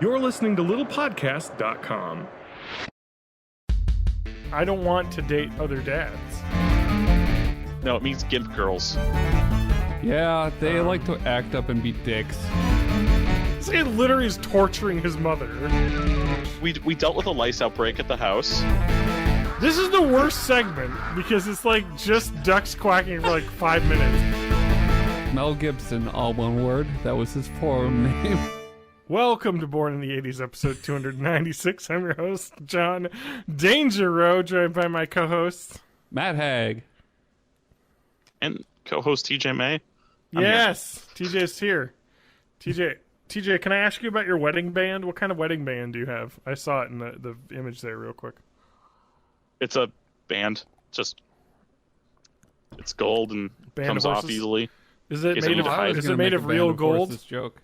You're listening to littlepodcast.com. I don't want to date other dads. No, it means gimp girls. Yeah, they like to act up and be dicks. This guy literally is torturing his mother. We dealt with a lice outbreak at the house. This is the worst segment because it's like just ducks quacking for like 5 minutes. Mel Gibson, all one word. That was his forum name. Welcome to Born in the 80s, episode 296. I'm your host, John Dangereux, joined by my co-host, Matt Hag. And co-host TJ May. Yes, TJ's here. TJ, can I ask you about your wedding band? What kind of wedding band do you have? I saw it in the image there real quick. It's a band. It's gold and Band comes of off horses? easily. Is it Guess I made need to hide. of, is it made of real gold? Joke.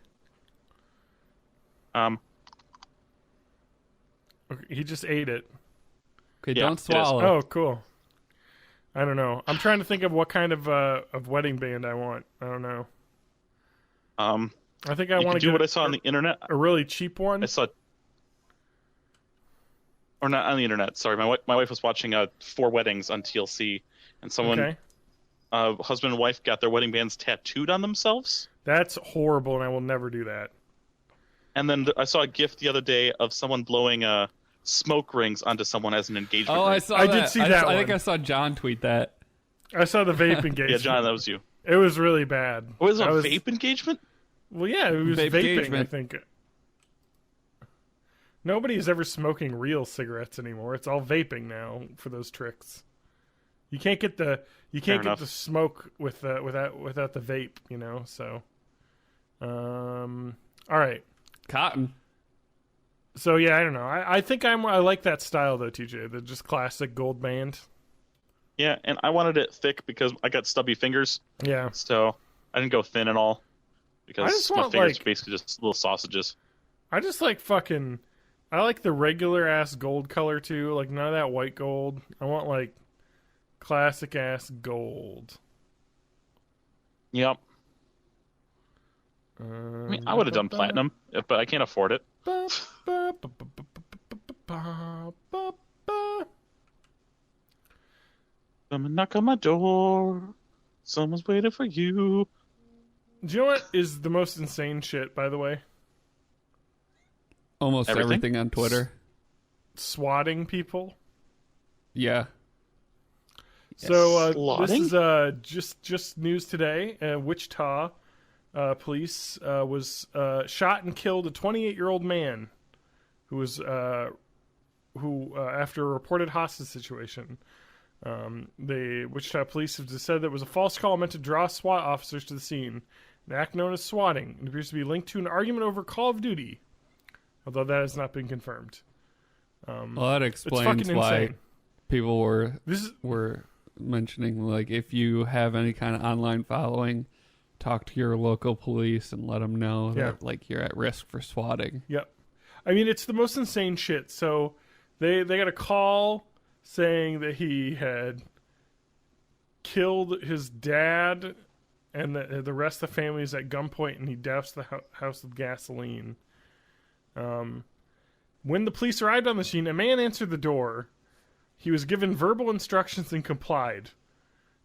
Okay, he just ate it. Okay, Yeah, don't swallow. Oh, cool. I don't know. I'm trying to think of what kind of wedding band I want. I don't know. I think I You want can to do get what I saw on the internet. a really cheap one. I saw, or not on the internet. Sorry, my wife was watching 4 Weddings on TLC, and someone, Okay. husband and wife, got their wedding bands tattooed on themselves. That's horrible, and I will never do that. And then I saw a GIF the other day of someone blowing smoke rings onto someone as an engagement Oh, ring. I saw I that. did see that I think one. I saw John tweet that. I saw the vape engagement. Yeah, John, that was you. It was really bad. Was it I a vape engagement? Well, yeah, it was Vape vaping, engagement. I think. Nobody is ever smoking real cigarettes anymore. It's all vaping now for those tricks. You can't get the enough. the smoke with without the vape, you know. So, all right. Cotton. So yeah, I don't know. I think I like that style though, TJ. The just classic gold band. Yeah, and I wanted it thick because I got stubby fingers, Yeah. so I didn't go thin at all. I Because just my want, fingers like- are basically just little sausages. I just like fucking. I like the regular ass gold color too. Like none of that white gold. I want like classic ass gold. Yep. I mean, I would have done platinum, but I can't afford it. Come and knock on my door. Someone's waiting for you. Do you know what is the most insane shit, by the way? Almost Everything? everything on Twitter. Swatting people. Yeah. So this Swatting? is just news today. Wichita police was shot and killed a 28-year-old man who was after a reported hostage situation. The Wichita police have said that it was a false call meant to draw SWAT officers to the scene. An act known as swatting. It appears to be linked to an argument over Call of Duty, although that has not been confirmed. Well, that It's explains fucking why insane. people This is were mentioning, like, if you have any kind of online following, talk to your local police and let them know Yeah. that, like, you're at risk for swatting. Yep. I mean, it's the most insane shit. So they got a call saying that he had killed his dad and the rest of the family is at gunpoint, and he doused the house with gasoline. When the police arrived on the scene, a man answered the door. He was given verbal instructions and complied.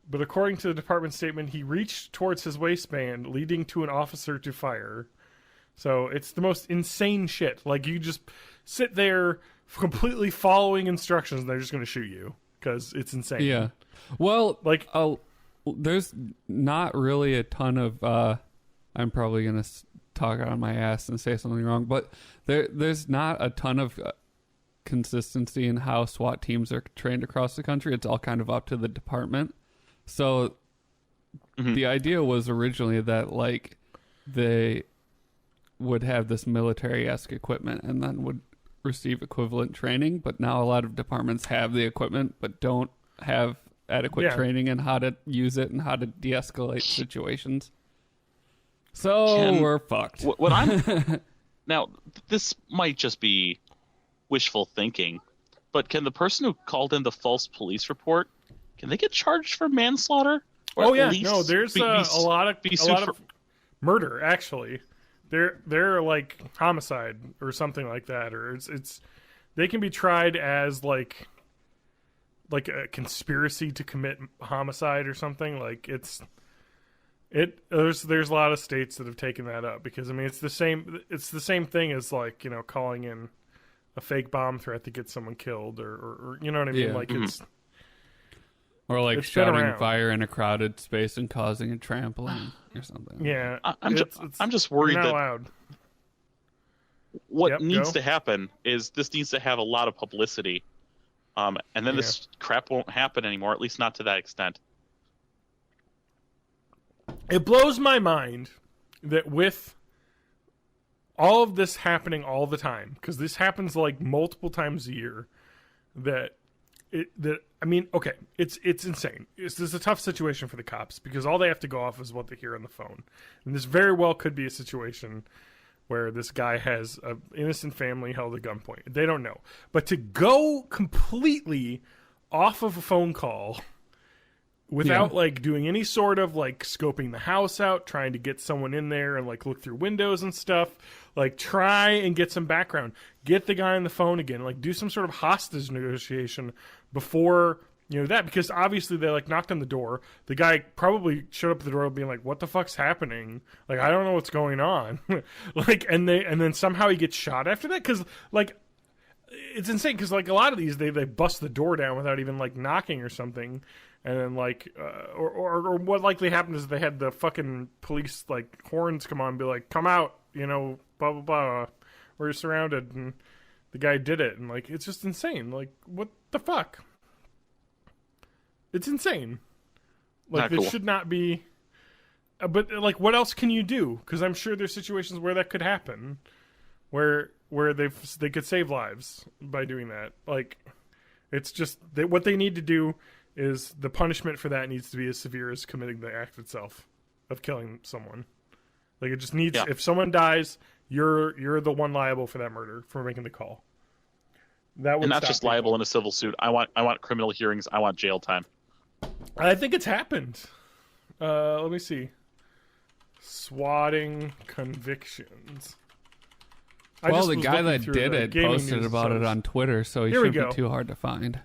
But according to the department statement, he reached towards his waistband, leading to an officer to fire. So it's the most insane shit. Like, you just sit there completely following instructions and they're just going to shoot you because it's insane. Yeah. Well, Like, there's not really a ton of I'm probably gonna talk out of my ass and say something wrong, but there's not a ton of consistency in how SWAT teams are trained across the country. It's all kind of up to the department. So the idea was originally that, like, they would have this military-esque equipment and then would receive equivalent training, but now a lot of departments have the equipment but don't have adequate training in how to use it and how to de-escalate situations. So we're fucked. What I'm now, this might just be wishful thinking, but can the person who called in the false police report, can they get charged for manslaughter? Or oh at yeah, least no, there's be a lot of sued for- murder actually. they're like homicide or something like that, or it's they can be tried as like a conspiracy to commit homicide or something. Like there's a lot of states that have taken that up because I mean it's the same thing as like, you know, calling in a fake bomb threat to get someone killed or you know what I mean? Yeah. Like it's Or like it's been shouting around. fire in a crowded space and causing a trampoline or something. yeah. I'm just worried you're not that allowed. what Yep, needs go. to happen is this needs to have a lot of publicity, and then this crap won't happen anymore. At least not to that extent. It blows my mind that with all of this happening all the time, because this happens like multiple times a year, I mean, okay, it's insane. This is a tough situation for the cops because all they have to go off is what they hear on the phone, and this very well could be a situation where this guy has an innocent family held at gunpoint. They don't know, but to go completely off of a phone call without like doing any sort of like scoping the house out, trying to get someone in there and like look through windows and stuff, like try and get some background, get the guy on the phone again, like do some sort of hostage negotiation before, you know, that, because obviously they like knocked on the door. The guy probably showed up at the door being like, what the fuck's happening? Like, I don't know what's going on. Like, and then somehow he gets shot after that. Cause like, it's insane. Cause like a lot of these, they bust the door down without even like knocking or something. And then like, or what likely happened is they had the fucking police like horns come on and be like, come out, you know, blah, blah, blah. We're surrounded. And the guy did it. And like, it's just insane. Like, what the fuck? It's insane. Like, Not this cool. should not be. But like, what else can you do? Because I'm sure there's situations where that could happen, where they could save lives by doing that. Like, it's just what they need to do is the punishment for that needs to be as severe as committing the act itself of killing someone. Like, it just needs. Yeah. If someone dies, you're the one liable for that murder for making the call. That would And not stop just people. liable in a civil suit. I want criminal hearings. I want jail time. I think it's happened. Let me see. Swatting convictions. I Well, just the was guy looking that through did the it gaming posted news about it sites. on Twitter, so he Here we shouldn't go. be too hard to find.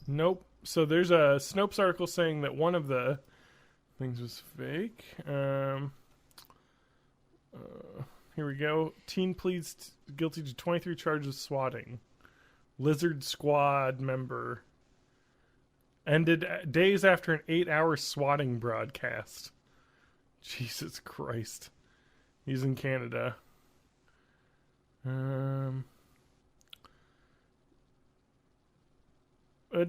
Nope. So there's a Snopes article saying that one of the things was fake. Here we go. Teen pleads guilty to 23 charges of swatting. Lizard Squad member. Ended days after an 8-hour swatting broadcast. Jesus Christ. He's in Canada. It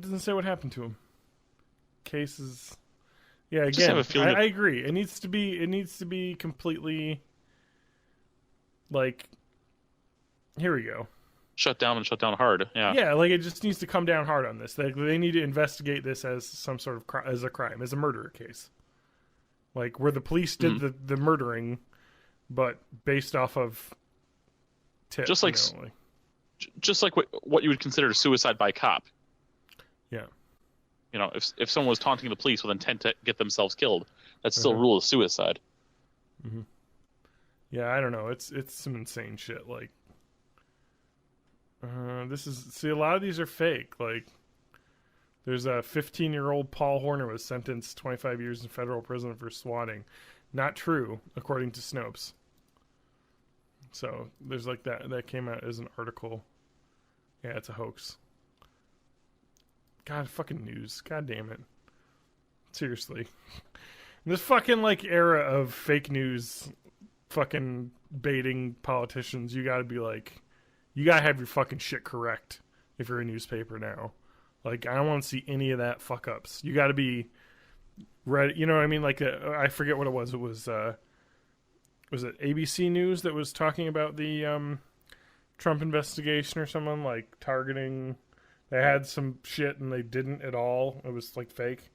doesn't say what happened to him. Cases. Yeah, Just again, have a feeling I agree. It needs to be completely like. Here we go. Shut down and shut down hard. Yeah. Yeah, like it just needs to come down hard on this. They need to investigate this as some sort of as a crime, as a murder case. Like where the police did the murdering, but based off of tips. Just like just like what you would consider suicide by cop. Yeah. You know, if someone was taunting the police with intent to get themselves killed, that's still a rule of suicide. Yeah, I don't know. It's some insane shit. Like, see, a lot of these are fake. Like, there's a 15-year-old Paul Horner was sentenced 25 years in federal prison for swatting. Not true, according to Snopes. So there's like that came out as an article. Yeah, it's a hoax. God, fucking news. God damn it. Seriously. In this fucking like era of fake news, fucking baiting politicians, you gotta be like, you gotta have your fucking shit correct if you're a newspaper now. Like, I don't want to see any of that fuck ups. You gotta be ready. You know what I mean? Like, I forget what it was. It was it ABC News that was talking about the Trump investigation or someone like targeting. They had some shit and they didn't at all. It was like fake.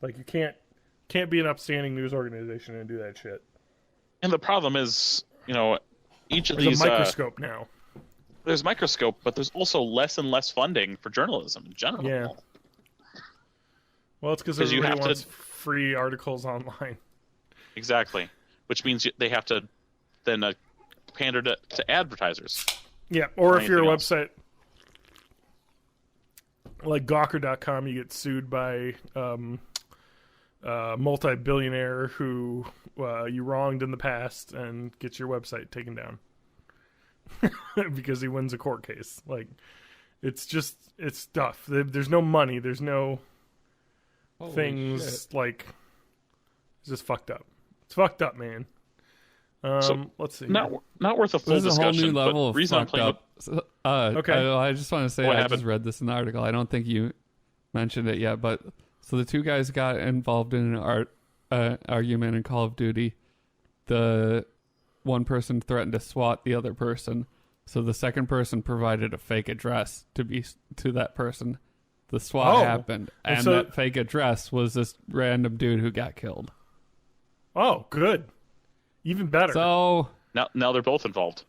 Like, you can't be an upstanding news organization and do that shit. And the problem is, you know, each of There's these a microscope now. there's microscope, but there's also less and less funding for journalism in general. Yeah. Well, it's because 'Cause you everybody have wants to- free articles online. Exactly, which means they have to then pander to advertisers. Yeah, or if you're a Anything else. website like Gawker.com, you get sued by a multi-billionaire who you wronged in the past and gets your website taken down because he wins a court case. Like, it's stuff. There's no money. There's no Holy things shit. like. It's just fucked up. It's fucked up, man. So, Let's see. Not worth a full This is a whole discussion. new level but of reason I'm fucked playing up. So, Okay. I just want to say What I happened? just read this in the article. I don't think you mentioned it yet, but so the two guys got involved in an argument in Call of Duty. The one person threatened to SWAT the other person, so the second person provided a fake address to that person. The SWAT happened, and so- that fake address was this random dude who got killed. Oh, good. Even better. So now they're both involved.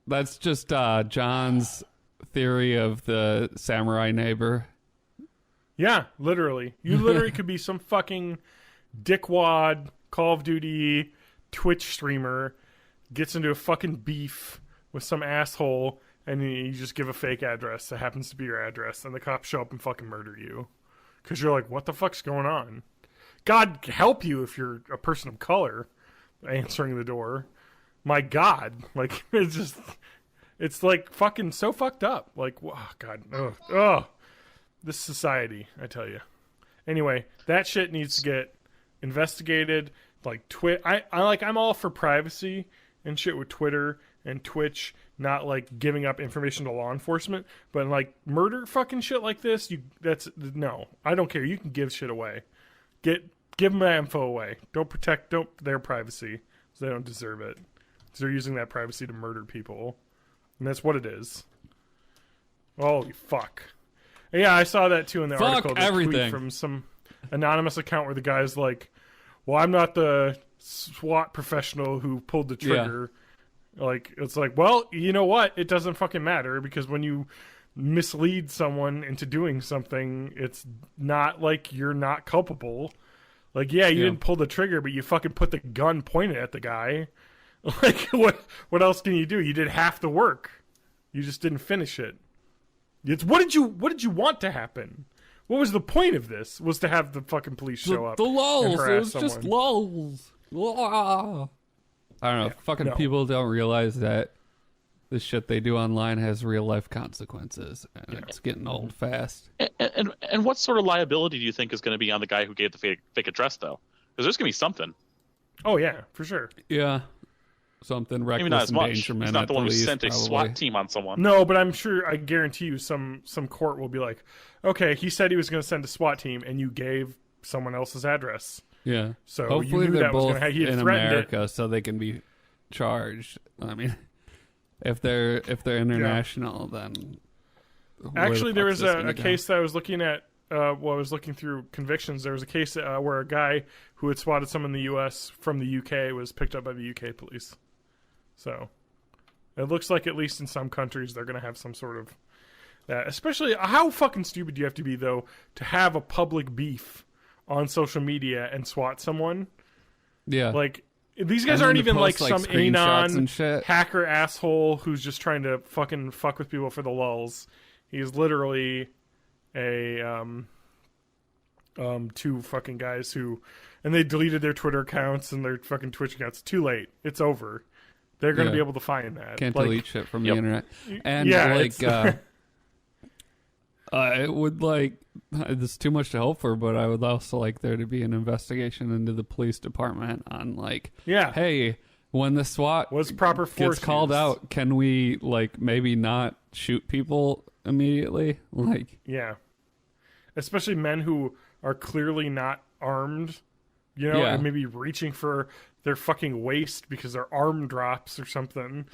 that's just John's theory of the samurai neighbor. Yeah, literally. You literally could be some fucking dickwad Call of Duty Twitch streamer, gets into a fucking beef with some asshole, and you just give a fake address that happens to be your address, and the cops show up and fucking murder you. Because you're like, what the fuck's going on? God help you if you're a person of color answering the door. My God. Like, it's like fucking so fucked up. Like, oh, God. Ugh. This society, I tell you. Anyway, that shit needs to get investigated. Like I'm all for privacy and shit with Twitter and Twitch, not like giving up information to law enforcement, but like murder fucking shit like this, no. I don't care. You can give shit away. Give them that info away. Don't protect their privacy, because they don't deserve it. Because they're using that privacy to murder people, and that's what it is. Holy fuck. Yeah, I saw that too in the Fuck article. The everything. tweet from some anonymous account where the guy's like, well, I'm not the SWAT professional who pulled the trigger. Like, it's like, well, you know what? It doesn't fucking matter, because when you mislead someone into doing something, it's not like you're not culpable. Like, yeah, you didn't pull the trigger, but you fucking put the gun pointed at the guy. Like, what else can you do? You did half the work. You just didn't finish it. It's what did you want to happen? What was the point of this? Was to have the fucking police show up. The lulls. and It harass was just someone. lulls. Ah. I don't know. Fucking no. people don't realize that the shit they do online has real life consequences, and it's getting old fast. And what sort of liability do you think is going to be on the guy who gave the fake address, though? Because there's going to be something. Oh yeah, for sure. Yeah, something reckless Maybe not as much. endangerment. He's not at the one who least, sent a probably. SWAT team on someone. No, but I'm sure. I guarantee you, some court will be like, okay, he said he was going to send a SWAT team, and you gave someone else's address. Yeah. So you hopefully knew they're that was both gonna he had in threatened America, so they can be charged. I mean, if they're international, then where Actually, the there fuck's was this a gonna go? case that I was looking at. While I was looking through convictions, there was a case where a guy who had swatted someone in the U.S. from the U.K. was picked up by the U.K. police. So it looks like, at least in some countries, they're going to have some sort of that. Especially, how fucking stupid do you have to be, though, to have a public beef on social media and swat someone? Yeah. Like, these guys And aren't then to even like post, some screenshots anon and shit. hacker asshole who's just trying to fucking fuck with people for the lulls. He's literally a two fucking guys who, and they deleted their Twitter accounts and their fucking Twitch accounts. Too late. It's over. They're going to be able to find that. Can't Like, delete shit from Yep. the internet. And yeah, like, it's- I would like. This is too much to hope for, but I would also like there to be an investigation into the police department on like, Yeah. hey, when the SWAT Was proper force gets called used? out, can we like maybe not shoot people immediately? Like, Yeah. Especially men who are clearly not armed, you know, Yeah. and maybe reaching for their fucking waist because their arm drops or something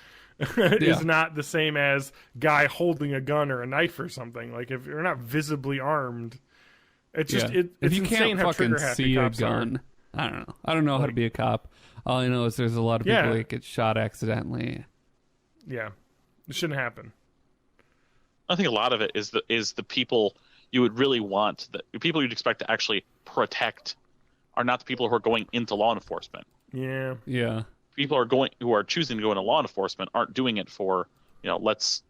is not the same as guy holding a gun or a knife or something. Like, if you're not visibly armed, it's just, yeah. it's if you insane can't how fucking trigger happy see a cops are. gun, I don't know. I don't know how to be a cop. All I know is there's a lot of people Yeah. that get shot accidentally. Yeah. It shouldn't happen. I think a lot of it is the people you would really want, the people you'd expect to actually protect, are not the people who are going into law enforcement. Yeah. Yeah. People who are choosing to go into law enforcement aren't doing it for, let's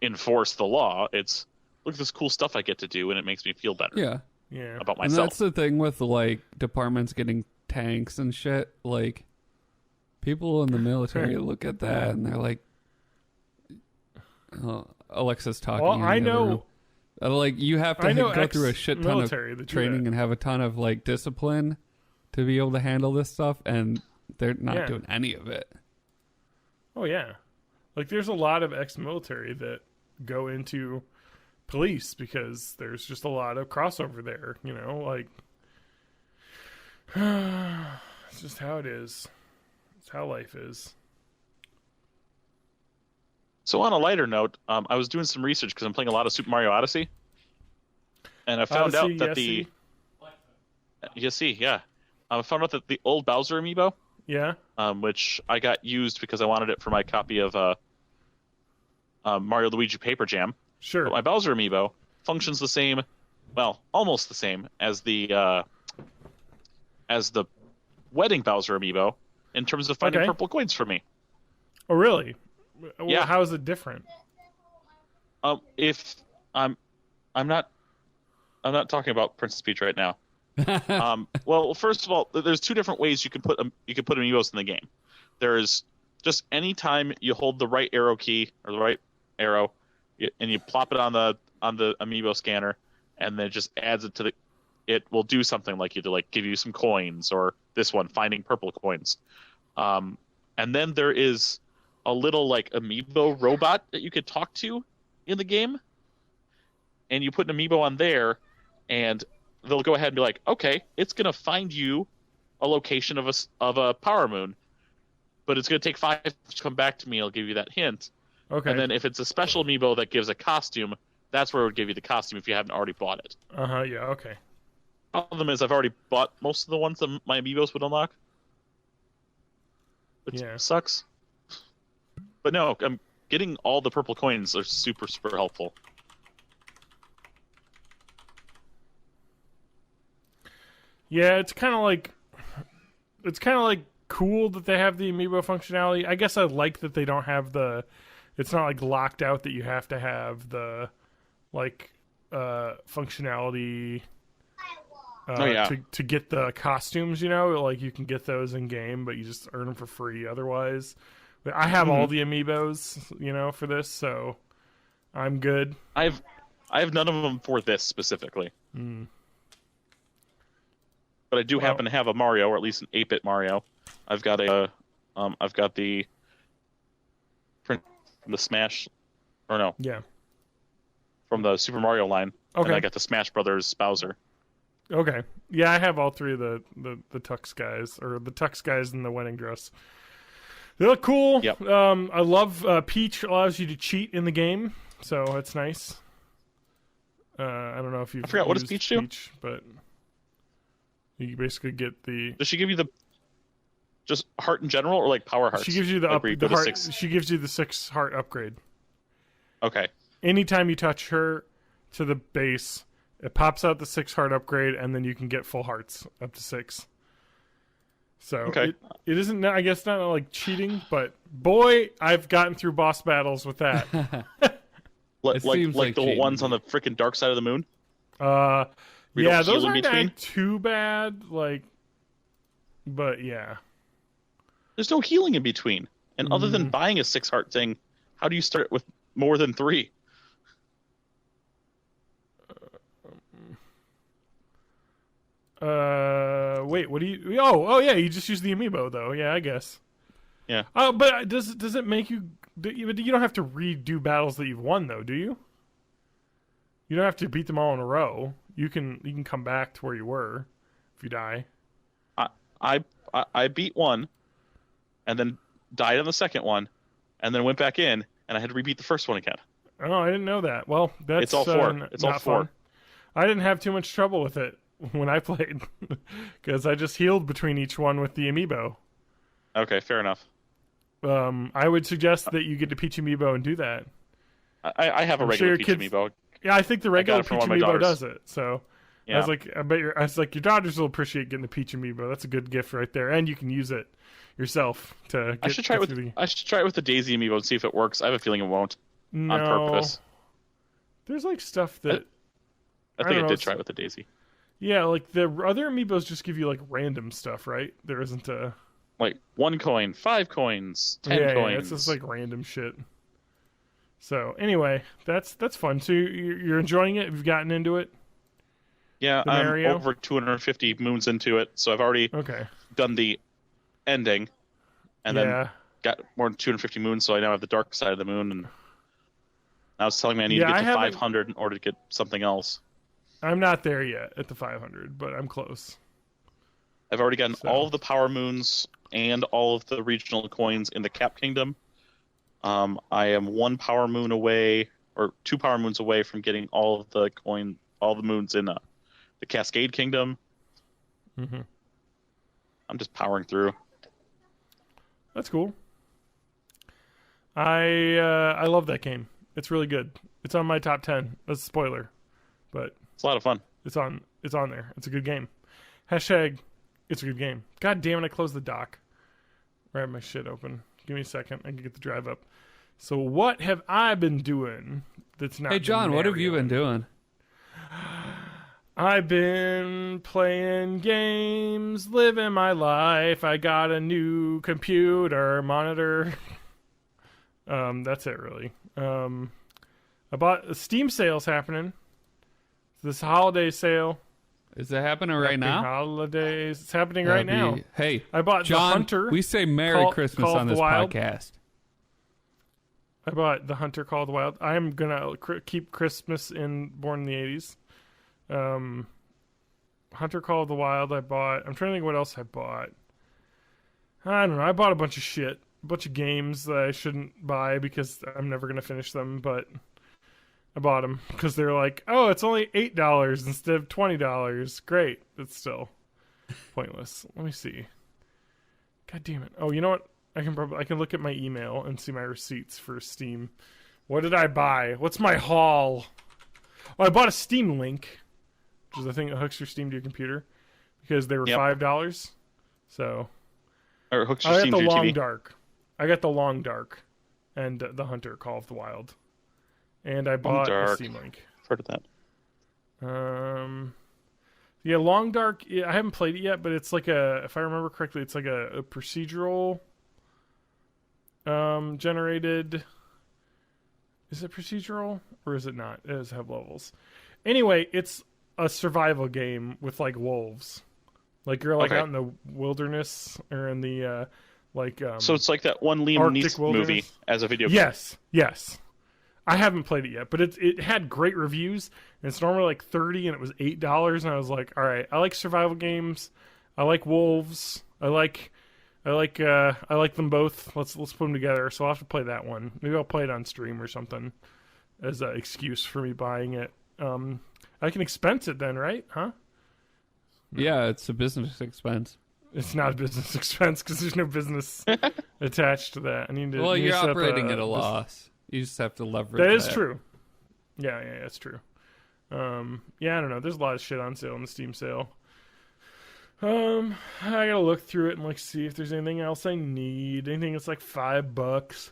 enforce the law. It's, look at this cool stuff I get to do, and it makes me feel better Yeah. Yeah. about And myself. that's the thing with like departments getting tanks and shit. Like people in the military look at that and they're like, Alexa's talking. Well, in the I other know. room. Like you have I to know go through a shit ton ex-military that of do training that. and have a ton of like discipline to be able to handle this stuff, and they're not Yeah. doing any of it. Oh yeah, like there's a lot of ex-military that go into police because there's just a lot of crossover there. Like it's just how it is. It's how life is. So on a lighter note, I was doing some research because I'm playing a lot of Super Mario Odyssey, and I found Odyssey, out that Yesy. I found out that the old Bowser amiibo, Yeah. which I got used because I wanted it for my copy of Mario Luigi Paper Jam. Sure. But my Bowser amiibo functions the same, well, almost the same as the wedding Bowser amiibo in terms of finding Okay. purple coins for me. Oh really? Well, Yeah. how is it different? If I'm not talking about Princess Peach right now. Well, first of all, there's two different ways you can put amiibos in the game. There's just any time you hold the right arrow key or the right arrow, and you plop it on the amiibo scanner, and then it just adds it to the. It will do something like either like give you some coins, or this one, finding purple coins. And then there is a little like amiibo robot that you could talk to in the game, and you put an amiibo on there, and they'll go ahead and be like, okay, it's gonna find you a location of a power moon, but it's gonna take 5 to come back to me. I'll give you that hint. Okay. And then if it's a special amiibo that gives a costume, that's where it would give you the costume if you haven't already bought it. Yeah. Okay. Problem is, I've already bought most of the ones that my amiibos would unlock, which Yeah. sucks. But no, I'm getting all the purple coins are super, super helpful. Yeah, it's kind of like cool that they have the amiibo functionality. I guess I like that they don't have the. It's not like locked out that you have to have the like functionality. To get the costumes, like you can get those in game, but you just earn them for free otherwise. But I have all the amiibos, for this, so I'm good. I have none of them for this specifically. But I do happen to have a Mario, or at least an 8-bit Mario. I've got the Smash, or no, Yeah. from the Super Mario line. Okay. And I got the Smash Brothers Bowser. Okay. Yeah, I have all three of the Tux guys, or the Tux guys in the wedding dress. They look cool. Yep. I love Peach allows you to cheat in the game, so that's nice. I don't know if you've I forgot, what does used Peach do? but you basically get the. Does she give you the just heart in general, or like power hearts? She gives you the Like up, where you the go to heart. 6? She gives you the 6 heart upgrade. Okay. Anytime you touch her to the base, it pops out the 6 heart upgrade, and then you can get full hearts up to 6. So Okay. it isn't, I guess, not like cheating, but boy, I've gotten through boss battles with that. Like seems like the cheating. ones on the freaking dark side of the moon. We Yeah, don't those heal in aren't between? too bad. But yeah. There's no healing in between. And other Mm. than buying a 6 heart thing, how do you start with more than 3? Wait, what do you? Oh, yeah, you just use the amiibo though. Yeah, I guess. Yeah. Oh, but does it make you? You don't have to redo battles that you've won though, do you? You don't have to beat them all in a row. You can come back to where you were if you die. I beat one, and then died on the second one, and then went back in, and I had to rebeat the first one again. Oh, I didn't know that. Well, that's It's all 4. It's all not 4. fun. I didn't have too much trouble with it when I played because I just healed between each one with the amiibo. Okay, fair enough. I would suggest that you get to Peach amiibo and do that. I have a I'm regular sure Peach your kids- amiibo. Yeah, I think the regular it from Peach one of my Amiibo daughters. does it. So Yeah. I was like, your daughters will appreciate getting the Peach Amiibo. That's a good gift right there, and you can use it yourself to. Get, I should try it with the Daisy amiibo and see if it works. I have a feeling it won't. No, On purpose. There's like stuff that I think don't I know, did try it with the Daisy. yeah, like the other amiibos just give you like random stuff, right? There isn't a Like 1 coin, 5 coins, 10 yeah, coins. yeah, it's just like random shit. So anyway, that's fun. So you're enjoying it? You've gotten into it? Yeah, the I'm Mario? over 250 moons into it, so I've already Okay. done the ending, and then got more than 250 moons, so I now have the dark side of the moon. And now it's telling me I need to get to 500 in order to get something else. I'm not there yet at the 500, but I'm close. I've already gotten all of the power moons and all of the regional coins in the Cap Kingdom. I am 1 power moon away, or 2 power moons away from getting all of the moons in the Cascade Kingdom. Mm-hmm. I'm just powering through. That's cool. I love that game. It's really good. It's on my top 10. That's a spoiler, but It's a lot of fun. it's on there. It's a good game. Hashtag it's a good game. God damn it! I closed the dock. I have my shit open. Give me a second. I can get the drive up. So what have I been doing that's not? Hey, John, what have you been doing? I've been playing games, living my life. I got a new computer monitor. That's it, really. I bought a Steam sale's happening. This holiday sale. Is it happening right now? Holidays. It's happening right now. Hey, I bought John, the Hunter. we say Merry Christmas Call on of this the Wild. podcast. I bought the Hunter Call of the Wild. I am gonna keep Christmas in Born in the 80s. Hunter Call of the Wild I bought. I'm trying to think what else I bought. I don't know. I bought a bunch of shit. A bunch of games that I shouldn't buy because I'm never going to finish them, but I bought them because they're like, oh, it's only $8 instead of $20. Great. It's still pointless. Let me see. God damn it. Oh, you know what? I can look at my email and see my receipts for Steam. What did I buy? What's my haul? Oh, I bought a Steam Link, which is the thing that hooks your Steam to your computer, because they were $5. So Or hooks your I got Steam the to your Long TV. Dark. I got the Long Dark and the Hunter Call of the Wild, and I bought a Steam Link. I've heard of that. Yeah, Long Dark. Yeah, I haven't played it yet, but it's like if I remember correctly, it's like a procedural generated. Is it procedural or is it not? It does have levels. Anyway, it's a survival game with like wolves. Like you're like out in the wilderness or in the so it's like that one Liam Arctic Neeson wilderness? movie as a video game. Yes. I haven't played it yet, but it had great reviews, and it's normally like $30, and it was $8, and I was like, all right, I like survival games, I like wolves, I like them both. Let's put them together. So I'll have to play that one. Maybe I'll play it on stream or something as an excuse for me buying it. I can expense it then, right? Huh? Yeah, it's a business expense. It's not a business expense because there's no business attached to that. I need to. Well, need you're to set up operating at a loss. You just have to leverage That is true. Yeah, that's true. I don't know. There's a lot of shit on sale in the Steam sale. I gotta look through it and like see if there's anything else I need. Anything that's like $5.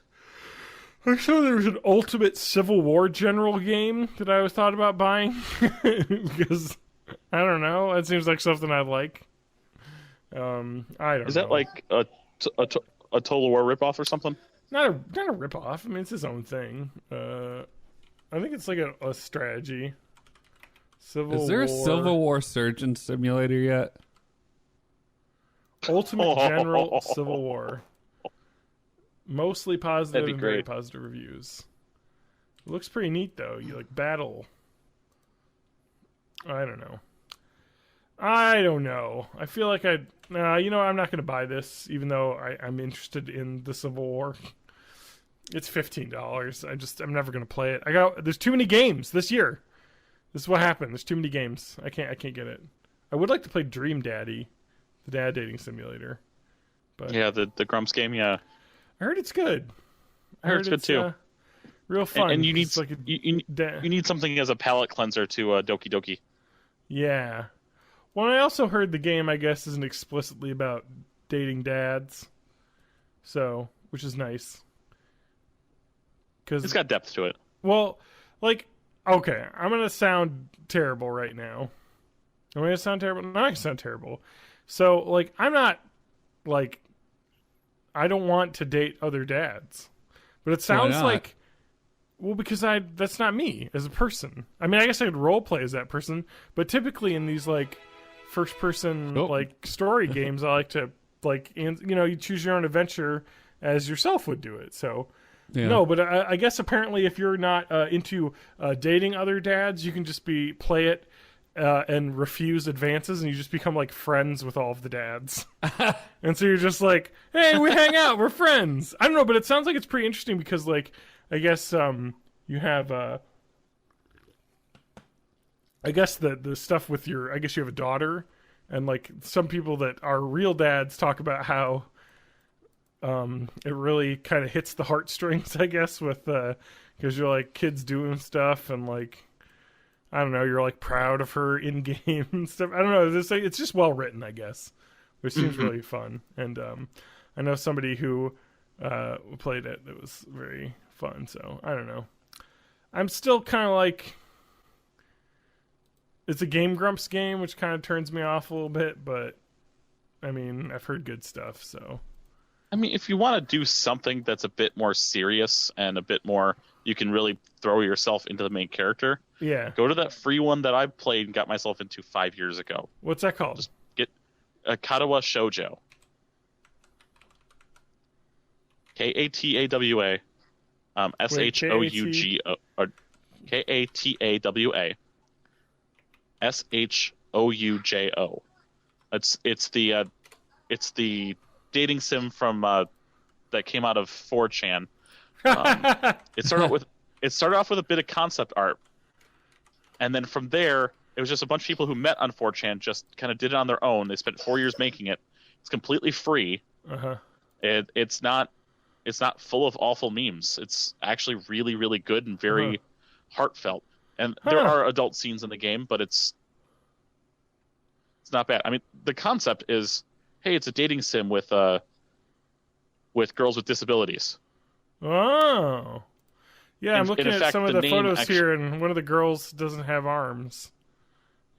I saw there was an Ultimate Civil War General game that I was thought about buying because I don't know. That seems like something I'd like. I don't know. Is that like a Total War ripoff or something? Not a ripoff. I mean, it's his own thing. I think it's like a strategy. Is there a Civil War Surgeon Simulator yet? Ultimate General Civil War. Mostly positive and very positive reviews. It looks pretty neat though. You like battle. I don't know. I feel like I'm not going to buy this, even though I'm interested in the Civil War. It's $15. I'm never going to play it. There's too many games this year. This is what happened. There's too many games. I can't get it. I would like to play Dream Daddy, the dad dating simulator. But yeah, the Grumps game. Yeah, I heard it's good. I heard it's good too. real fun. And you need It's like you need something as a palate cleanser to Doki Doki. Yeah. Well, I also heard the game, I guess, isn't explicitly about dating dads. So, which is nice. It's got depth to it. Well, like, okay, I'm going to sound terrible right now. I'm going to sound terrible? No, I sound terrible. So, like, I'm not, like, I don't want to date other dads. But it sounds like, well, because that's not me as a person. I mean, I guess I could role play as that person, but typically in these, like, first person, like, story games, I like to, like, you choose your own adventure as yourself would do it, so... Yeah. No, but I guess apparently if you're not into dating other dads, you can just play it and refuse advances, and you just become like friends with all of the dads. And so you're just like, hey, we hang out, we're friends. I don't know, but it sounds like it's pretty interesting because, like, I guess you have, I guess the stuff with I guess you have a daughter, and like some people that are real dads talk about how. It really kind of hits the heartstrings, I guess, with because you're like kids doing stuff and like I don't know, you're like proud of her in game and stuff. I don't know, it's just well written, I guess, which seems really fun. And I know somebody who played it that was very fun. So I don't know. I'm still kind of like it's a Game Grumps game, which kind of turns me off a little bit, but I mean I've heard good stuff, so. I mean, if you want to do something that's a bit more serious and a bit more, you can really throw yourself into the main character. Yeah. Go to that free one that I played and got myself into 5 years ago. What's that called? Just get Katawa Shoujo. Katawa. Shougo. Or Katawa. Shoujo. It's the dating sim from that came out of 4chan. It started off with a bit of concept art, and then from there it was just a bunch of people who met on 4chan, just kind of did it on their own. They spent 4 years making it. It's completely free. It's not full of awful memes. It's actually really, really good and very heartfelt. And there are adult scenes in the game, but it's not bad. I mean, the concept is, hey, it's a dating sim with girls with disabilities. Oh. Yeah, I'm looking at some of the photos here, and one of the girls doesn't have arms.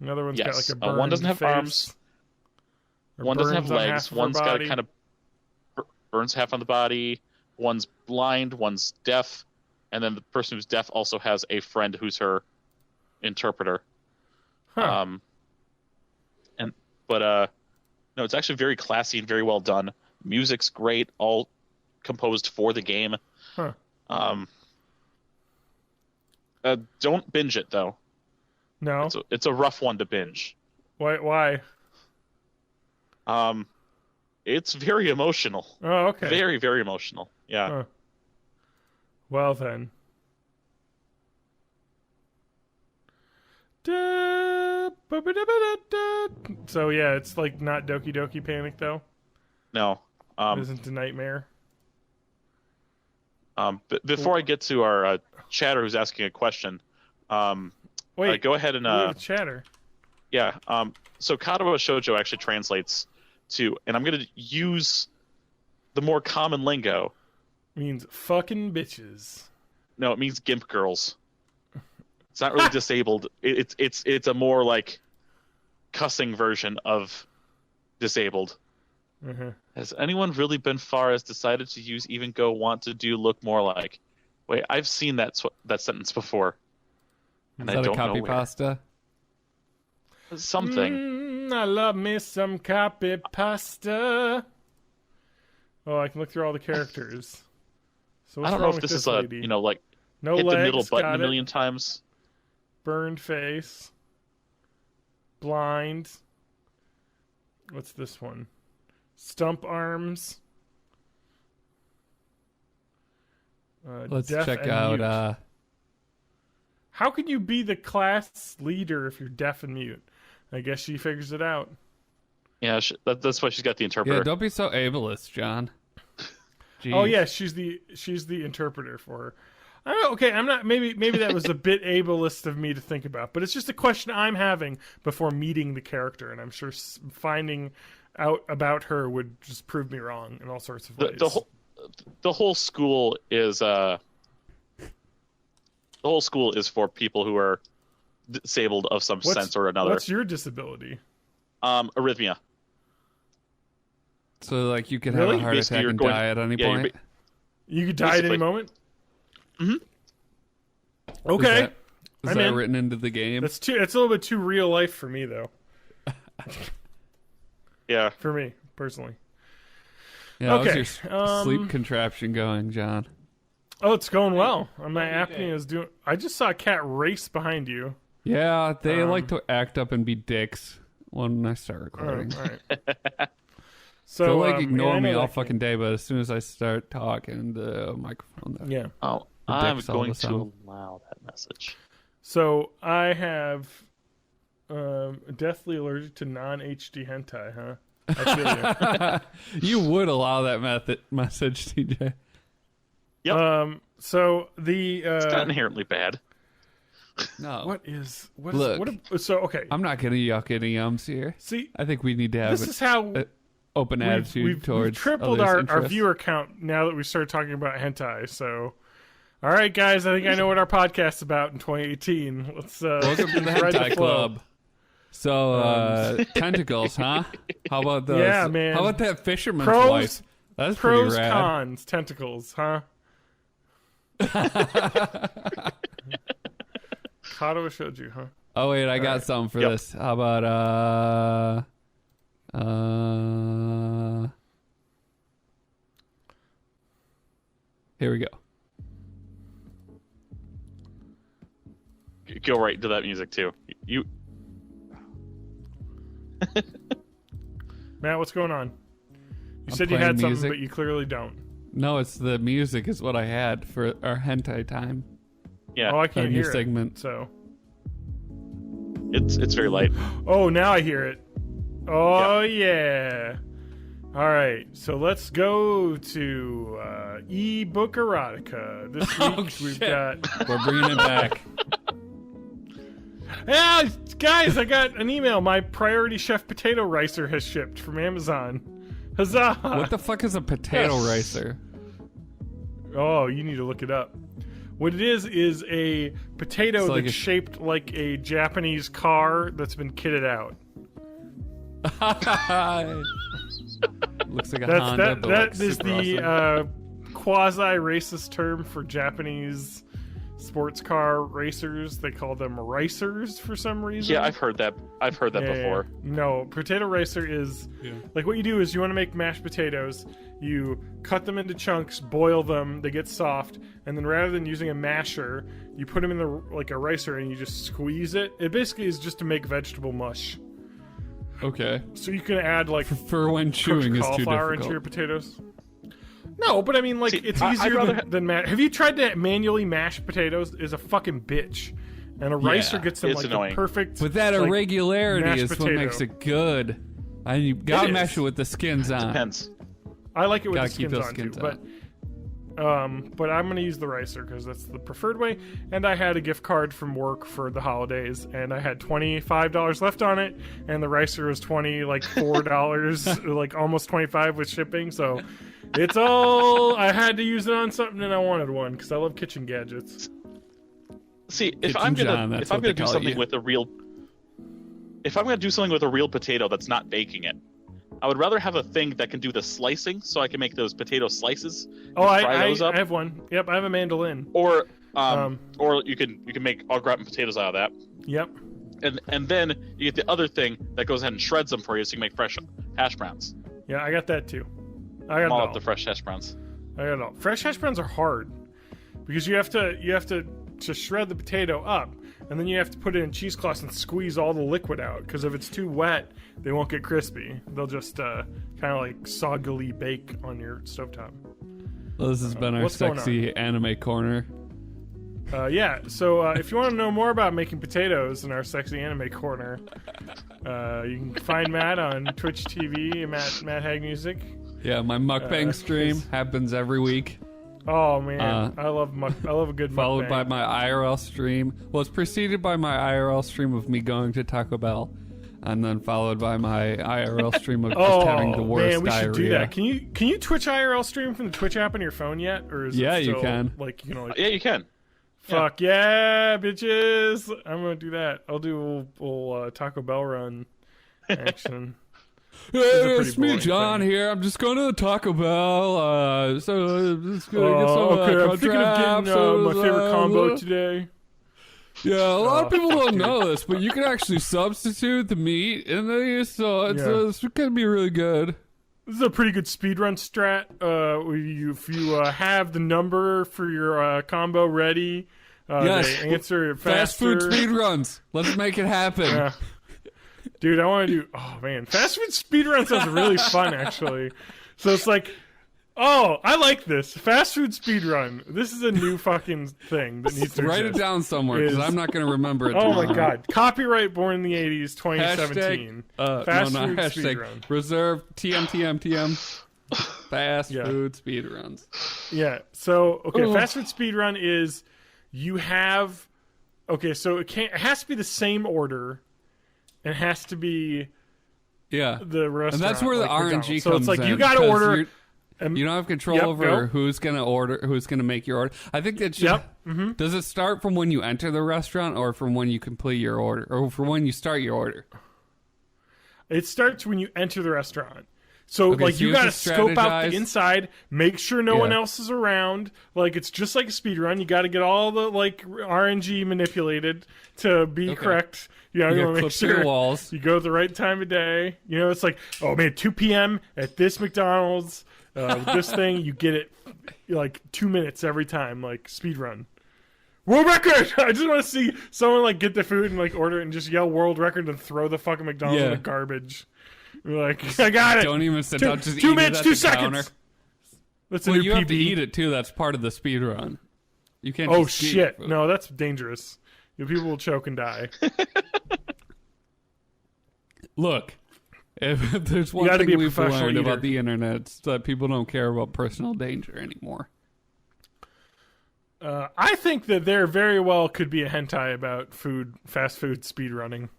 Another one's got like a burned one doesn't have face. Arms. One doesn't have legs. One's got a kind of burns half on the body. One's blind. One's deaf. And then the person who's deaf also has a friend who's her interpreter. No, it's actually very classy and very well done. Music's great, all composed for the game. Don't binge it though. No, it's a rough one to binge. Why? It's very emotional. Oh, okay. Very, very emotional. Yeah. Well then. So yeah, it's like not Doki Doki Panic though. No, it isn't a nightmare. Before I get to our chatter who's asking a question, wait, go ahead and we have a chatter. Yeah. So Katawa Shoujo actually translates to, and I'm going to use the more common lingo. Means fucking bitches. No, it means gimp girls. It's not really disabled. It's a more like cussing version of disabled. Has anyone really been far as decided to use even go want to do look more like? Wait, I've seen that sentence before. And Is that a copy pasta? Something. I love me some copy pasta. Oh, I can look through all the characters. So I don't know if this is lady? Like no hit legs, the middle button got a million times. Burned face. Blind. What's this one? Stump arms. Let's check out. Mute. How can you be the class leader if you're deaf and mute? I guess she figures it out. Yeah, that's why she's got the interpreter. Yeah, don't be so ableist, John. Jeez. Oh yeah, she's the interpreter for her. I don't know, okay, I'm not. Maybe that was a bit ableist of me to think about, but it's just a question I'm having before meeting the character, and I'm sure finding out about her would just prove me wrong in all sorts of ways. The whole school is for people who are disabled of some sense or another. What's your disability? Arrhythmia. So, like, you could Really? have a heart Basically, attack you're and going- die at any yeah, you're point. You could die at any Basically. moment. Mm-hmm. Okay, Is I'm that in. written into the game? That's a little bit too real life for me, though. Yeah. For me personally. Yeah, Okay, how's your sleep contraption going, John? Oh, it's going well. My apnea is doing. I just saw a cat race behind you. Yeah, they like to act up and be dicks when I start recording. All right. So They'll like yeah, ignore I know me all that fucking day, but as soon as I start talking, the microphone. Yeah. Oh, The I'm dicks all going of a to sudden. allow that message. So I have deathly allergic to non-HD hentai, huh? I feel you. You would allow that message, TJ. Yep. So the It's not inherently bad. No, what is Look. so okay. I'm not gonna yuck any yums here. See, I think we need to have this an is how open attitude we've towards tripled others' our interests. viewer count now that we started talking about hentai. So, all right, guys, I think I know what our podcast's about in 2018. Let's Welcome to the ride hentai flow. club. So tentacles, huh? How about those? Yeah, man. How about that fisherman's Pros- wife? That's pretty Pros, rad. cons, tentacles, huh? Kato showed you, huh? Oh wait, I got right. something for Yep. this. How about here we go. Go right into that music too. You Matt, what's going on? You I'm said you playing had something, music. but you clearly don't. No, it's the music is what I had for our hentai time. yeah, Oh, I can't Our new hear it. segment. So, it's very light. oh, now I hear it. Oh yeah. All right, so let's go to ebook erotica. This week Oh, we've shit. got. We're bringing it back. Yeah, guys, I got an email. My Priority Chef potato ricer has shipped from Amazon. Huzzah! What the fuck is a potato ricer? Oh, you need to look it up. What it is a potato It's like that's a- shaped like a Japanese car that's been kitted out. Looks like a That's Honda, that. but That like is super the awesome. quasi-racist term for Japanese sports car racers. They call them ricers for some reason. Yeah, I've heard that. I've heard that Yeah. before. No, potato ricer is like what you do is you want to make mashed potatoes. You cut them into chunks, boil them, they get soft, and then rather than using a masher, you put them in like a ricer and you just squeeze it. It basically is just to make vegetable mush. Okay. So you can add like For when cooked chewing is too cauliflower into your difficult. potatoes. No, but I mean, like, See, it's I'd easier rather than have you tried to manually mash potatoes? Is a fucking bitch, and a ricer gets them it's like annoying. the perfect. But that like, irregularity mashed is what potato. makes it good. And you gotta It mash is. it with the skins on. Depends. I like it with Gotta the keep skins those on skins too, but I'm gonna use the ricer because that's the preferred way. And I had a gift card from work for the holidays, and I had $25 left on it, and the ricer was $4, like almost 25 with shipping. So it's all I had to use it on something, and I wanted one because I love kitchen gadgets. See, if Kitchen I'm John, gonna that's if I'm what gonna they do call something you. with a real, if I'm gonna do something with a real potato that's not baking it, I would rather have a thing that can do the slicing, so I can make those potato slices. Oh, and fry those up. I have one. Yep, I have a mandolin. Or Um, or you can make au gratin potatoes out of that, Yep. and then you get the other thing that goes ahead and shreds them for you, so you can make fresh hash browns. Yeah, I got that too. I got I'm it all all. up the fresh hash browns. I got it all. Fresh hash browns are hard because you have to shred the potato up, and then you have to put it in cheesecloths and squeeze all the liquid out. Because if it's too wet, they won't get crispy. They'll just kind of like soggily bake on your stovetop. Well, this has been our what's going sexy anime corner. Yeah, so if you want to know more about making potatoes in our sexy anime corner, you can find Matt on Twitch TV, Matt Hag Music. Yeah, my mukbang stream his- happens every week. Oh man, I love a good followed mukbang. by my IRL stream. Well, it's preceded by my IRL stream of me going to Taco Bell, and then followed by my IRL stream of just having the worst man, we diarrhea. should do that. Can you Twitch IRL stream from the Twitch app on your phone yet, or is Yeah, it still, you can. Like Yeah, you can. fuck yeah, bitches! I'm gonna do that. I'll do a little Taco Bell run action. Hey, pretty it's me, boring John thing. here. I'm just going to the Taco Bell. So I'm just gonna get some Okay, I'm thinking of crab getting my sodas, favorite combo today. Yeah, a lot of people don't know this, but you can actually substitute the meat in these, so it's gonna be really good. This is a pretty good speedrun strat. If you have the number for your combo ready, Yes. they answer it Fast faster. food speedruns. Let's make it happen. Yeah. Dude, I want to do... Oh, man. Fast food speedrun sounds really fun, actually. So it's like... Oh, I like this. Fast food speedrun. This is a new fucking thing that needs to Write it exist. down somewhere, because Is- I'm not going to remember it. Oh, tomorrow. my God. Copyright Born in the 80s, 2017. Fast no, food not hashtag. speedrun. Reserve TM. Fast Yeah. food speedruns. Yeah. So, okay, fast food speedrun is you have... Okay, so it has to be the same order. It has to be Yeah. the restaurant. And that's where the like RNG McDonald's. comes So it's like in. you got to 'cause order... You don't have control Yep, over go. who's gonna make your order. I think that Yep. Mm-hmm. Does it start from when you enter the restaurant, or from when you complete your order, or from when you start your order? It starts when you enter the restaurant. So, Okay, like, so you you have got to to scope out strategize. the inside, make sure no Yeah. one else is around. Like, it's just like a speed run. You got to get all the, like, RNG manipulated to be correct. You know, You you gotta want to make clip through sure the walls. you go at the right time of day. You know, it's like, oh, man, 2 p.m. at this McDonald's. With this thing, you get it, like, 2 minutes every time, like, speed run. World record! I just want to see someone, like, get the food and, like, order it and just yell world record and throw the fucking McDonald's in Yeah. the garbage. You're like, I got it. Don't even sit Two- down. Just 2 eat minutes, it at 2 the seconds. counter. That's a Well, new you PB. have to eat it too. That's part of the speed run. You can't. Oh just eat shit! food. No, that's dangerous. People will choke and die. Look, if there's one gotta thing be a we've professional learned eater. about the internet, it's that people don't care about personal danger anymore. I think that there very well could be a hentai about fast food speed running.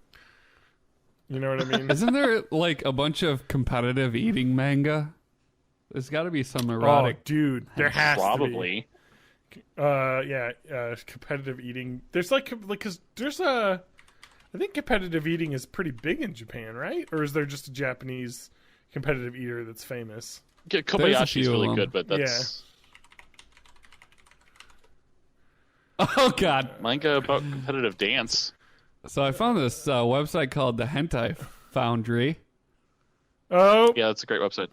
You know what I mean? Isn't there like a bunch of competitive eating manga? There's got to be some Oh, erotic. dude, there has Probably. to be. Competitive eating. There's because there's a. I think competitive eating is pretty big in Japan, right? Or is there just a Japanese competitive eater that's famous? Yeah, There's a Kobayashi's few of really them. good, but that's Oh god! manga about competitive dance. So I found this website called the Hentai Foundry. Oh, Yeah, that's a great website.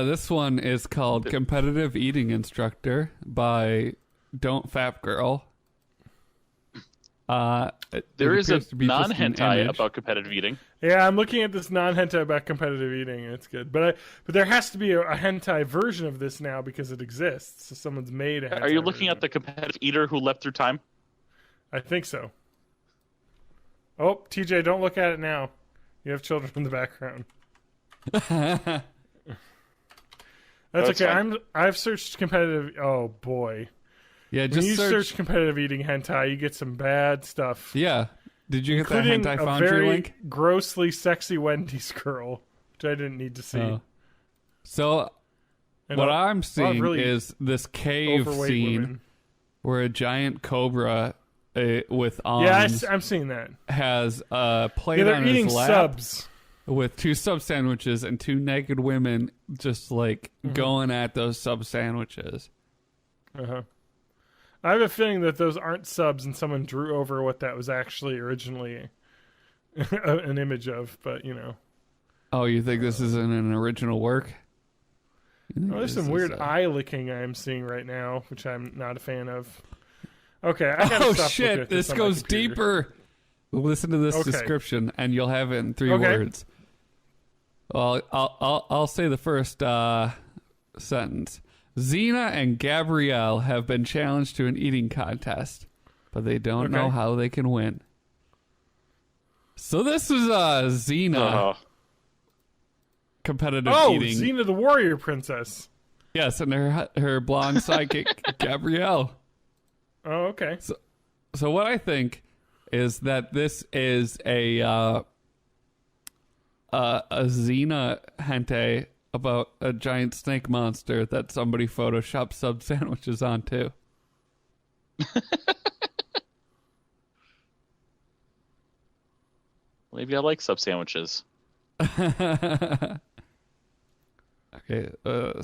This one is called Competitive Eating Instructor by Don't Fap Girl. There is a appears to be just an non-hentai image. about competitive eating. yeah, I'm looking at this non-hentai about competitive eating, and it's good. But there has to be a hentai version of this now because it exists. So someone's made a hentai Are you looking version. at the competitive eater who left through time? I think so. Oh, TJ, don't look at it now. You have children in the background. That's okay. fine. I've searched competitive. Oh boy, Yeah, when just you search. search competitive eating hentai, you get some bad stuff. Yeah, did you get that Including Hentai a Foundry very link? grossly sexy Wendy's girl, which I didn't need to see. Oh. So And what a I'm lot of seeing really is this cave overweight scene women. where a giant cobra with Yeah, arms I'm seeing that. has a plate Yeah, they're on eating his lap subs. with 2 sub sandwiches and 2 naked women just like Mm-hmm. going at those sub sandwiches. Uh-huh. I have a feeling that those aren't subs and someone drew over what that was actually originally an image of, but you know. Oh, you think this isn't an original work? You think Oh, there's this some is weird a- eye licking I am seeing right now, which I'm not a fan of. Okay, I gotta Oh stop looking shit! at This on my goes computer. deeper. Listen to this Okay. description, and you'll have it in 3 Okay. words. Well, I'll say the first sentence. Xena and Gabrielle have been challenged to an eating contest, but they don't know Okay. how they can win. So this is Xena Oh, competitive Oh, eating. Xena the Warrior Princess. Yes, and her blonde sidekick, Gabrielle. Oh, okay. So what I think is that this is a Xena hentai about a giant snake monster that somebody photoshopped sub sandwiches onto. Maybe I like sub sandwiches. Okay,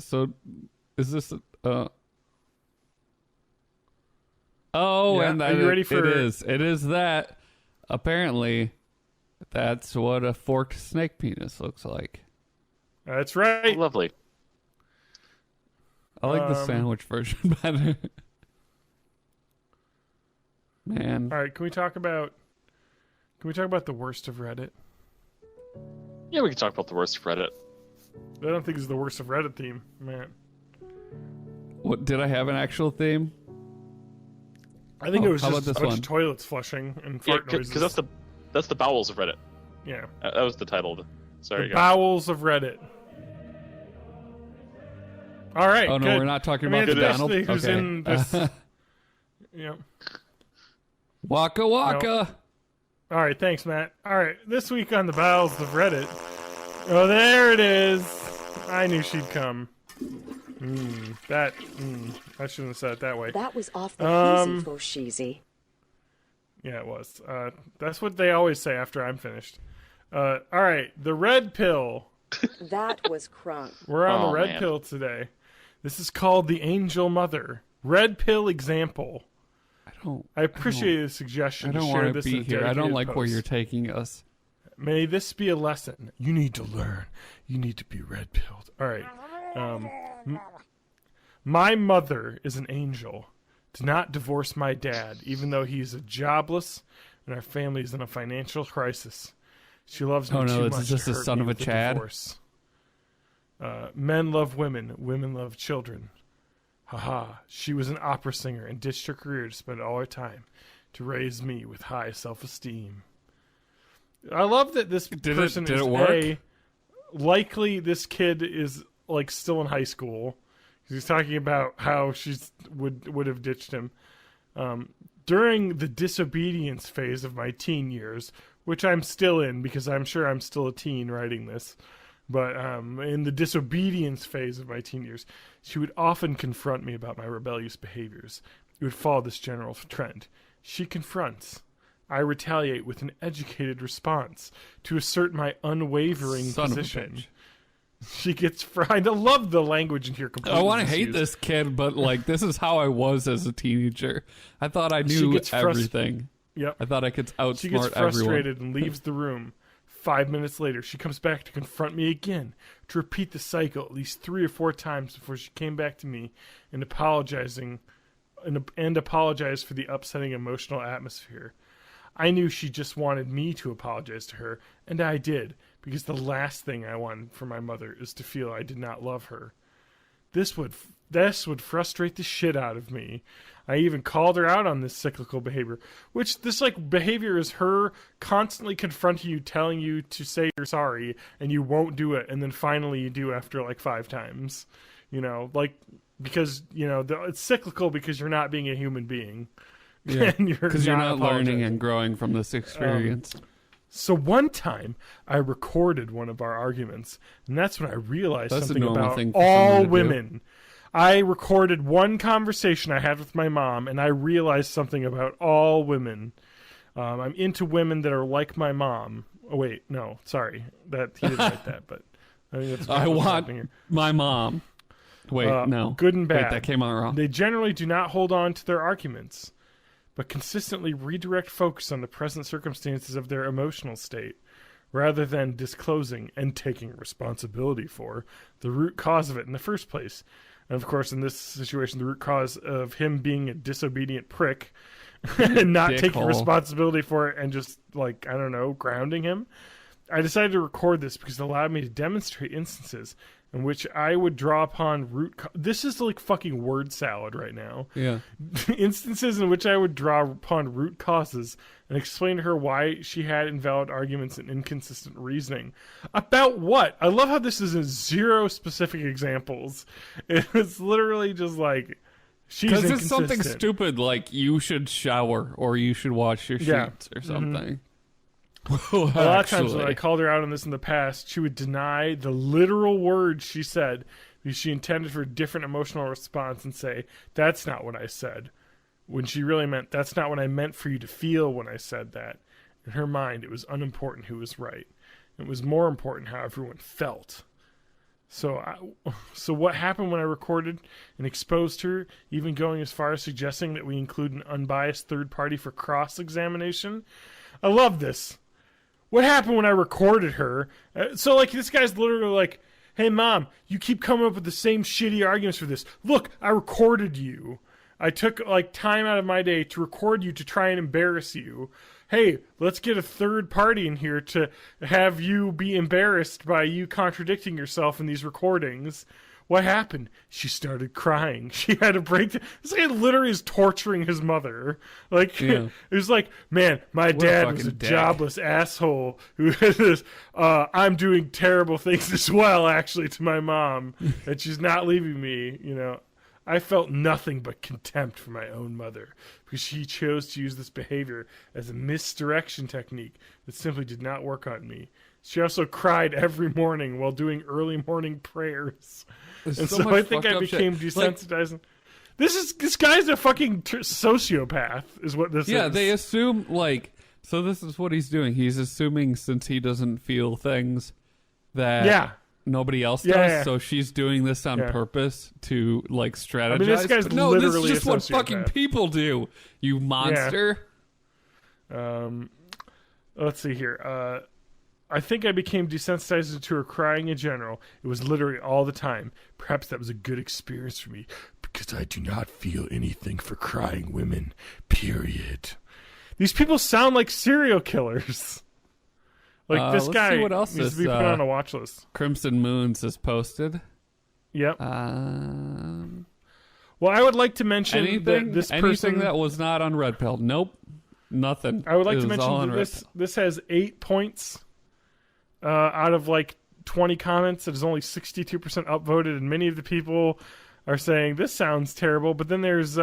so is this oh, Yeah, and are you ready for it is that apparently that's what a forked snake penis looks like. That's right. Lovely. I like the sandwich version better. Man. All right, can we talk about the worst of Reddit? Yeah, we can talk about the worst of Reddit. I don't think it's the worst of Reddit theme, man. What did I have an actual theme? I think it was how just a about this bunch one? of toilets flushing and Yeah, fart noises. because that's the bowels of Reddit. Yeah. That was the title of it. Sorry, The guys. bowels of Reddit. All right. Oh no, good. we're not talking I mean, about the Donald. especially who's Okay. in this. Yep. Waka waka. All right, thanks, Matt. All right, this week on the bowels of Reddit. Oh, there it is. I knew she'd come. I shouldn't have said it that way. That was off the easy for Sheezy. Yeah, it was. That's what they always say after I'm finished. All right, the red pill. That was crunk. We're on Oh, the red man. pill today. This is called the Angel Mother. Red pill example. I appreciate the suggestion I don't to share want this to in be a here. I don't dedicated like where post. you're taking us. May this be a lesson. You need to learn. You need to be red pilled. All right. My mother is an angel. Do not divorce my dad, even though he's jobless and our family is in a financial crisis. She loves me Oh, no, too is much this to the hurt son me of a with Chad? divorce. Men love women. Women love children. Haha. She was an opera singer and ditched her career to spend all her time to raise me with high self-esteem. I love that this person did is it work? Likely this kid is like still in high school. He's talking about how she would have ditched him during the disobedience phase of my teen years, which I'm still in because I'm sure I'm still a teen writing this. But in the disobedience phase of my teen years, she would often confront me about my rebellious behaviors. It would follow this general trend. She confronts. I retaliate with an educated response to assert my unwavering Son position. of a bitch. She gets fried. I love the language in here. I want to hate misused. this kid, but like this is how I was as a teenager. I thought I knew gets everything. Yep. I thought I could outsmart She gets everyone. frustrated and leaves the room. 5 minutes later, she comes back to confront me again, to repeat the cycle at least 3 or 4 times before she came back to me and apologized for the upsetting emotional atmosphere. I knew she just wanted me to apologize to her, and I did, because the last thing I wanted from my mother is to feel I did not love her. This would frustrate the shit out of me. I even called her out on this cyclical behavior, which this like behavior is her constantly confronting you, telling you to say you're sorry, and you won't do it, and then finally you do after like 5 times. You know, like because you know it's cyclical because you're not being a human being. Yeah, and because you're not learning apologizing. and growing from this experience. So one time, I recorded one of our arguments, and that's when I realized That's a something normal about thing for someone all to do. women. I recorded one conversation I had with my mom, and I realized something about all women. I'm into women that are like my mom. Oh wait, no, sorry, that he didn't write that, but I think that's I what's want happening here. my mom. Wait, no. Good and bad. Wait, that came out wrong. They generally do not hold on to their arguments, but consistently redirect focus on the present circumstances of their emotional state, rather than disclosing and taking responsibility for the root cause of it in the first place. And of course, in this situation, the root cause of him being a disobedient prick and not taking Dickhole. responsibility for it and just, like, I don't know, grounding him. I decided to record this because it allowed me to demonstrate instances in which I would draw upon this is like fucking word salad right now. Yeah. Instances in which I would draw upon root causes and explain to her why she had invalid arguments and inconsistent reasoning. About what? I love how this is in 0 specific examples. It's literally just like, she's Because inconsistent. it's something stupid like you should shower or you should wash your sheets or something. A lot of times when I called her out on this in the past, she would deny the literal words she said because she intended for a different emotional response and say, that's not what I said. When she really meant, that's not what I meant for you to feel when I said that. In her mind, it was unimportant who was right. It was more important how everyone felt. So what happened when I recorded and exposed her, even going as far as suggesting that we include an unbiased third party for cross-examination? I love this. What happened when I recorded her? So, like, this guy's literally like, hey, Mom, you keep coming up with the same shitty arguments for this. Look, I recorded you. I took, like, time out of my day to record you to try and embarrass you. Hey, let's get a third party in here to have you be embarrassed by you contradicting yourself in these recordings. What happened? She started crying. She had a breakdown. This guy literally is torturing his mother. Like, it was like, man, my dad was a jobless asshole who is, I'm doing terrible things as well, actually, to my mom, and she's not leaving me, you know. I felt nothing but contempt for my own mother because she chose to use this behavior as a misdirection technique that simply did not work on me. She also cried every morning while doing early morning prayers. And so I think I became desensitized. Like, this guy's a fucking sociopath, is what this is. Yeah, they assume, like, so this is what he's doing. He's assuming since he doesn't feel things that nobody else does, so she's doing this on purpose to, like, strategize. I mean, this guy's no, literally this is just what fucking sociopath. people do, you monster. Let's see here. I think I became desensitized to her crying in general. It was literally all the time. Perhaps that was a good experience for me, because I do not feel anything for crying women, period. These people sound like serial killers. Like, this let's guy see what else needs is, to be put on a watch list. Crimson Moons is posted. Yep. Well, I would like to mention that this person... Anything that was not on Red Pill. Nope. Nothing. I would like to mention that this has 8 points out of, like, 20 comments. It is only 62% upvoted, and many of the people are saying, this sounds terrible. But then there's...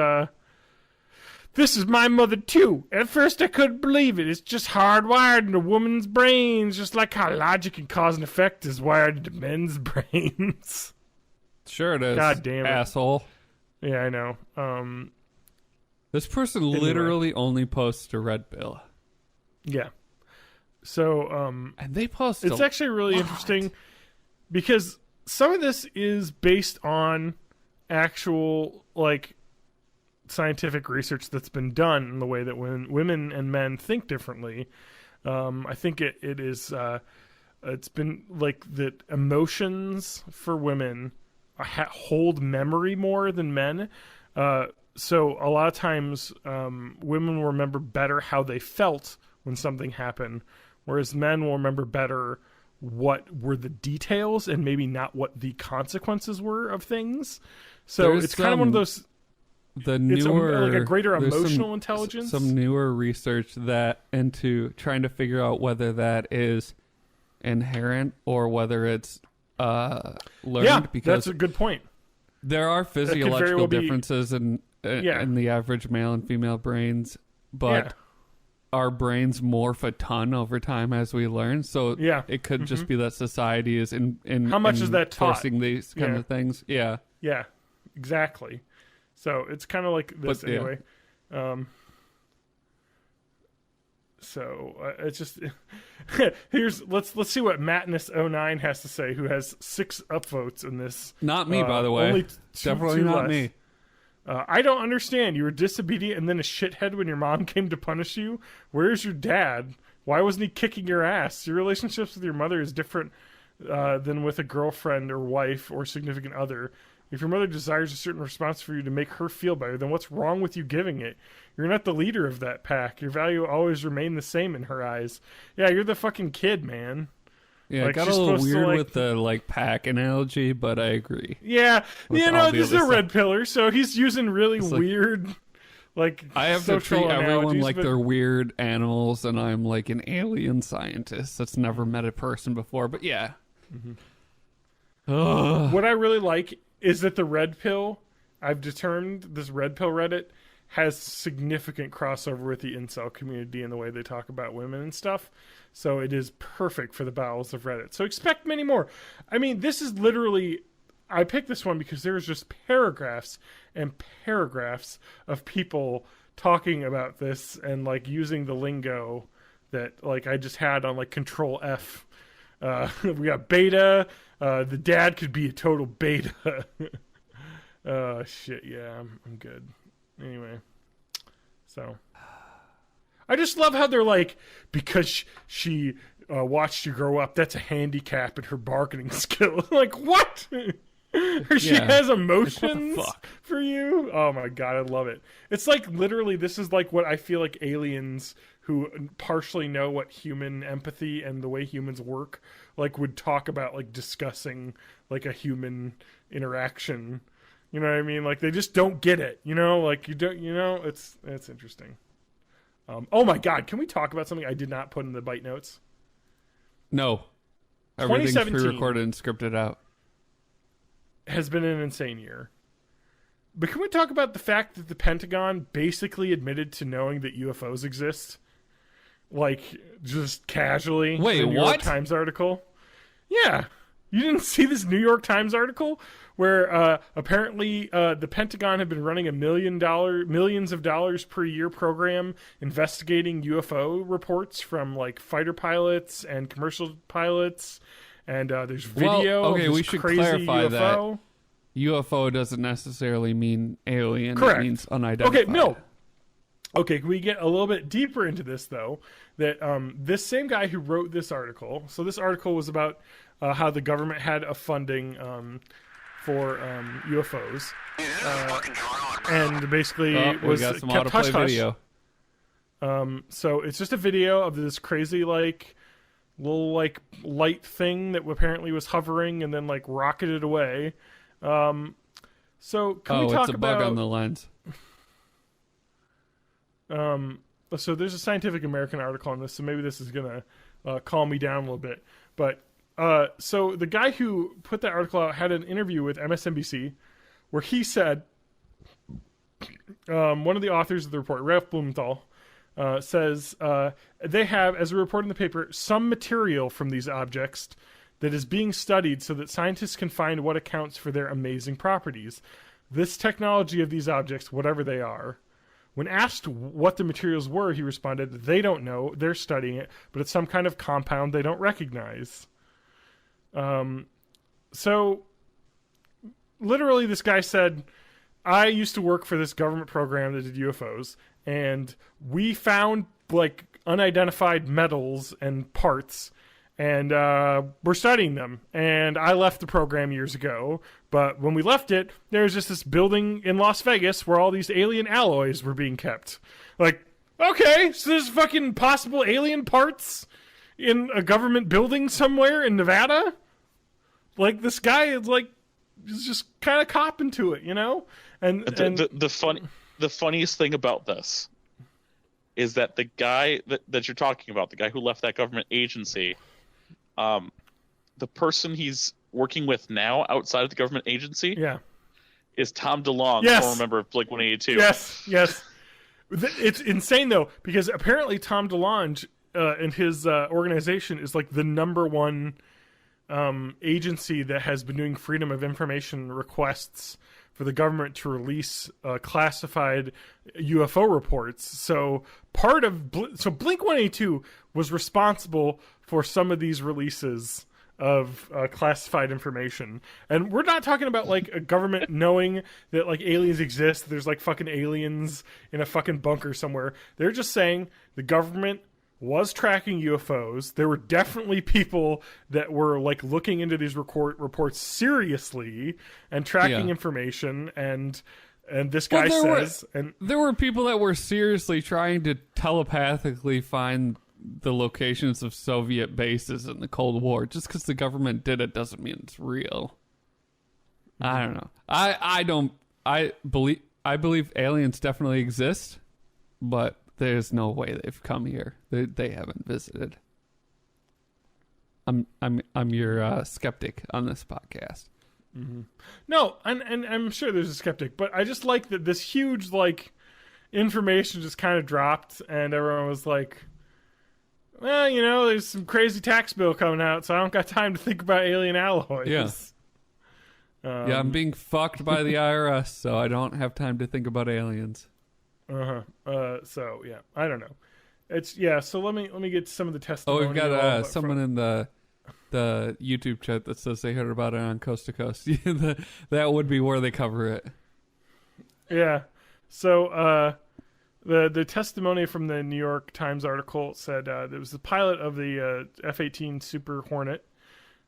This is my mother, too. At first, I couldn't believe it. It's just hardwired in a woman's brains, just like how logic and cause and effect is wired into men's brains. Sure it is. God damn it. Asshole. Yeah, I know. This person literally only posts to Red Pill. Yeah. So, and they post it's actually really interesting because some of this is based on actual, like, scientific research that's been done in the way that when women and men think differently. I think it is it's been like that emotions for women hold memory more than men. So a lot of times women will remember better how they felt when something happened, whereas men will remember better what were the details and maybe not what the consequences were of things. So it's kind of one of those... The newer, like a greater emotional intelligence. Some newer research that into trying to figure out whether that is inherent or whether it's learned. Yeah, because that's a good point. There are physiological differences in the average male and female brains, but our brains morph a ton over time as we learn. So it could just be that society is in how much is that forcing these kind of things. Yeah, exactly. So it's kind of like this anyway. So it's just let's see what Matness09 has to say, who has 6 upvotes in this. Not me, by the way. Only Definitely not me. I don't understand. You were disobedient and then a shithead when your mom came to punish you. Where's your dad? Why wasn't he kicking your ass? Your relationships with your mother is different than with a girlfriend or wife or significant other. If your mother desires a certain response for you to make her feel better, then what's wrong with you giving it? You're not the leader of that pack. Your value will always remain the same in her eyes. Yeah, you're the fucking kid, man. Yeah, Like, it got a she's little supposed to, weird like- with the like pack analogy, but I agree. Yeah, With you know, all the this is other a red pillar, so he's using really It's like- weird, like I have to social treat everyone analogies, like but- they're weird animals, and I'm like an alien scientist that's never met a person before. But yeah, What I really like is that the red pill, I've determined this red pill Reddit has significant crossover with the incel community in the way they talk about women and stuff. So it is perfect for the bowels of Reddit. So expect many more. I mean, this is literally, I picked this one because there's just paragraphs and paragraphs of people talking about this and like using the lingo that like I just had on like Control F. We got beta. The dad could be a total beta. Shit. Yeah, I'm good. Anyway, so I just love how they're like, because she watched you grow up, that's a handicap in her bargaining skill. Like, what? Or she Yeah. has Like, emotions what the fuck? for you? Oh my god, I love it. It's like literally, this is like what I feel like aliens who partially know what human empathy and the way humans work, like would talk about, like discussing like a human interaction. You know what I mean? Like they just don't get it. You know, like you don't. You know, it's interesting. Oh my god, can we talk about something I did not put in the bite notes? no, everything's 2017. pre-recorded and scripted out. Has been an insane year. But can we talk about the fact that the Pentagon basically admitted to knowing that UFOs exist? Like, just casually. Wait, in a New York what? Times article. Yeah. You didn't see this New York Times article? Where apparently the Pentagon had been running millions of dollars per year program investigating UFO reports from like fighter pilots and commercial pilots. And there's video okay, of this we should crazy clarify UFO. that UFO doesn't necessarily mean alien. Correct. It means unidentified. Okay, no. Okay, can we get a little bit deeper into this, though? That this same guy who wrote this article, so this article was about how the government had a funding for UFOs. And basically We was got some kept autoplay hush-hush. video. So it's just a video of this crazy, like, little, like, light thing that apparently was hovering and then, like, rocketed away. So can we talk it's a about... bug on the lens. So there's a Scientific American article on this, so maybe this is gonna calm me down a little bit. But so the guy who put that article out had an interview with MSNBC where he said, one of the authors of the report, Ralph Blumenthal, says they have, as a report in the paper, some material from these objects that is being studied so that scientists can find what accounts for their amazing properties. This technology of these objects, whatever they are. When asked what the materials were, he responded, they don't know, they're studying it, but it's some kind of compound they don't recognize. So, literally this guy said, I used to work for this government program that did UFOs, and we found, like, unidentified metals and parts, and we're studying them. And I left the program years ago, but when we left it, there was just this building in Las Vegas where all these alien alloys were being kept. Like, okay, so there's fucking possible alien parts in a government building somewhere in Nevada? Like, this guy is, like, is just kind of copping to it, you know? And the funniest thing about this is that the guy that you're talking about, the guy who left that government agency, the person he's working with now outside of the government agency, is Tom DeLonge, former member of Blink-182. Yes. It's insane though, because apparently Tom DeLonge and his organization is like the number one agency that has been doing freedom of information requests for the government to release classified UFO reports. So Blink-182 was responsible for some of these releases of classified information. And we're not talking about like a government knowing that like aliens exist. There's like fucking aliens in a fucking bunker somewhere. They're just saying the government was tracking UFOs. There were definitely people that were like looking into these reports seriously and tracking information. And this guy there were people that were seriously trying to telepathically find the locations of Soviet bases in the Cold War. Just because the government did it doesn't mean it's real. I don't know. I believe aliens definitely exist, but there's no way they've come here. They haven't visited. I'm your skeptic on this podcast. Mm-hmm. No, and I'm sure there's a skeptic, but I just like that this huge like information just kind of dropped, and everyone was like, well, you know, there's some crazy tax bill coming out, so I don't got time to think about alien alloys. Yeah. Yeah, I'm being fucked by the IRS, so I don't have time to think about aliens. So yeah, I don't know. It's so let me get some of the Oh, testimony. we've got someone in the YouTube chat that says they heard about it on Coast to Coast. That would be where they cover it. Yeah. So the testimony from the New York Times article said there was the pilot of the F-18 Super Hornet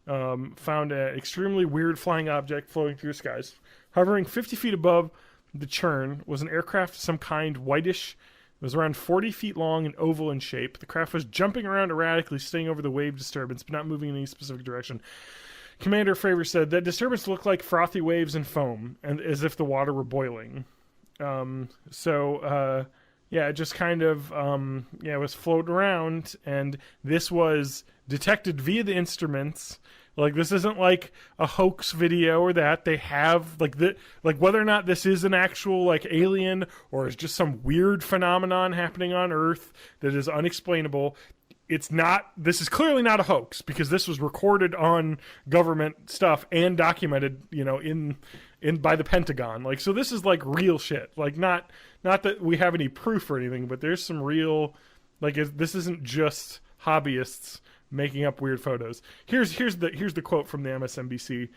found an extremely weird flying object floating through the skies. Hovering 50 feet above the churn was an aircraft of some kind, whitish. It was around 40 feet long and oval in shape. The craft was jumping around erratically, staying over the wave disturbance, but not moving in any specific direction. Commander Fravor said that disturbance looked like frothy waves and foam, and as if the water were boiling. It just kind of, it was floating around, and this was detected via the instruments. Like, this isn't like a hoax video or that. They have, like, whether or not this is an actual, like, alien or is just some weird phenomenon happening on Earth that is unexplainable. This is clearly not a hoax, because this was recorded on government stuff and documented, in by the Pentagon. Like, so this is like real shit. Like, not that we have any proof or anything, but there's some real, like, this isn't just hobbyists making up weird photos. Here's the quote from the MSNBC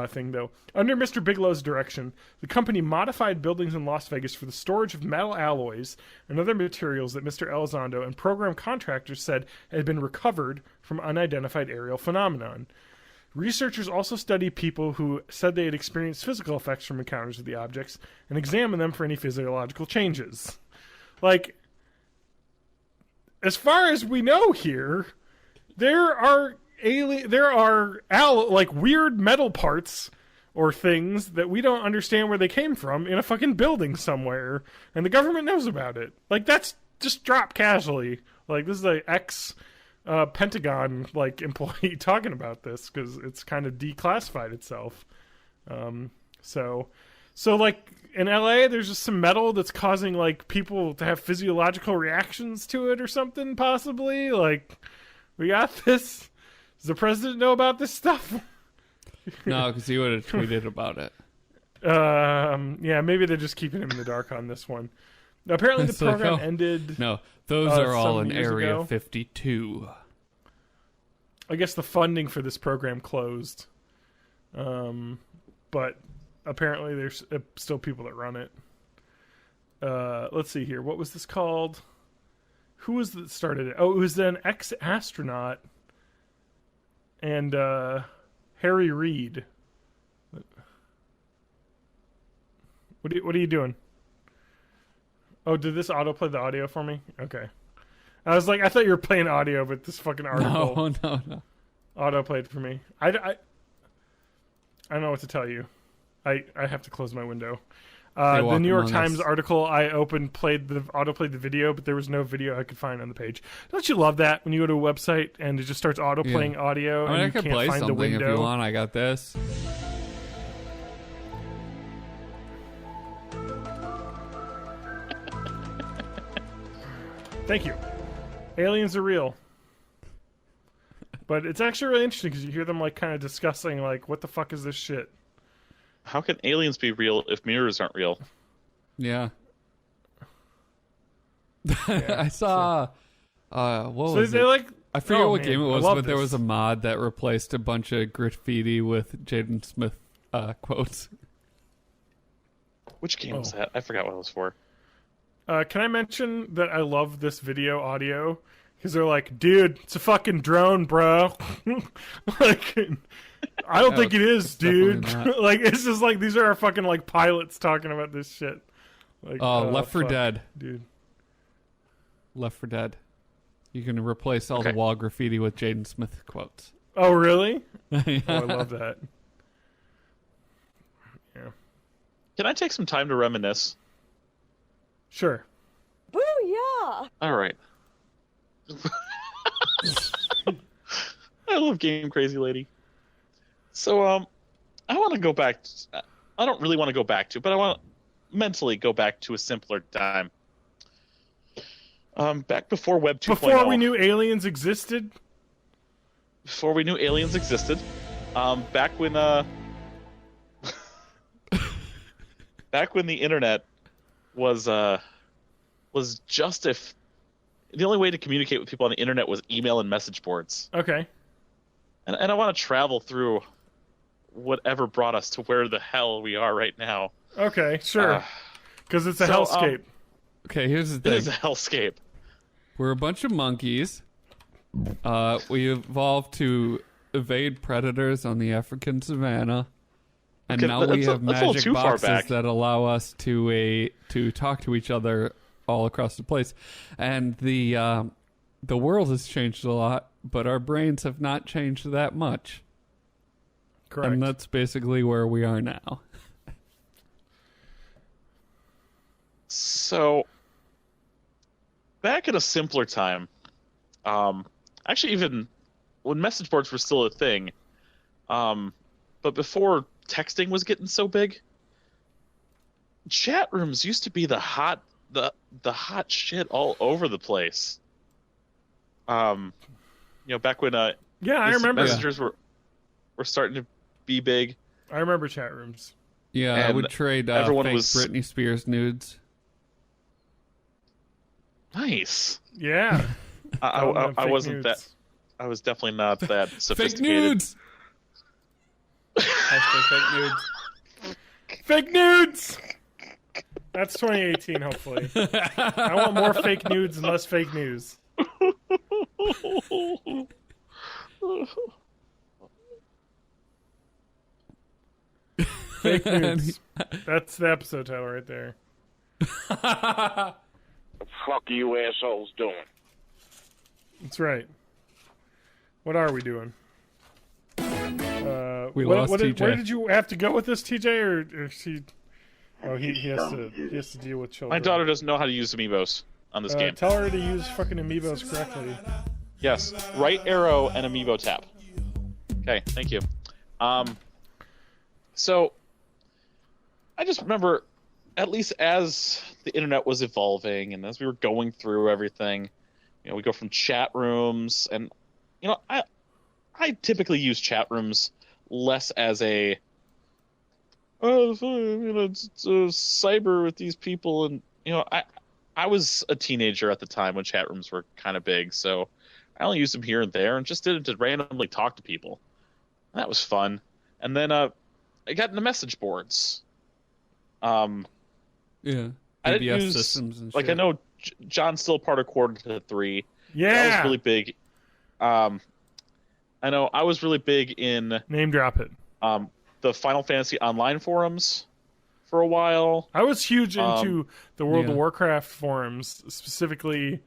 thing, though. Under Mr. Bigelow's direction, the company modified buildings in Las Vegas for the storage of metal alloys and other materials that Mr. Elizondo and program contractors said had been recovered from unidentified aerial phenomenon. Researchers also studied people who said they had experienced physical effects from encounters with the objects and examined them for any physiological changes. Like, as far as we know here, there are weird metal parts or things that we don't understand where they came from in a fucking building somewhere, and the government knows about it. Like, that's just dropped casually. Like, this is a Pentagon like employee talking about this because it's kind of declassified itself. So like in LA, there's just some metal that's causing like people to have physiological reactions to it or something, possibly. Like, we got this. Does the president know about this stuff? No, because he would have tweeted about it. Yeah, maybe they're just keeping him in the dark on this one. Apparently, the program ended. No, those are all in Area ago. 52. I guess the funding for this program closed. But apparently, there's still people that run it. Let's see here. What was this called? Who was that started it? Oh, it was an ex-astronaut and Harry Reid. What are you doing? Oh, did this autoplay the audio for me? Okay. I was like, I thought you were playing audio, but this fucking article No. autoplayed for me. I don't know what to tell you. I have to close my window. The New York Times article I opened autoplayed the video, but there was no video I could find on the page. Don't you love that when you go to a website and it just starts autoplaying audio and I you can can't play find the something window? if you want. I got this. Thank you. Aliens are real. But it's actually really interesting because you hear them like kind of discussing like, what the fuck is this shit? How can aliens be real if mirrors aren't real? Yeah. I saw. What was it? Like, I forget what man, game it was, I but there love was a mod that replaced a bunch of graffiti with Jaden Smith quotes. Which game was that? I forgot what it was for. Can I mention that I love this video audio? Because they're like, dude, it's a fucking drone, bro. Like, I don't think it is, dude. Like, it's just like, these are our fucking, like, pilots talking about this shit. Like, Left 4 Dead. Dude. Left 4 Dead. You can replace all the wall graffiti with Jaden Smith quotes. Oh, really? Yeah. Oh, I love that. Yeah. Can I take some time to reminisce? Sure. Booyah! All right. I love Game Crazy Lady. So, I want to go back. I don't really want to go back to, but I want to mentally go back to a simpler time. Back before Web 2.0. Before we knew aliens existed? Before we knew aliens existed. Back when back when the internet was just if the only way to communicate with people on the internet was email and message boards. Okay. And I want to travel through whatever brought us to where the hell we are right now. Okay, sure. Because it's a hellscape. Okay, here's the It thing. is a hellscape. We're a bunch of monkeys. We evolved to evade predators on the African savannah. And Okay, now but we that's a have little magic too far boxes back. that allow us to talk to each other all across the place. And the world has changed a lot, but our brains have not changed that much. Correct. And that's basically where we are now. So, back at a simpler time, actually even when message boards were still a thing, but before texting was getting so big, chat rooms used to be the hot shit all over the place. Back when yeah, I instant remember. messengers were starting to be big. I remember chat rooms. Yeah, I And would trade everyone fake was- Britney Spears nudes. Nice. Yeah. I wasn't nudes. that. I was definitely not that Fake sophisticated. nudes! Hashtag fake nudes. Fake nudes! That's 2018, hopefully. I want more fake nudes and less fake news. Fake nudes. That's the episode title right there. The fuck are you assholes doing? That's right. What are we doing? We lost where TJ. did you have to go with this, TJ, or she? Oh, he has to deal with children. My daughter doesn't know how to use amiibos on this game. Tell her to use fucking amiibos correctly. Yes, right arrow and amiibo tap. Okay, thank you. So I just remember, at least as the internet was evolving and as we were going through everything, we go from chat rooms, and I typically use chat rooms less as a it's cyber with these people, and I was a teenager at the time when chat rooms were kind of big, so I only used them here and there and just did it to randomly talk to people. And that was fun. And then I got into message boards. Yeah. I didn't BBS use systems and like shit. I know John's still part of Coordinate 3. Yeah. That was really big. I know I was really big in Name drop it. the Final Fantasy Online forums for a while. I was huge into the World yeah. of Warcraft forums, specifically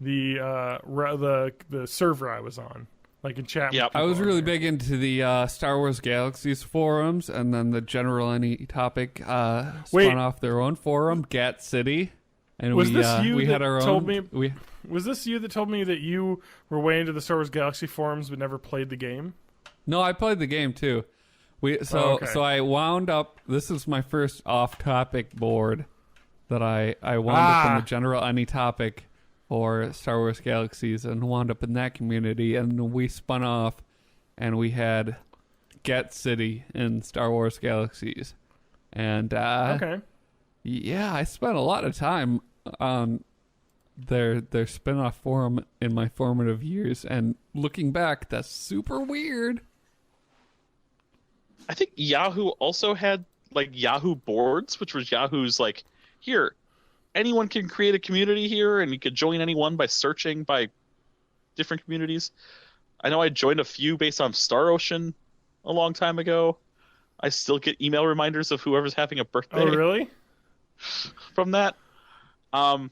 the server I was on, like in chat. with Yep. I was people on really there. big into the Star Wars Galaxies forums, and then the General Any Topic Wait. spun off their own forum, Gat City. And Was we, this you we that had our told own. me- Was this you that told me that you were way into the Star Wars Galaxy forums but never played the game? No, I played the game too. okay. So I wound up. This is my first off-topic board that I wound up in the General Any Topic or Star Wars Galaxies, and wound up in that community, and we spun off, and we had Get City in Star Wars Galaxies, and Okay. yeah, I spent a lot of time on their spin-off forum in my formative years, and looking back, that's super weird. I think Yahoo also had like Yahoo boards, which was Yahoo's like, here, anyone can create a community here, and you could join anyone by searching by different communities. I know I joined a few based on Star Ocean a long time ago. I still get email reminders of whoever's having a birthday Oh, really? from that. And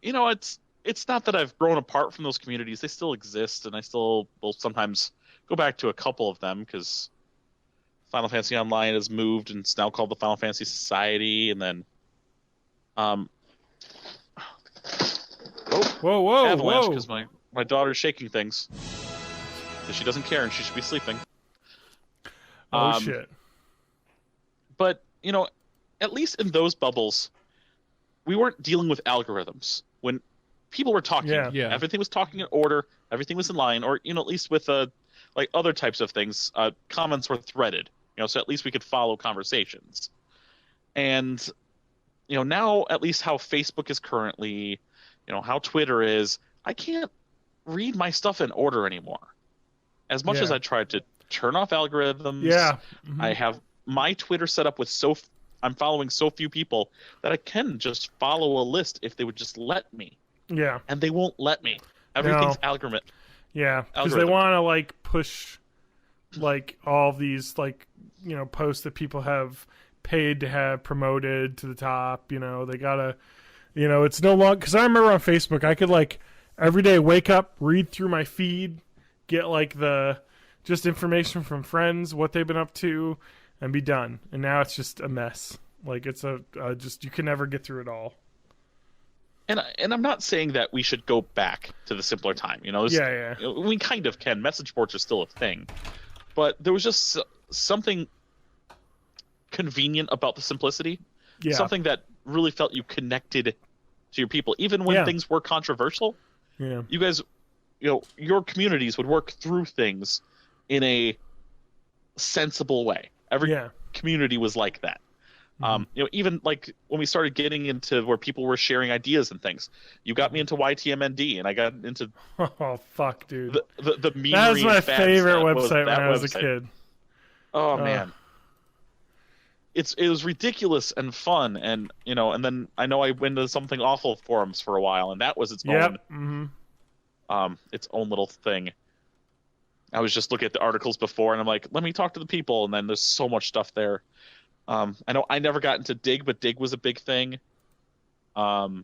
it's it's not that I've grown apart from those communities. They still exist, and I still will sometimes go back to a couple of them because Final Fantasy Online has moved and it's now called the Final Fantasy Society, and then Whoa, Avalanche, whoa. because my daughter's shaking things. Because she doesn't care and she should be sleeping. Oh, shit. But, at least in those bubbles, we weren't dealing with algorithms. When people were talking, Yeah. everything was talking in order, everything was in line, or, at least with like other types of things, comments were threaded, so at least we could follow conversations. And, now at least how Facebook is currently, how Twitter is, I can't read my stuff in order anymore. As much as I tried to turn off algorithms, I have my Twitter set up with I'm following so few people that I can just follow a list if they would just let me. Yeah. And they won't let me. Everything's algorithm. Yeah, because they want to like push like all these like posts that people have paid to have promoted to the top. They gotta, it's no longer, because I remember on Facebook I could like every day wake up, read through my feed, get like the just information from friends, what they've been up to, and be done. And now it's just a mess. Like it's just you can never get through it all. And I'm not saying that we should go back to the simpler time. We kind of can. Message boards are still a thing, but there was just something convenient about the simplicity. Yeah. Something that really felt you connected to your people, even when things were controversial. Yeah. You guys, your communities would work through things in a sensible way. Every community was like that. Even like when we started getting into where people were sharing ideas and things, you got me into YTMND, and I got into oh fuck, dude, the meme. That was my favorite website when I was a kid. Oh man, it was ridiculous and fun, and and then I know I went to something awful forums for a while, and that was its own its own little thing. I was just looking at the articles before, and I'm like, let me talk to the people, and then there's so much stuff there. I know I never got into Dig, but Dig was a big thing. Oh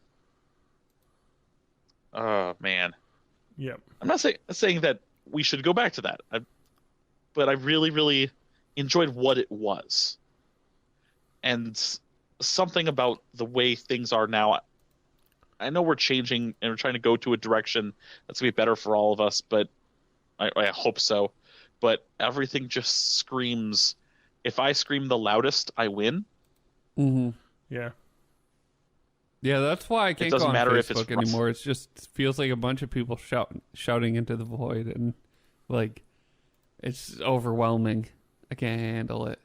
man. Yep. I'm not saying that we should go back to that, but I really, really enjoyed what it was. And something about the way things are now. I know we're changing and we're trying to go to a direction that's going to be better for all of us, but I hope so. But everything just screams, if I scream the loudest, I win. Mm-hmm. Yeah. Yeah, that's why I can't go on Facebook anymore. It just feels like a bunch of people shouting into the void, and like it's overwhelming. I can't handle it.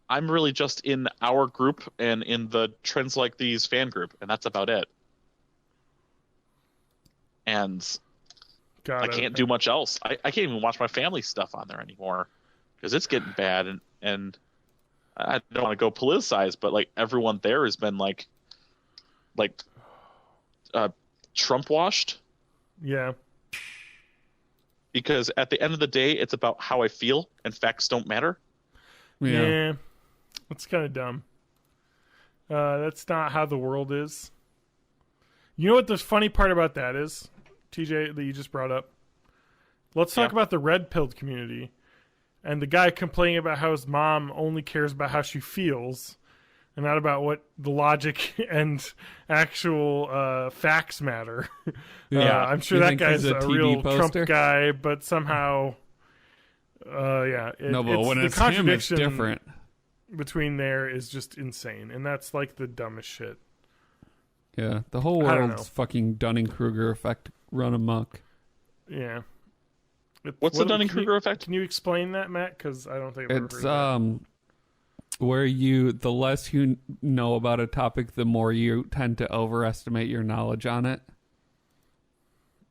I'm really just in our group and in the Trends Like These fan group, and that's about it. And I can't do much else. I can't even watch my family stuff on there anymore because it's getting bad, and I don't want to go politicize, but like everyone there has been like Trump washed. Yeah. Because at the end of the day, it's about how I feel, and facts don't matter. Yeah. That's kind of dumb. That's not how the world is. You know what the funny part about that is, TJ, that you just brought up? Let's talk about the red-pilled community. And the guy complaining about how his mom only cares about how she feels and not about what the logic and actual facts matter. Yeah. I'm sure that guy's a real Trump guy, but somehow... but when it's him, it's different. Between there is just insane, and that's like the dumbest shit. Yeah, the whole world's fucking Dunning-Kruger effect run amok. Yeah. What's the Dunning-Kruger effect? Can you explain that, Matt? Because I don't think I've it's ever heard where the less you know about a topic, the more you tend to overestimate your knowledge on it.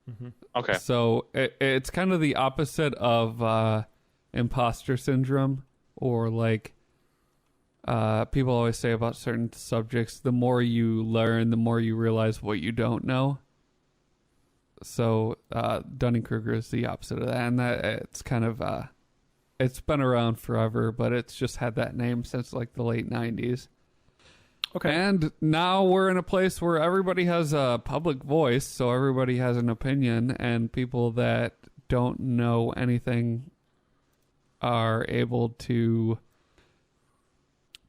Mm-hmm. Okay. So it's kind of the opposite of imposter syndrome, or like people always say about certain subjects, the more you learn, the more you realize what you don't know. So Dunning-Kruger is the opposite of that, and that it's kind of it's been around forever, but it's just had that name since like the late 90s. Okay. And now we're in a place where everybody has a public voice, so everybody has an opinion, and people that don't know anything are able to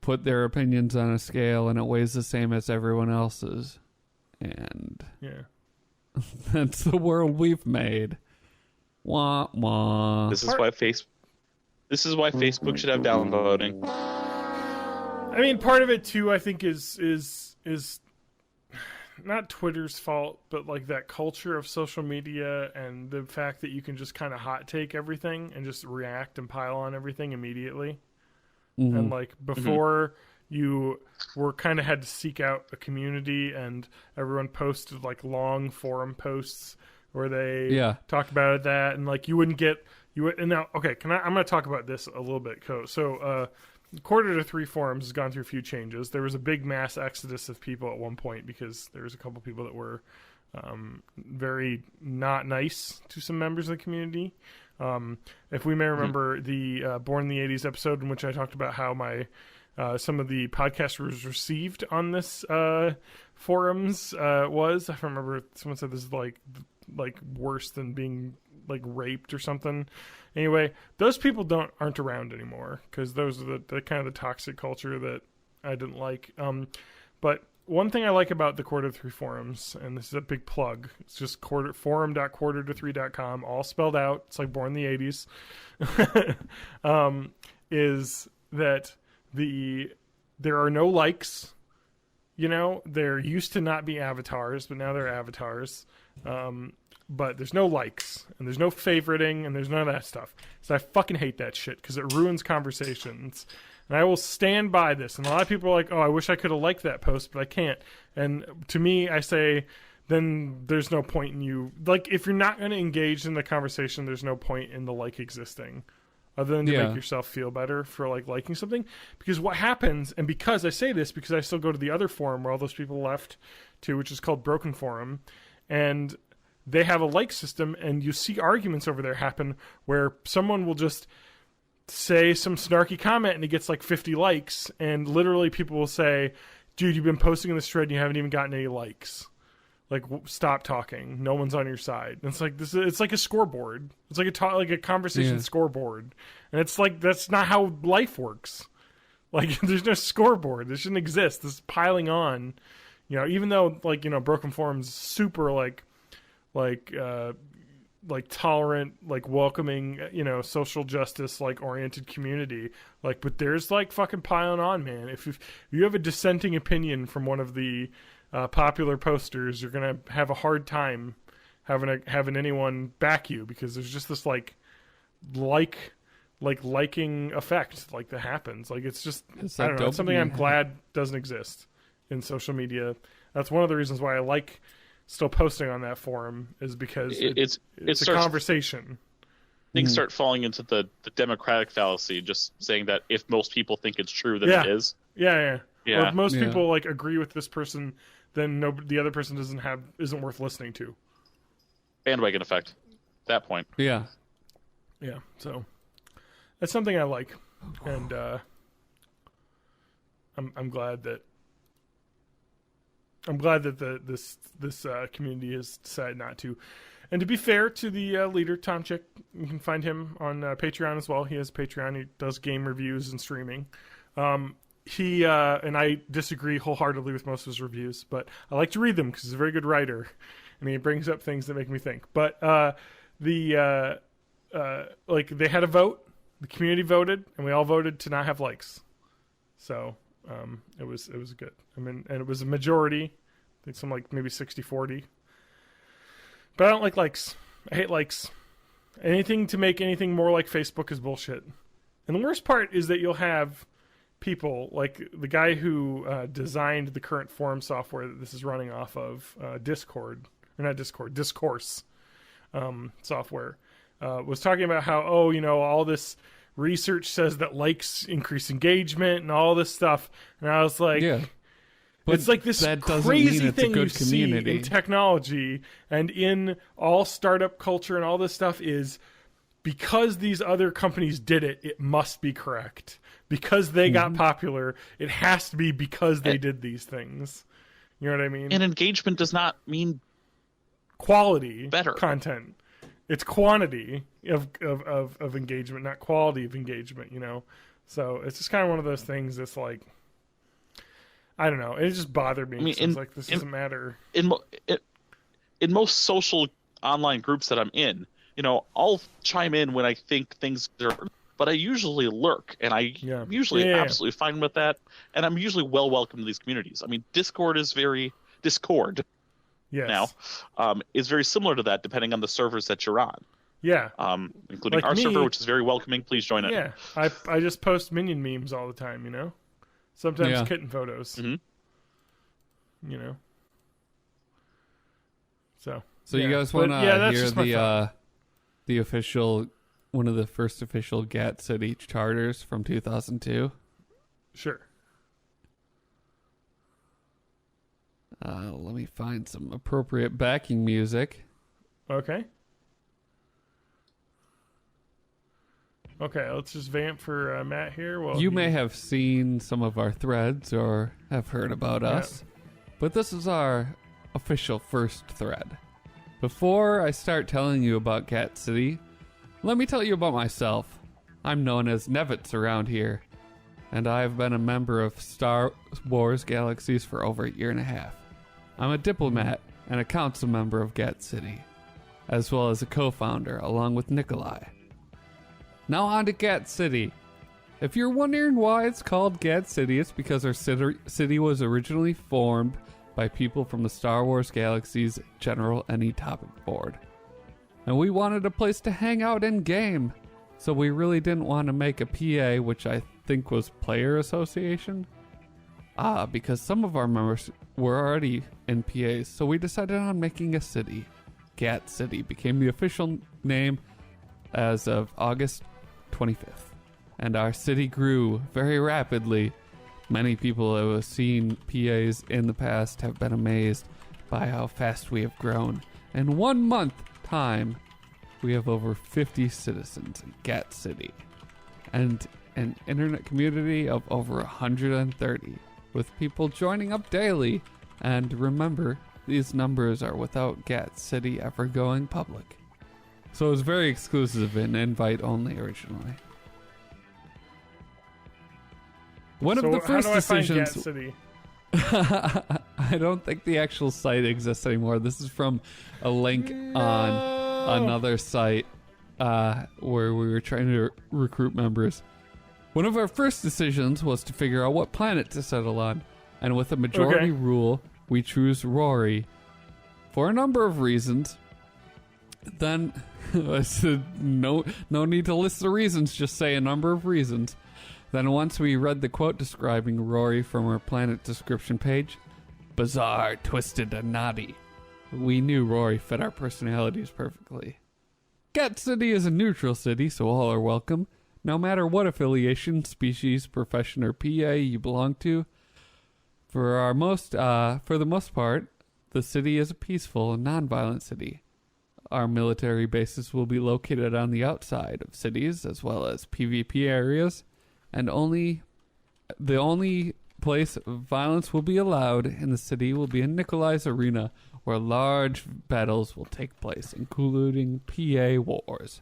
put their opinions on a scale, and it weighs the same as everyone else's. And Yeah. that's the world we've made. Wah wah. This is why Facebook should have downvoting. I mean, part of it too, I think, is not Twitter's fault, but like that culture of social media and the fact that you can just kind of hot take everything and just react and pile on everything immediately. Mm-hmm. And like before, you were kind of had to seek out a community, and everyone posted like long forum posts where they talked about that, and like you wouldn't get and now okay, I'm going to talk about this a little bit. So Quarter to Three forums has gone through a few changes. There was a big mass exodus of people at one point because there was a couple people that were very not nice to some members of the community. If we may remember the Born in the 80s episode in which I talked about how my some of the podcast was received on this forums was. I remember someone said this is like worse than being like raped or something. Anyway, those people aren't around anymore because those are the kind of the toxic culture that I didn't like. But one thing I like about the Quarter to Three forums, and this is a big plug, it's just forum.quarter-to-3.com, all spelled out. It's like Born in the 80s. Is that there are no likes. You know, there used to not be avatars, but now there are avatars. But there's no likes, and there's no favoriting, and there's none of that stuff. So I fucking hate that shit because it ruins conversations. And I will stand by this. And a lot of people are like, oh, I wish I could have liked that post, but I can't. And to me, I say, then there's no point in you. Like, if you're not going to engage in the conversation, there's no point in the like existing. Other than to make yourself feel better for like liking something. Because what happens, and because I say this, because I still go to the other forum where all those people left to, which is called Broken Forum, and they have a like system, and you see arguments over there happen where someone will just say some snarky comment and it gets like 50 likes, and literally people will say, dude, you've been posting in this thread and you haven't even gotten any likes. Like, stop talking. No one's on your side. And it's like it's like a scoreboard. It's like a conversation scoreboard. And it's like that's not how life works. Like, there's no scoreboard. This shouldn't exist. This is piling on. You know, even though like, you know, Broken Forum's super like tolerant, like welcoming, you know, social justice, like oriented community. Like, but there's like fucking piling on, man. If you have a dissenting opinion from one of the popular posters, you're gonna have a hard time having anyone back you because there's just this liking effect like that happens. Like it's I don't know. It's something I'm glad doesn't exist in social media. That's one of the reasons why I like still posting on that forum is because it's a conversation. Things start falling into the democratic fallacy, just saying that if most people think it's true, then it is. Yeah. Or if most people like agree with this person, then the other person isn't worth listening to. Bandwagon effect. At that point. Yeah. So that's something I like, and I'm glad that this community has decided not to. And to be fair to the leader, Tom Chick, you can find him on Patreon as well. He has Patreon. He does game reviews and streaming. He and I disagree wholeheartedly with most of his reviews, but I like to read them because he's a very good writer, and he brings up things that make me think. But they had a vote. The community voted, and we all voted to not have likes. So it was good. I mean, and it was a majority. I think some like maybe 60-40. But I don't like likes. I hate likes. Anything to make anything more like Facebook is bullshit. And the worst part is that you'll have people like the guy who designed the current forum software that this is running off of, Discourse software, was talking about how, all this research says that likes increase engagement and all this stuff. And I was like, but it's like this crazy thing you see in technology and in all startup culture and all this stuff is because these other companies did it, it must be correct. because they got popular. It has to be because they did these things. You know what I mean? And engagement does not mean Quality better content. It's quantity of engagement, not quality of engagement, you know? So it's just kind of one of those things that's like, I don't know. It just bothered me. I mean, It's like, this doesn't matter. In most social online groups that I'm in, you know, I'll chime in when I think things are, but I usually lurk, and I'm usually absolutely fine with that, and I'm usually well welcome to these communities. I mean, Discord is now is very similar to that, depending on the servers that you're on. Yeah. Including like our me, server, which is very welcoming. Please join it. Yeah. I just post minion memes all the time, you know? Sometimes kitten photos. Mm-hmm. You know? So you guys want to hear the official, one of the first official GAT City charters from 2002? Sure. Let me find some appropriate backing music. Okay. Okay, let's just vamp for Matt here. Well, You may have seen some of our threads or have heard about us, but this is our official first thread. Before I start telling you about Cat City, let me tell you about myself. I'm known as Nevitz around here, and I've been a member of Star Wars Galaxies for over a year and a half. I'm a diplomat and a council member of Gat City, as well as a co-founder along with Nikolai. Now on to Gat City. If you're wondering why it's called Gat City, it's because our city was originally formed by people from the Star Wars Galaxy's General Any Topic board. And we wanted a place to hang out and game, so we really didn't want to make a PA, which I think was Player Association. Because some of our members were already in PAs, so we decided on making a city. Gat City became the official name as of August 25th. And our city grew very rapidly. Many people who have seen PAs in the past have been amazed by how fast we have grown. In 1 month time, we have over 50 citizens in Gat City. And an internet community of over 130. With people joining up daily. And remember, these numbers are without Gat City ever going public. So it was very exclusive and invite only originally. One of the first decisions. Gat City? I don't think the actual site exists anymore. This is from a link on another site where we were trying to recruit members. One of our first decisions was to figure out what planet to settle on, and with a majority rule, we choose Rory. For a number of reasons. Then, I said, no need to list the reasons, just say a number of reasons. Then once we read the quote describing Rory from our planet description page, bizarre, twisted, and naughty, we knew Rory fit our personalities perfectly. Gat City is a neutral city, so all are welcome. No matter what affiliation, species, profession, or PA you belong to, for the most part, the city is a peaceful and non-violent city. Our military bases will be located on the outside of cities, as well as PvP areas, and the only place violence will be allowed in the city will be in Nikolai's arena, where large battles will take place, including PA wars.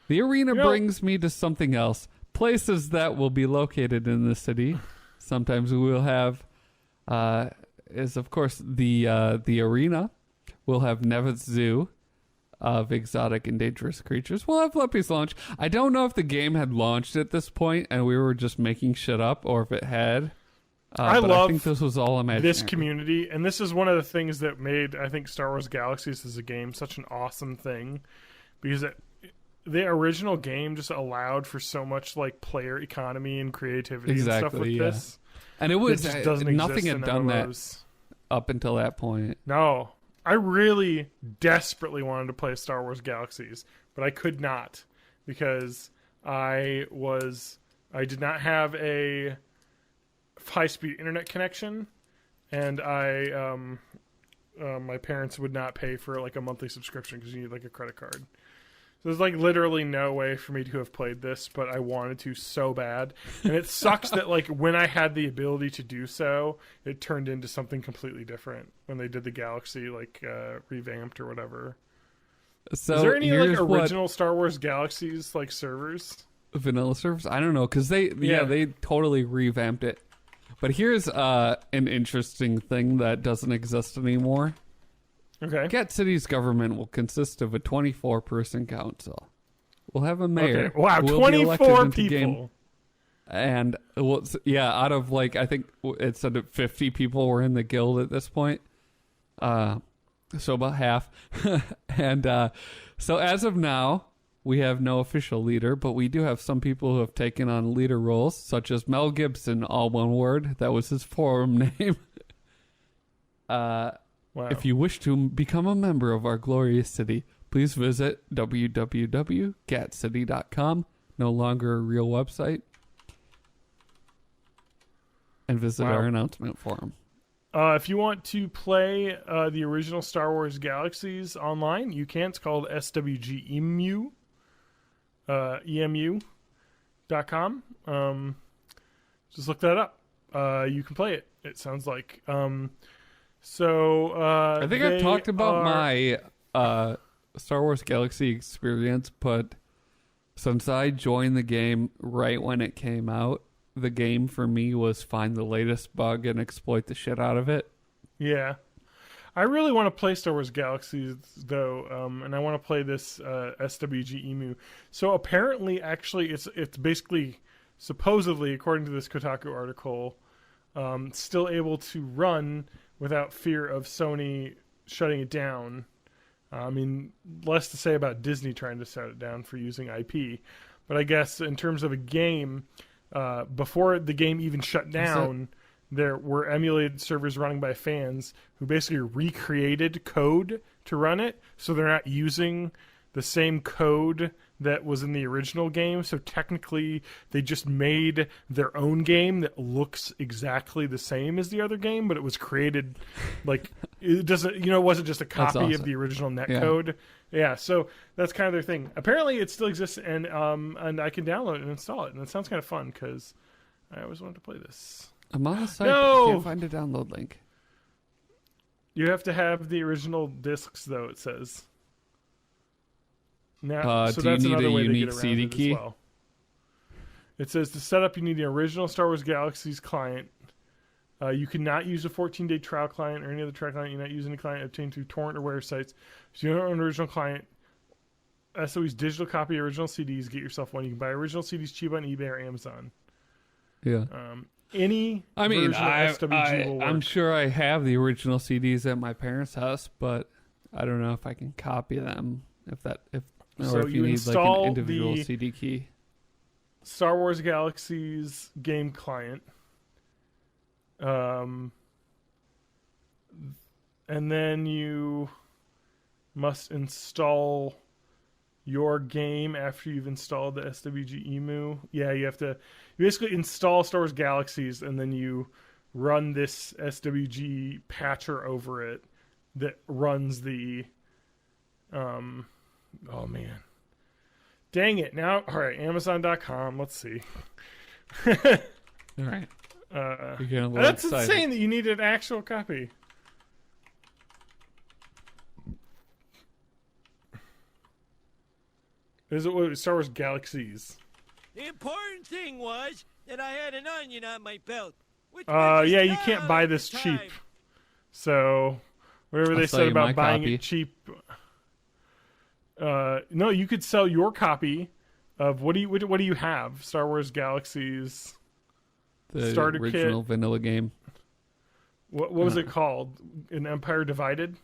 The arena brings me to something else. Places that will be located in the city. Sometimes we will have, is of course the arena. We'll have Nevitz Zoo of exotic and dangerous creatures. We'll have Leppy's launch. I don't know if the game had launched at this point and we were just making shit up, or if it had. I think this was all imaginary. This community, and this is one of the things that made, I think, Star Wars Galaxies as a game such an awesome thing, because the original game just allowed for so much like player economy and creativity and stuff with this. And it was just doesn't nothing had done MMOs. That up until that point. No, I really desperately wanted to play Star Wars Galaxies, but I could not because I did not have a high-speed internet connection, and my parents would not pay for like a monthly subscription because you need like a credit card. there's like literally no way for me to have played this, but I wanted to so bad. And it sucks that like when I had the ability to do so, it turned into something completely different when they did the Galaxy like revamped or whatever. So Is there any like here's original Star Wars Galaxies like servers? vanilla servers? I don't know, because they totally revamped it. But here's an interesting thing that doesn't exist anymore. Okay. Cat City's government will consist of a 24-person council. We'll have a mayor. Okay. Wow, who will be elected 24 into people. game. And out of like, I think it said that 50 people were in the guild at this point. So about half. And so as of now, we have no official leader, but we do have some people who have taken on leader roles, such as Mel Gibson, all one word. That was his forum name. Wow. If you wish to become a member of our glorious city, please visit www.gatcity.com, no longer a real website, and visit our announcement forum. If you want to play the original Star Wars Galaxies online, you can. It's called SWGEMU. EMU.com. Just look that up. You can play it. It sounds like. I think I've talked about my Star Wars Galaxy experience, but since I joined the game right when it came out, the game for me was find the latest bug and exploit the shit out of it. Yeah. I really want to play Star Wars Galaxies, though, and I want to play this SWGEMU. So apparently, actually, it's basically, supposedly, according to this Kotaku article, still able to run without fear of Sony shutting it down. I mean, less to say about Disney trying to shut it down for using IP. But I guess in terms of a game, before the game even shut down, there were emulated servers running by fans who basically recreated code to run it. So they're not using the same code that was in the original game. So technically, they just made their own game that looks exactly the same as the other game, but it was created like it doesn't. It wasn't just a copy of the original netcode. Yeah, so that's kind of their thing. Apparently, it still exists, and I can download it and install it, and it sounds kind of fun because I always wanted to play this. I'm on the site, but I can't find a download link. You have to have the original discs, though. It says. Now, so do you that's need another a way to unique get around CD it key? as well. It says to set up, you need the original Star Wars Galaxies client. You cannot use a 14-day trial client or any other trial client. You're not using a client obtained through torrent or wire sites. So you don't own an original client. SOE's digital copy of original CDs. Get yourself one. You can buy original CDs cheap on eBay or Amazon. Yeah. Any version of SWG will work. I'm sure I have the original CDs at my parents' house, but I don't know if I can copy them. Or if you need like an individual CD key. Star Wars Galaxies game client. And then you must install your game after you've installed the SWGEMU. Yeah, you basically install Star Wars Galaxies, and then you run this SWG patcher over it that runs the oh man. Dang it. Now, all right, Amazon.com. Let's see. All right. That's insane that you need an actual copy. Is it Star Wars Galaxies? The important thing was that I had an onion on my belt. Yeah, you can't buy this cheap. So, whatever they said about buying it cheap. No, you could sell your copy of what do you have? Star Wars Galaxies, the starter original kit. vanilla game. What was it called? An Empire Divided?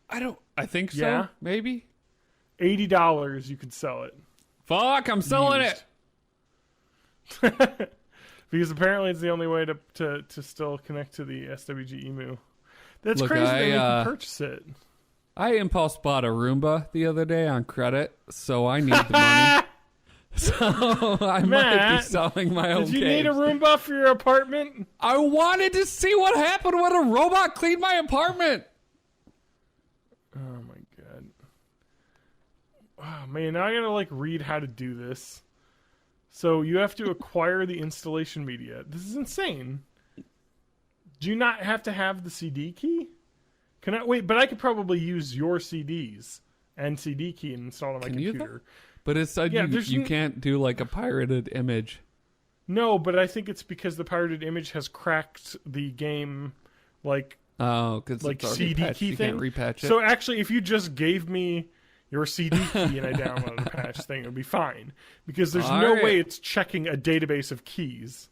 I think so. Yeah. Maybe $80 you could sell it. Fuck, I'm selling it. Because apparently it's the only way to still connect to the SWGEMU. That's Look, crazy that you can purchase it. I impulse bought a Roomba the other day on credit, so I need the money. So I might be selling my own Did you games. need a Roomba for your apartment? I wanted to see what happened when a robot cleaned my apartment. Oh my god. Oh, man, now I gotta like read how to do this. So you have to acquire the installation media. This is insane. Do you not have to have the CD key? Can I wait? But I could probably use your CDs and CD key and install it on my computer. But it said you can't do like a pirated image. No, but I think it's because the pirated image has cracked the game, like because like it's CD patched. key You thing. can't repatch it. So actually, if you just gave me your CD key and I downloaded the patch thing, it would be fine because there's no way it's checking a database of keys.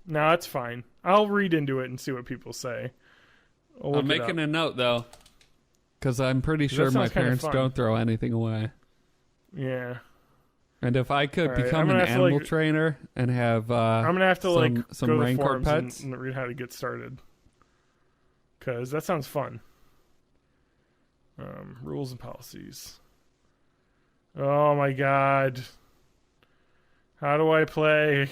No, it's fine. I'll read into it and see what people say. I'm making a note though, because I'm pretty sure my parents don't throw anything away. Yeah. And if I could become an animal trainer and have I'm gonna have to some go to the rain court forums pets and read how to get started, because that sounds fun. Rules and policies. Oh my god. How do I play?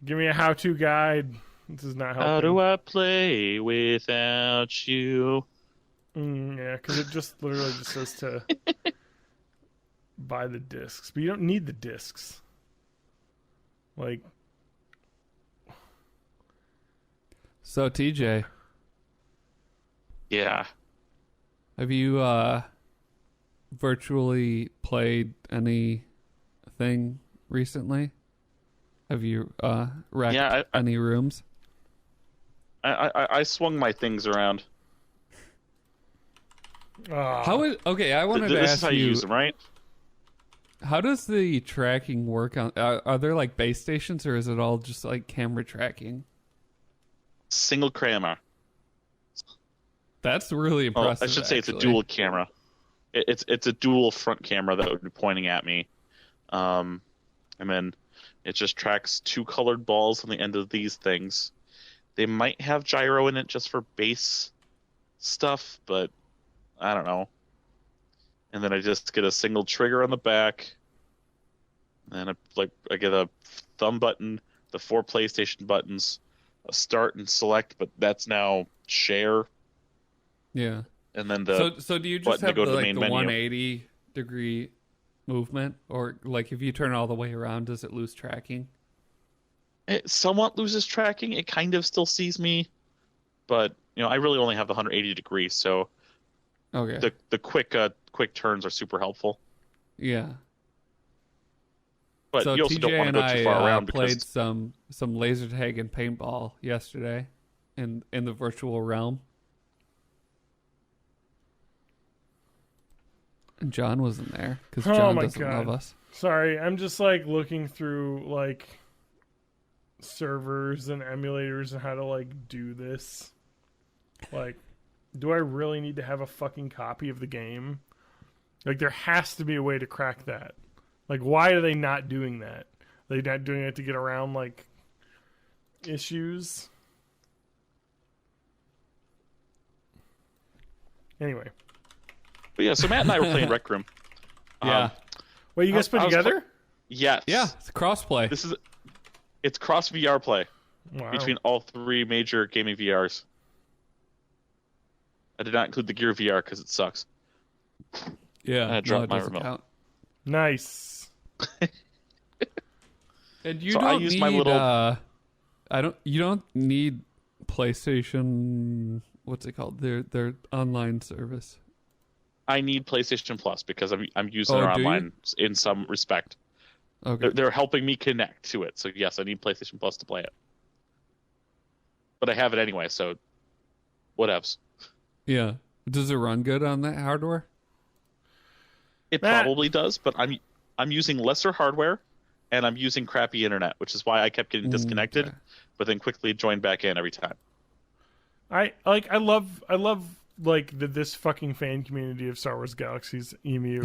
Give me a how-to guide. This is not helping. How do I play without you? Yeah, because it just literally just says to buy the discs. But you don't need the discs. Like... So, TJ. Yeah. Have you virtually played anything recently? Have you wrecked any rooms? I swung my things around. How is okay? I wanted to ask you. This is how you use them, right? How does the tracking work on? Are there like base stations, or is it all just like camera tracking? Single camera. That's really impressive. I should say it's a dual camera. It's a dual front camera that would be pointing at me, and then it just tracks 2 colored balls on the end of these things. They might have gyro in it just for base stuff, but I don't know. And then I just get a single trigger on the back, and I get a thumb button, the 4 PlayStation buttons, a start and select, but that's now share. Yeah. And then the so do you just have the the 180 degree movement, or like if you turn all the way around, does it lose tracking? It somewhat loses tracking. It kind of still sees me, but I really only have the 180 degrees, so okay. The quick turns are super helpful. Yeah. But so you also TJ don't want to go too far around played because some laser tag and paintball yesterday in the virtual realm. And John wasn't there because John doesn't love us. Sorry, I'm just like looking through like servers and emulators and how to like do this. Like, do I really need to have a fucking copy of the game? Like, there has to be a way to crack that. Like, why are they not doing that? Are they not doing it to get around like issues? Anyway. But yeah, so Matt and I were playing Rec Room. Yeah. Wait, you guys put together? Yes. Yeah, it's crossplay. It's cross VR play Wow. between all 3 major gaming VRs. I did not include the Gear VR because it sucks. Yeah, I dropped my doesn't remote. count. Nice. And you So don't I use need my little- you don't need PlayStation, what's it called? Their online service. I need PlayStation Plus because I'm using Oh, it do you? online in some respect. Okay. They're helping me connect to it, so yes, I need PlayStation Plus to play it. But I have it anyway, so whatevs. Yeah. Does it run good on that hardware? It probably does, but I'm using lesser hardware and I'm using crappy internet, which is why I kept getting disconnected, Okay. but then quickly joined back in every time. I love like this fucking fan community of Star Wars Galaxy's Emu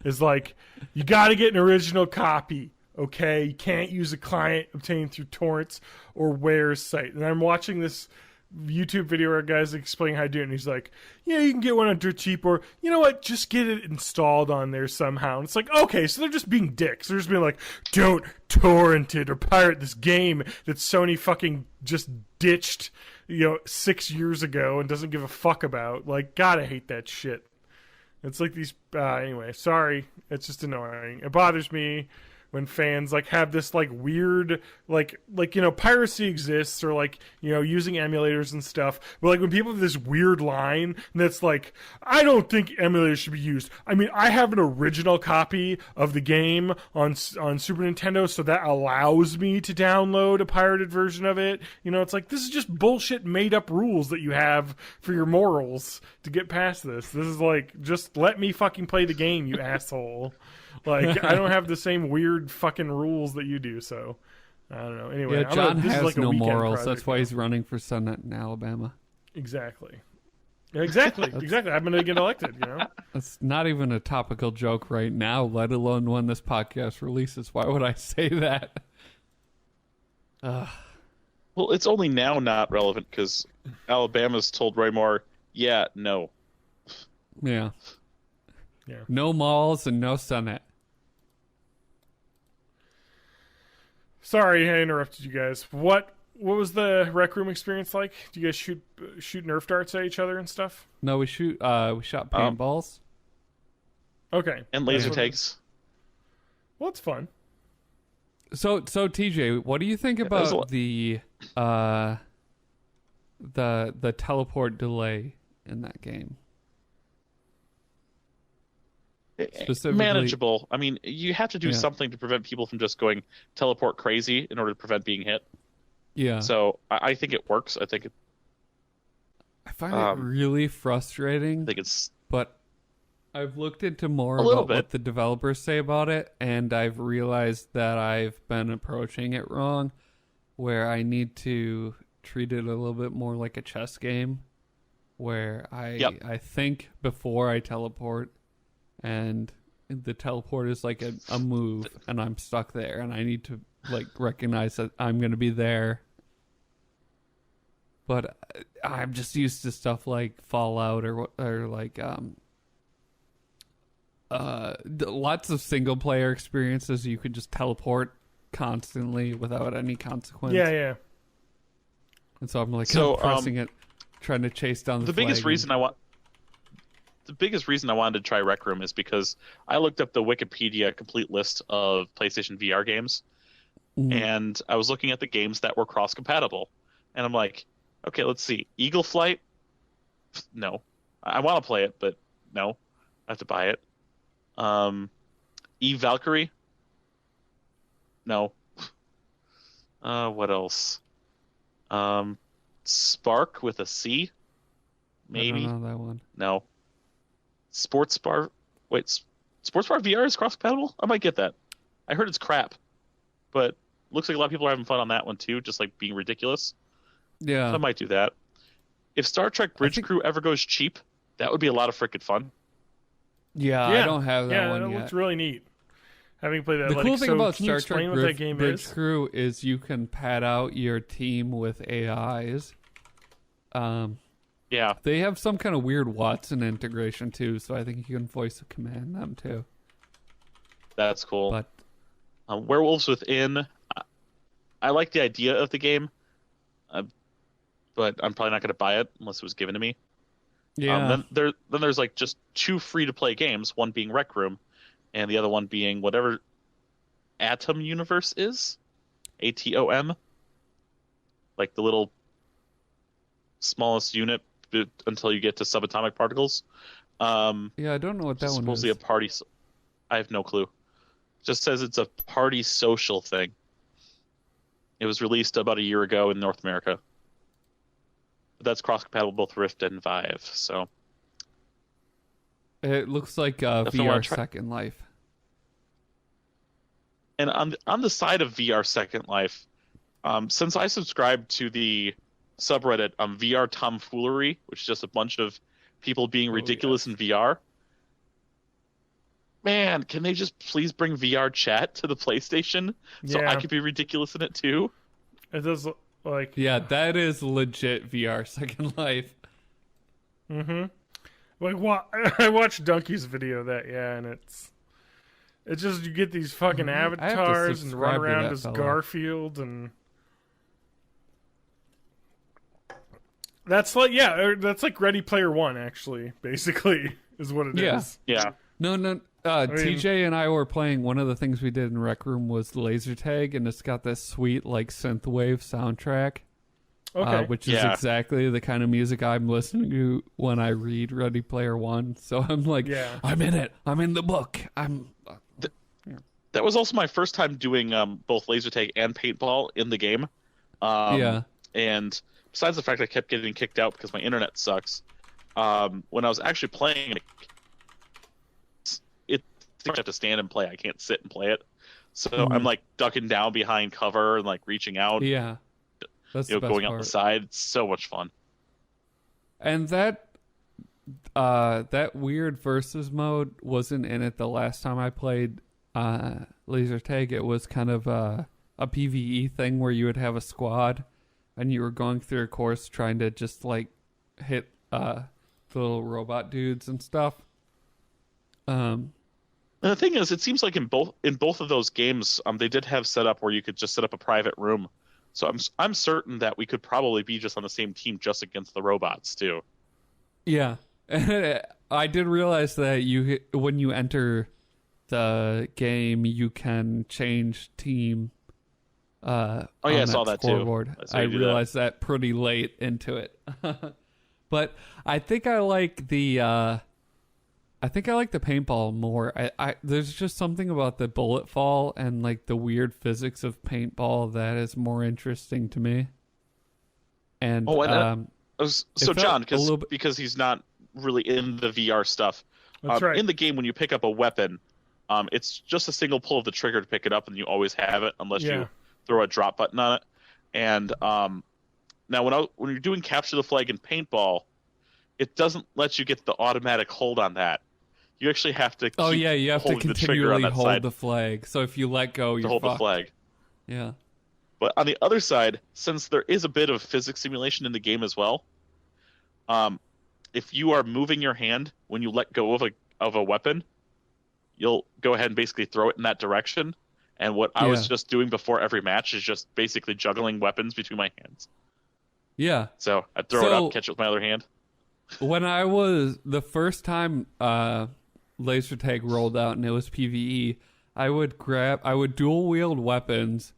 is like, you got to get an original copy, okay? You can't use a client obtained through torrents or Ware's site. And I'm watching this YouTube video where a guy's explaining how to do it, and he's like, yeah, you can get one on dirt cheap, or you know what, just get it installed on there somehow. And it's like, okay, so they're just being dicks. They're just being like, don't torrent it or pirate this game that Sony fucking just ditched 6 years ago and doesn't give a fuck about. Like, gotta hate that shit. It's like these. Anyway, sorry. It's just annoying. It bothers me when fans like have this like weird like piracy exists, or like using emulators and stuff, but like when people have this weird line that's like, I don't think emulators should be used. I mean, I have an original copy of the game on Super Nintendo, so that allows me to download a pirated version of it. It's like, this is just bullshit made up rules that you have for your morals to get past this. This is like, just let me fucking play the game, you asshole. Like, I don't have the same weird fucking rules that you do, so I don't know. Anyway, yeah, John this has is like no a morals. project. That's why he's running for Senate in Alabama. Exactly. Exactly. I'm going to get elected, That's not even a topical joke right now, let alone when this podcast releases. Why would I say that? Well, it's only now not relevant because Alabama's told Roy Moore, yeah, no. Yeah. Yeah. No malls and no Senate. Sorry, I interrupted you guys. What was the Rec Room experience like? Do you guys shoot Nerf darts at each other and stuff? No, we shot paintballs. Okay. And laser tags. Well, it's fun. So TJ, what do you think about the teleport delay in that game? Specifically, manageable. I mean, you have to do something to prevent people from just going teleport crazy in order to prevent being hit. Yeah. So I think it works. I find it really frustrating. I think it's, but I've looked into more about what the developers say about it, and I've realized that I've been approaching it wrong, where I need to treat it a little bit more like a chess game, where I think before I teleport, and the teleport is like a move, and I'm stuck there, and I need to like recognize that I'm going to be there. But I'm just used to stuff like Fallout or like lots of single player experiences. You could just teleport constantly without any consequence. Yeah. And so I'm like pressing it, trying to chase down the biggest reason I wanted to try Rec Room is because I looked up the Wikipedia complete list of PlayStation VR games, and I was looking at the games that were cross-compatible, and I'm like, okay, let's see. Eagle Flight? No. I want to play it, but no. I have to buy it. Eve Valkyrie? No. What else? Spark with a C? Maybe. I don't know that one. No. Sports Bar VR is cross-compatible? I might get that. I heard it's crap, but looks like a lot of people are having fun on that one too, just like being ridiculous. Yeah. So I might do that. If Star Trek Bridge Crew ever goes cheap, that would be a lot of freaking fun. Yeah, I don't have that one yet. Yeah, that looks really neat. Having played that, the cool thing about Star Trek Bridge Crew is you can pad out your team with AIs. Yeah. They have some kind of weird Watson integration too, so I think you can voice command them too. That's cool. But Werewolves Within, I like the idea of the game, but I'm probably not going to buy it unless it was given to me. Yeah. Then there's like just two free-to-play games, one being Rec Room, and the other one being whatever Atom Universe is, ATOM, like the little smallest unit until you get to subatomic particles. Yeah, I don't know what that one is. Supposedly a party. I have no clue. Just says it's a party social thing. It was released about a year ago in North America. But that's cross-compatible both Rift and Vive, so... It looks like VR Second Life. And on the side of VR Second Life, since I subscribe to the subreddit VR Tomfoolery, which is just a bunch of people being ridiculous in VR, man, can they just please bring VR chat to the PlayStation so I could be ridiculous in it too? It does like... Yeah, that is legit VR Second Life. Mm-hmm. Like, I watched Donkey's video of that, and it's just, you get these fucking avatars and run around as Garfield, and that's like, that's like Ready Player One, actually, basically. is what it Yeah. is. Yeah. No. mean- TJ and I were playing. One of the things we did in Rec Room was laser tag, and it's got this sweet like synthwave soundtrack. Okay. Which is exactly the kind of music I'm listening to when I read Ready Player One. So I'm like, I'm in it. I'm in the book. That was also my first time doing both laser tag and paintball in the game. And besides the fact I kept getting kicked out because my internet sucks, when I was actually playing it, I have to stand and play. I can't sit and play it. So I'm like ducking down behind cover and like reaching out. Yeah. That's the best going part. out the side. It's so much fun. And that weird versus mode wasn't in it the last time I played laser tag. It was kind of a PvE thing where you would have a squad and you were going through a course trying to just like hit the little robot dudes and stuff. And the thing is, it seems like in both of those games, they did have set up where you could just set up a private room. So I'm certain that we could probably be just on the same team just against the robots too. Yeah, I did realize that when you enter the game, you can change team. I saw that scoreboard. too. I realized that pretty late into it, but I think I like the. I think I like the paintball more. I there's just something about the bullet fall and like the weird physics of paintball that is more interesting to me. And so John, because he's not really in the VR stuff. That's right. In the game, when you pick up a weapon, it's just a single pull of the trigger to pick it up, and you always have it unless you throw a drop button on it. And now when you're doing capture the flag in paintball, it doesn't let you get the automatic hold on that. You actually have to you have to continually hold the flag. So if you let go, you're hold fucked. the flag. Yeah. But on the other side, since there is a bit of physics simulation in the game as well, if you are moving your hand when you let go of a weapon, you'll go ahead and basically throw it in that direction. And what I was just doing before every match is just basically juggling weapons between my hands. Yeah. So I'd throw it up, catch it with my other hand. When I was the first time laser tag rolled out and it was PvE, I would dual wield weapons,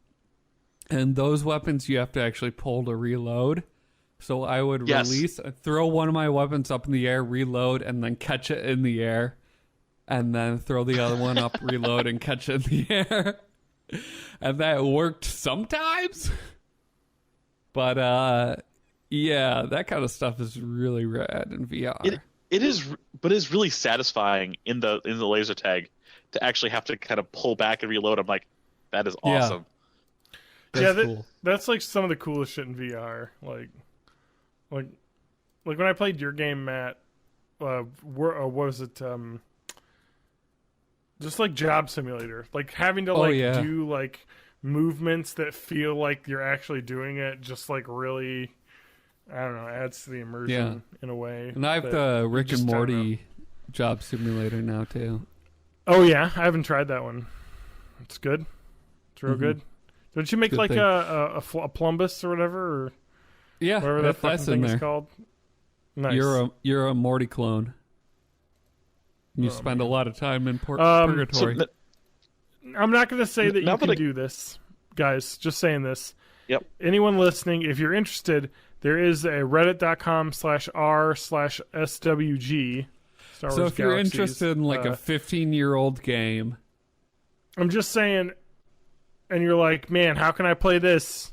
and those weapons you have to actually pull to reload. So I would throw one of my weapons up in the air, reload, and then catch it in the air, and then throw the other one up, reload, and catch it in the air. And that worked sometimes. But that kind of stuff is really rad in VR. It is, but it's really satisfying in the laser tag to actually have to kind of pull back and reload. I'm like, that is awesome. Cool. That's like some of the coolest shit in VR. Like when I played your game, Matt. What was it? Just like Job Simulator, like having to do like movements that feel like you're actually doing it. Just like really. I don't know, adds to the immersion in a way. And I have the Rick and Morty Job Simulator now, too. Oh, yeah? I haven't tried that one. It's good. It's real good. Don't you make good like a plumbus or whatever? Or whatever that fucking thing is called? Nice. You're a Morty clone. You spend a lot of time in purgatory. I'm not going to say that you can do this, guys. Just saying this. Yep. Anyone listening, if you're interested... There is a reddit.com/r/SWG. Star Wars so if you're Galaxies, interested in like a 15-year-old game. I'm just saying, and you're like, man, how can I play this?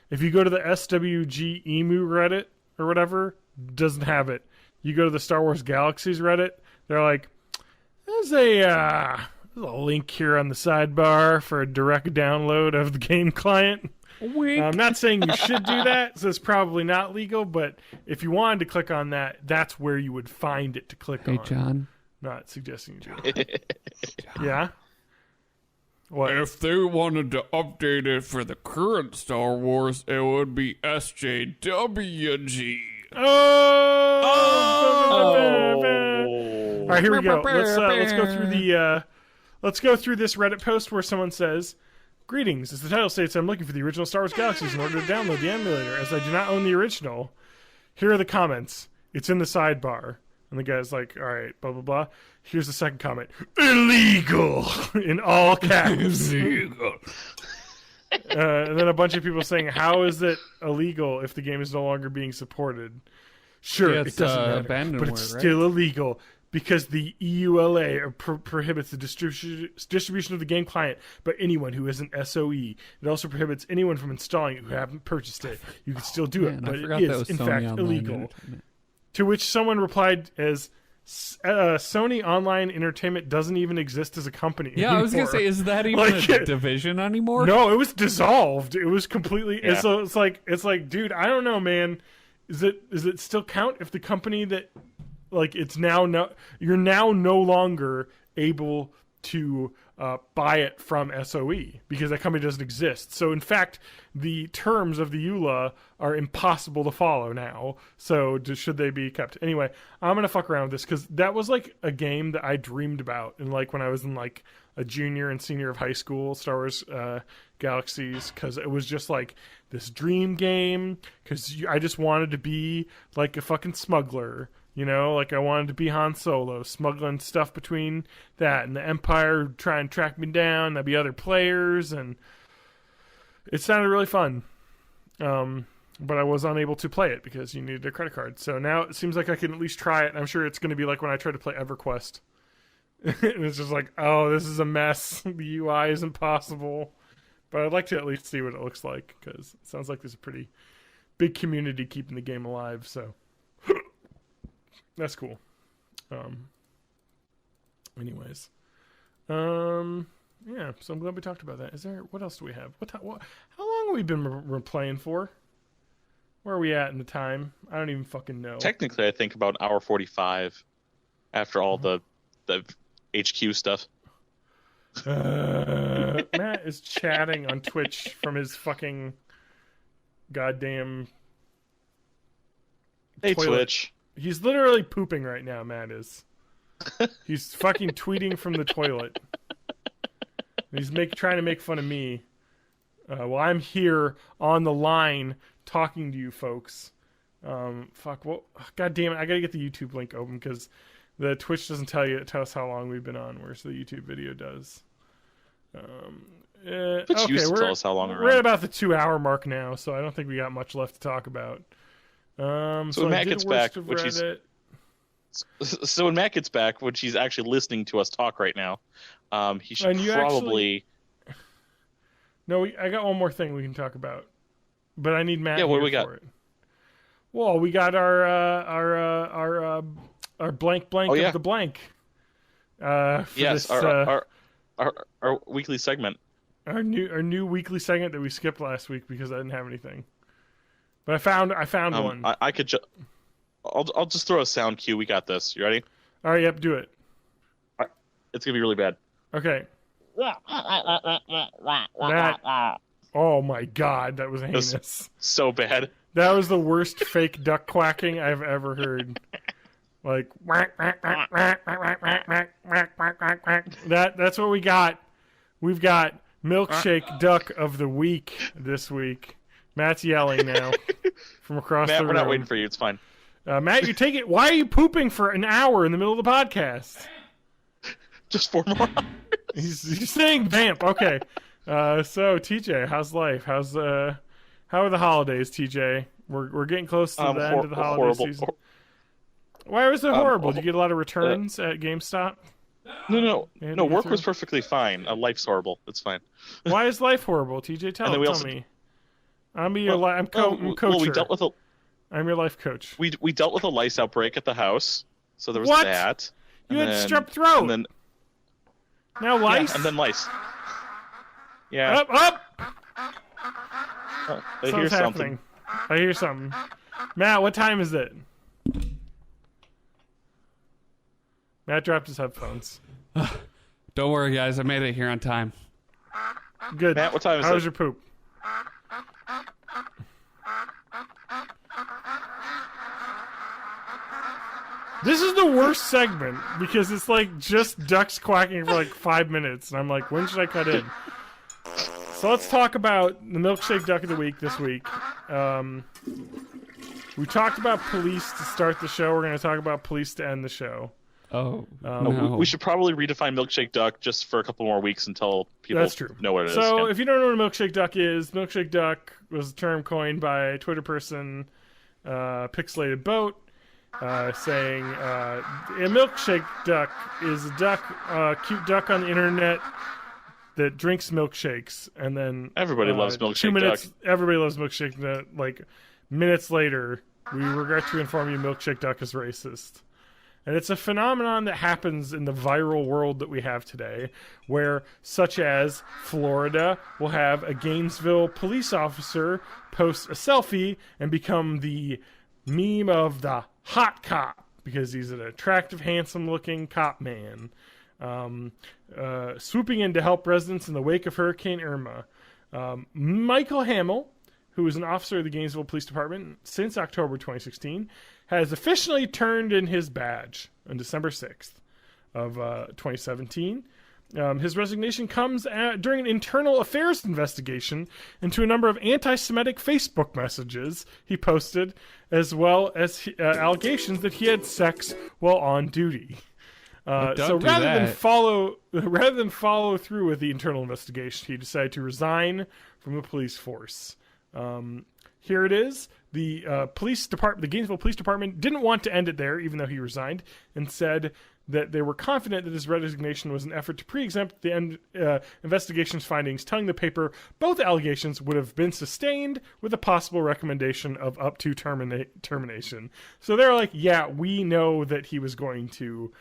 If you go to the SWG Emu Reddit or whatever, doesn't have it. You go to the Star Wars Galaxies Reddit, they're like, there's a link here on the sidebar for a direct download of the game client. I'm not saying you should do that, so it's probably not legal, but if you wanted to click on that, that's where you would find it to click on. Hey, John. Not suggesting you do it. Yeah? What? If they wanted to update it for the current Star Wars, it would be SJWG. Oh! All right, here we go. Let's go through let's go through this Reddit post where someone says, "Greetings. As the title states, I'm looking for the original Star Wars Galaxies in order to download the emulator, as I do not own the original. Here are the comments. It's in the sidebar." And the guy's like, all right, blah, blah, blah. Here's the second comment. Illegal! In all caps. Illegal. And then a bunch of people saying, how is it illegal if the game is no longer being supported? Sure, it doesn't matter, but it's still illegal because the EULA prohibits the distribution of the game client by anyone who isn't SOE. It also prohibits anyone from installing it who haven't purchased it. You can still do it, but it is, in fact, illegal. To which someone replied as, Sony Online Entertainment doesn't even exist as a company anymore. I was going to say, is that even a division anymore? No, it was dissolved. It was completely... Yeah. So it's like, dude, I don't know, man. Is it still count if the company that... Like, it's now... No, you're now no longer able to buy it from SOE because that company doesn't exist. So, in fact, the terms of the EULA are impossible to follow now. So, should they be kept? Anyway, I'm going to fuck around with this because that was, like, a game that I dreamed about. And, like, when I was in, like, a junior and senior of high school, Star Wars Galaxies, because it was just, like, this dream game because I just wanted to be, like, a fucking smuggler. You know, like I wanted to be Han Solo, smuggling stuff between that and the Empire, try and track me down. There'd be other players, and it sounded really fun. But I was unable to play it because you needed a credit card. So now it seems like I can at least try it. I'm sure it's going to be like when I tried to play EverQuest. And it's just like, oh, this is a mess. The UI is impossible. But I'd like to at least see what it looks like because it sounds like there's a pretty big community keeping the game alive. So... That's cool. Anyways. Yeah, so I'm glad we talked about that. What else do we have? How long have we been playing for? Where are we at in the time? I don't even fucking know. Technically, I think about an hour 45 after all the HQ stuff. Matt is chatting on Twitch from his fucking goddamn Hey, toilet. Twitch. He's literally pooping right now, Matt is. He's fucking tweeting from the toilet. He's trying to make fun of me. While I'm here on the line talking to you folks. Fuck, well, God damn it, I gotta get the YouTube link open because the Twitch doesn't tell us how long we've been on, whereas the YouTube video does. Twitch used to tell us how long we're at about the 2-hour mark now, so I don't think we got much left to talk about. So when Matt gets back, when Matt gets back, when she's actually listening to us talk right now, he should probably. No, I got one more thing we can talk about, but I need Matt. Yeah, what do we got? It. Well, we got our blank of the blank. Yes, our weekly segment. Our new weekly segment that we skipped last week because I didn't have anything. But I found one. I could I'll just throw a sound cue. We got this. You ready? All right, yep, do it. It's gonna be really bad. Okay. Oh my god, that was heinous. That was so bad. That was the worst fake duck quacking I've ever heard. Like that's what we got. We've got Milkshake Duck of the Week this week. Matt's yelling now from across the room. Matt, we're not waiting for you. It's fine. Matt, you take it. Why are you pooping for an hour in the middle of the podcast? Just 4 more hours. He's saying vamp. Okay. So TJ, how's life? How are the holidays, TJ? We're getting close to the end of the holiday season. Why was it horrible? Did you get a lot of returns at GameStop? No. Work was perfectly fine. Life's horrible. It's fine. Why is life horrible, TJ? Tell me. I'm your coach. Well, we dealt with I'm your life coach. We dealt with a lice outbreak at the house, so there was that. You had strep throat. And then now lice. Yeah, and then lice. Yeah. Up. Oh, I hear something. I hear something. Matt, what time is it? Matt dropped his headphones. Don't worry, guys. I made it here on time. Good. Matt, what time is it? How was your poop? This is the worst segment because it's like just ducks quacking for like 5 minutes, and I'm like, when should I cut in? So let's talk about the Milkshake Duck of the Week this week. We talked about police to start the show. We're going to talk about police to end the show. Oh, We should probably redefine Milkshake Duck just for a couple more weeks until people That's true. know what it is. So if you don't know what a Milkshake Duck is, Milkshake Duck was a term coined by a Twitter person, Pixelated Boat, saying a milkshake duck is a cute duck on the internet that drinks milkshakes, and then Everybody loves Milkshake 2 minutes. Duck. Everybody loves Milkshake Duck. Like minutes later, we regret to inform you, Milkshake Duck is racist. And it's a phenomenon that happens in the viral world that we have today, where, such as Florida, will have a Gainesville police officer post a selfie and become the meme of the hot cop because he's an attractive, handsome-looking cop man, swooping in to help residents in the wake of Hurricane Irma. Michael Hamill, who is an officer of the Gainesville Police Department since October 2016, has officially turned in his badge on December 6th of 2017. His resignation comes during an internal affairs investigation into a number of anti-Semitic Facebook messages he posted, as well as allegations that he had sex while on duty. So rather than follow through with the internal investigation, he decided to resign from the police force. Here it is. The police department, the Gainesville Police Department, didn't want to end it there, even though he resigned, and said that they were confident that his resignation was an effort to pre-exempt the investigation's findings, telling the paper both allegations would have been sustained with a possible recommendation of up to termination. So they're like, yeah, we know that he was going to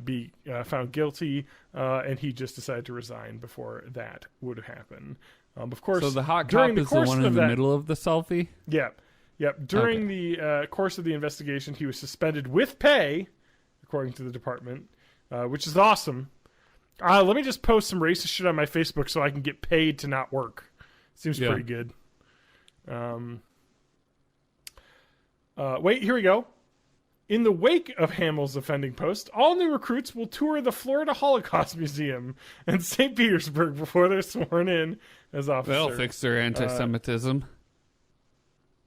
be found guilty, and he just decided to resign before that would happen. Of course, so the hot cop is the one in the middle of the selfie? Yep. During the course of the investigation, he was suspended with pay, according to the department, which is awesome. Let me just post some racist shit on my Facebook so I can get paid to not work. Seems pretty good. Wait, here we go. In the wake of Hamill's offending post, all new recruits will tour the Florida Holocaust Museum in St. Petersburg before they're sworn in as officers. They'll fix their anti-Semitism.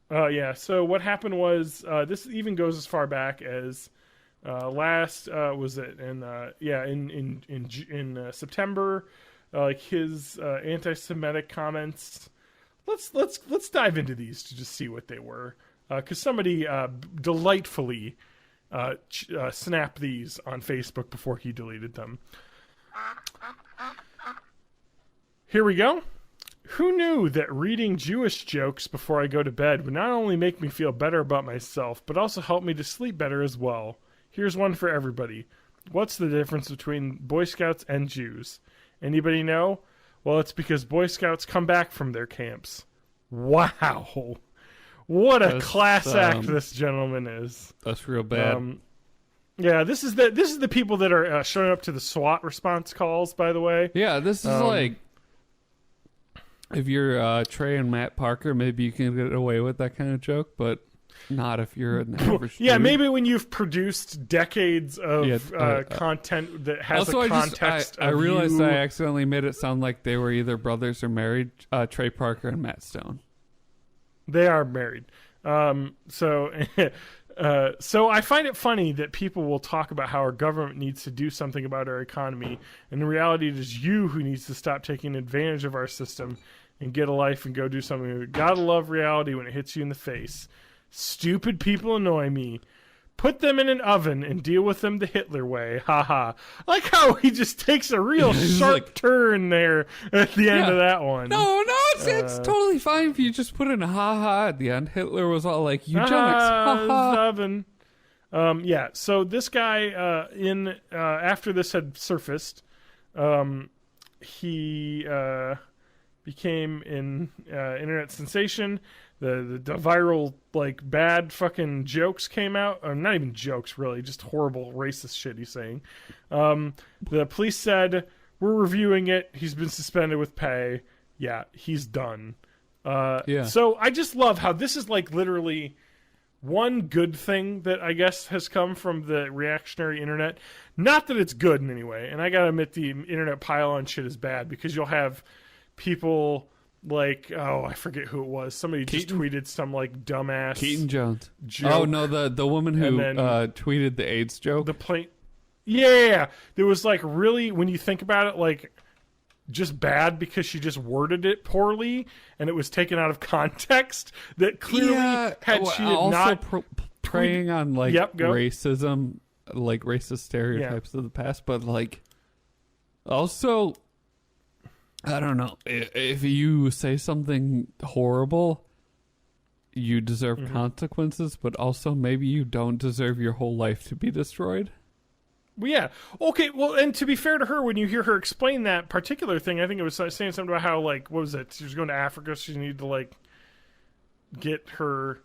So what happened was, this even goes as far back as in September, his anti-Semitic comments. Let's dive into these to just see what they were, because somebody delightfully snapped these on Facebook before he deleted them. Here we go. Who knew that reading Jewish jokes before I go to bed would not only make me feel better about myself, but also help me to sleep better as well? Here's one for everybody. What's the difference between Boy Scouts and Jews? Anybody know? Well, it's because Boy Scouts come back from their camps. Wow. What a class act this gentleman is. That's real bad. This is the people that are showing up to the SWAT response calls, by the way. Yeah, this is like, if you're Trey and Matt Parker, maybe you can get away with that kind of joke, but not if you're an average Yeah, dude. maybe when you've produced decades of content that has also, a context I realized I accidentally made it sound like they were either brothers or married, Trey Parker and Matt Stone. They are married. So I find it funny that people will talk about how our government needs to do something about our economy, and in reality it is you who needs to stop taking advantage of our system and get a life and go do something. You gotta love reality when it hits you in the face. Stupid people annoy me. Put them in an oven and deal with them the Hitler way. Haha. I like how he just takes a real sharp turn there at the end of that one. No, it's totally fine if you just put in a ha-ha at the end. Hitler was all like, eugenics, ha-ha. Oven. So this guy, after this had surfaced, he became an internet sensation. The viral, bad fucking jokes came out. Or not even jokes, really. Just horrible racist shit he's saying. The police said, we're reviewing it. He's been suspended with pay. Yeah, he's done. So I just love how this is, literally one good thing that I guess has come from the reactionary internet. Not that it's good in any way. And I gotta admit the internet pile-on shit is bad, because you'll have people like, oh, I forget who it was. Somebody just tweeted some like dumbass Keaton Jones. joke. Oh no, the woman who then, tweeted the AIDS joke. The plane. Yeah, there was like really, when you think about it, like just bad because she just worded it poorly and it was taken out of context. That clearly had she also not preying on like go. racism, like racist stereotypes of the past, but like also, I don't know, if you say something horrible, you deserve consequences, but also maybe you don't deserve your whole life to be destroyed. Well, yeah. Okay. Well, and to be fair to her, when you hear her explain that particular thing, I think it was saying something about how, like, what was it? She was going to Africa, so she needed to like get her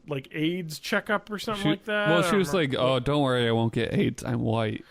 like AIDS checkup or something like that. Well, she was like, "Oh, don't worry, I won't get AIDS. I'm white."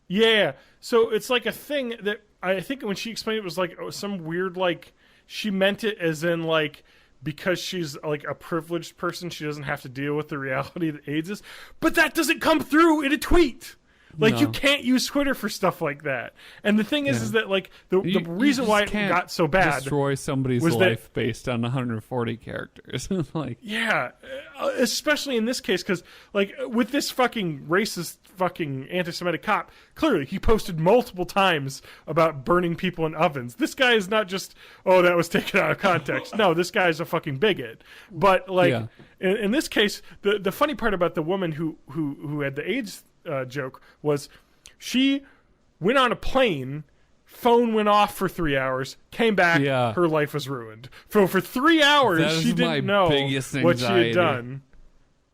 Yeah. So it's like a thing that I think when she explained it was like some weird, like, she meant it as in like, because she's like a privileged person, she doesn't have to deal with the reality that AIDS is. But that doesn't come through in a tweet. Like, you can't use Twitter for stuff like that. And the thing is that, like, the reason why it got so bad... destroy somebody's life based on 140 characters. Like, yeah, especially in this case, because, like, with this fucking racist fucking anti-Semitic cop, clearly he posted multiple times about burning people in ovens. This guy is not just, oh, that was taken out of context. No, this guy is a fucking bigot. But, like, in this case, the funny part about the woman who had the AIDS... joke was she went on a plane, phone went off for 3 hours, came back, her life was ruined. For 3 hours she didn't know what she had done.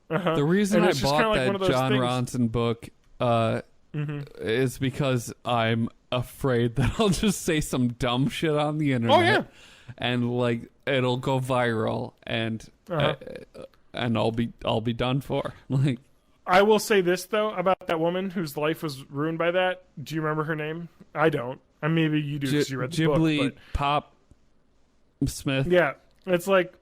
The reason I bought like that John Ronson book is because I'm afraid that I'll just say some dumb shit on the internet and like it'll go viral and I'll be done for. Like, I will say this, though, about that woman whose life was ruined by that. Do you remember her name? I don't. Maybe you do because you read the Ghibli book. Pop Smith. Yeah. It's like,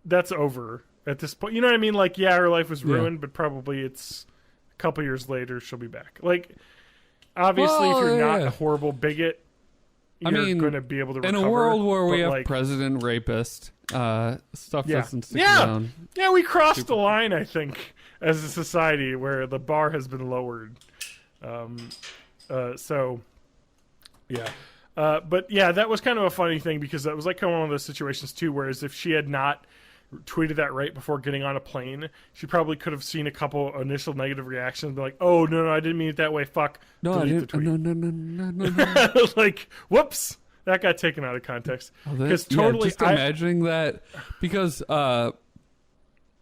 that's over at this point. You know what I mean? Like, yeah, her life was ruined, but probably it's a couple years later she'll be back. Like, obviously, if you're not a horrible bigot, you're going to be able to recover. In a world where we have president rapist, stuff doesn't stick around. Yeah, we crossed the line, I think, as a society where the bar has been lowered. So, yeah. But, yeah, that was kind of a funny thing because that was like kind of one of those situations, too, whereas if she had not tweeted that right before getting on a plane, she probably could have seen a couple initial negative reactions and be like, oh, no, I didn't mean it that way, fuck. No, I didn't. No. Like, whoops. That got taken out of context. Because just imagining that, because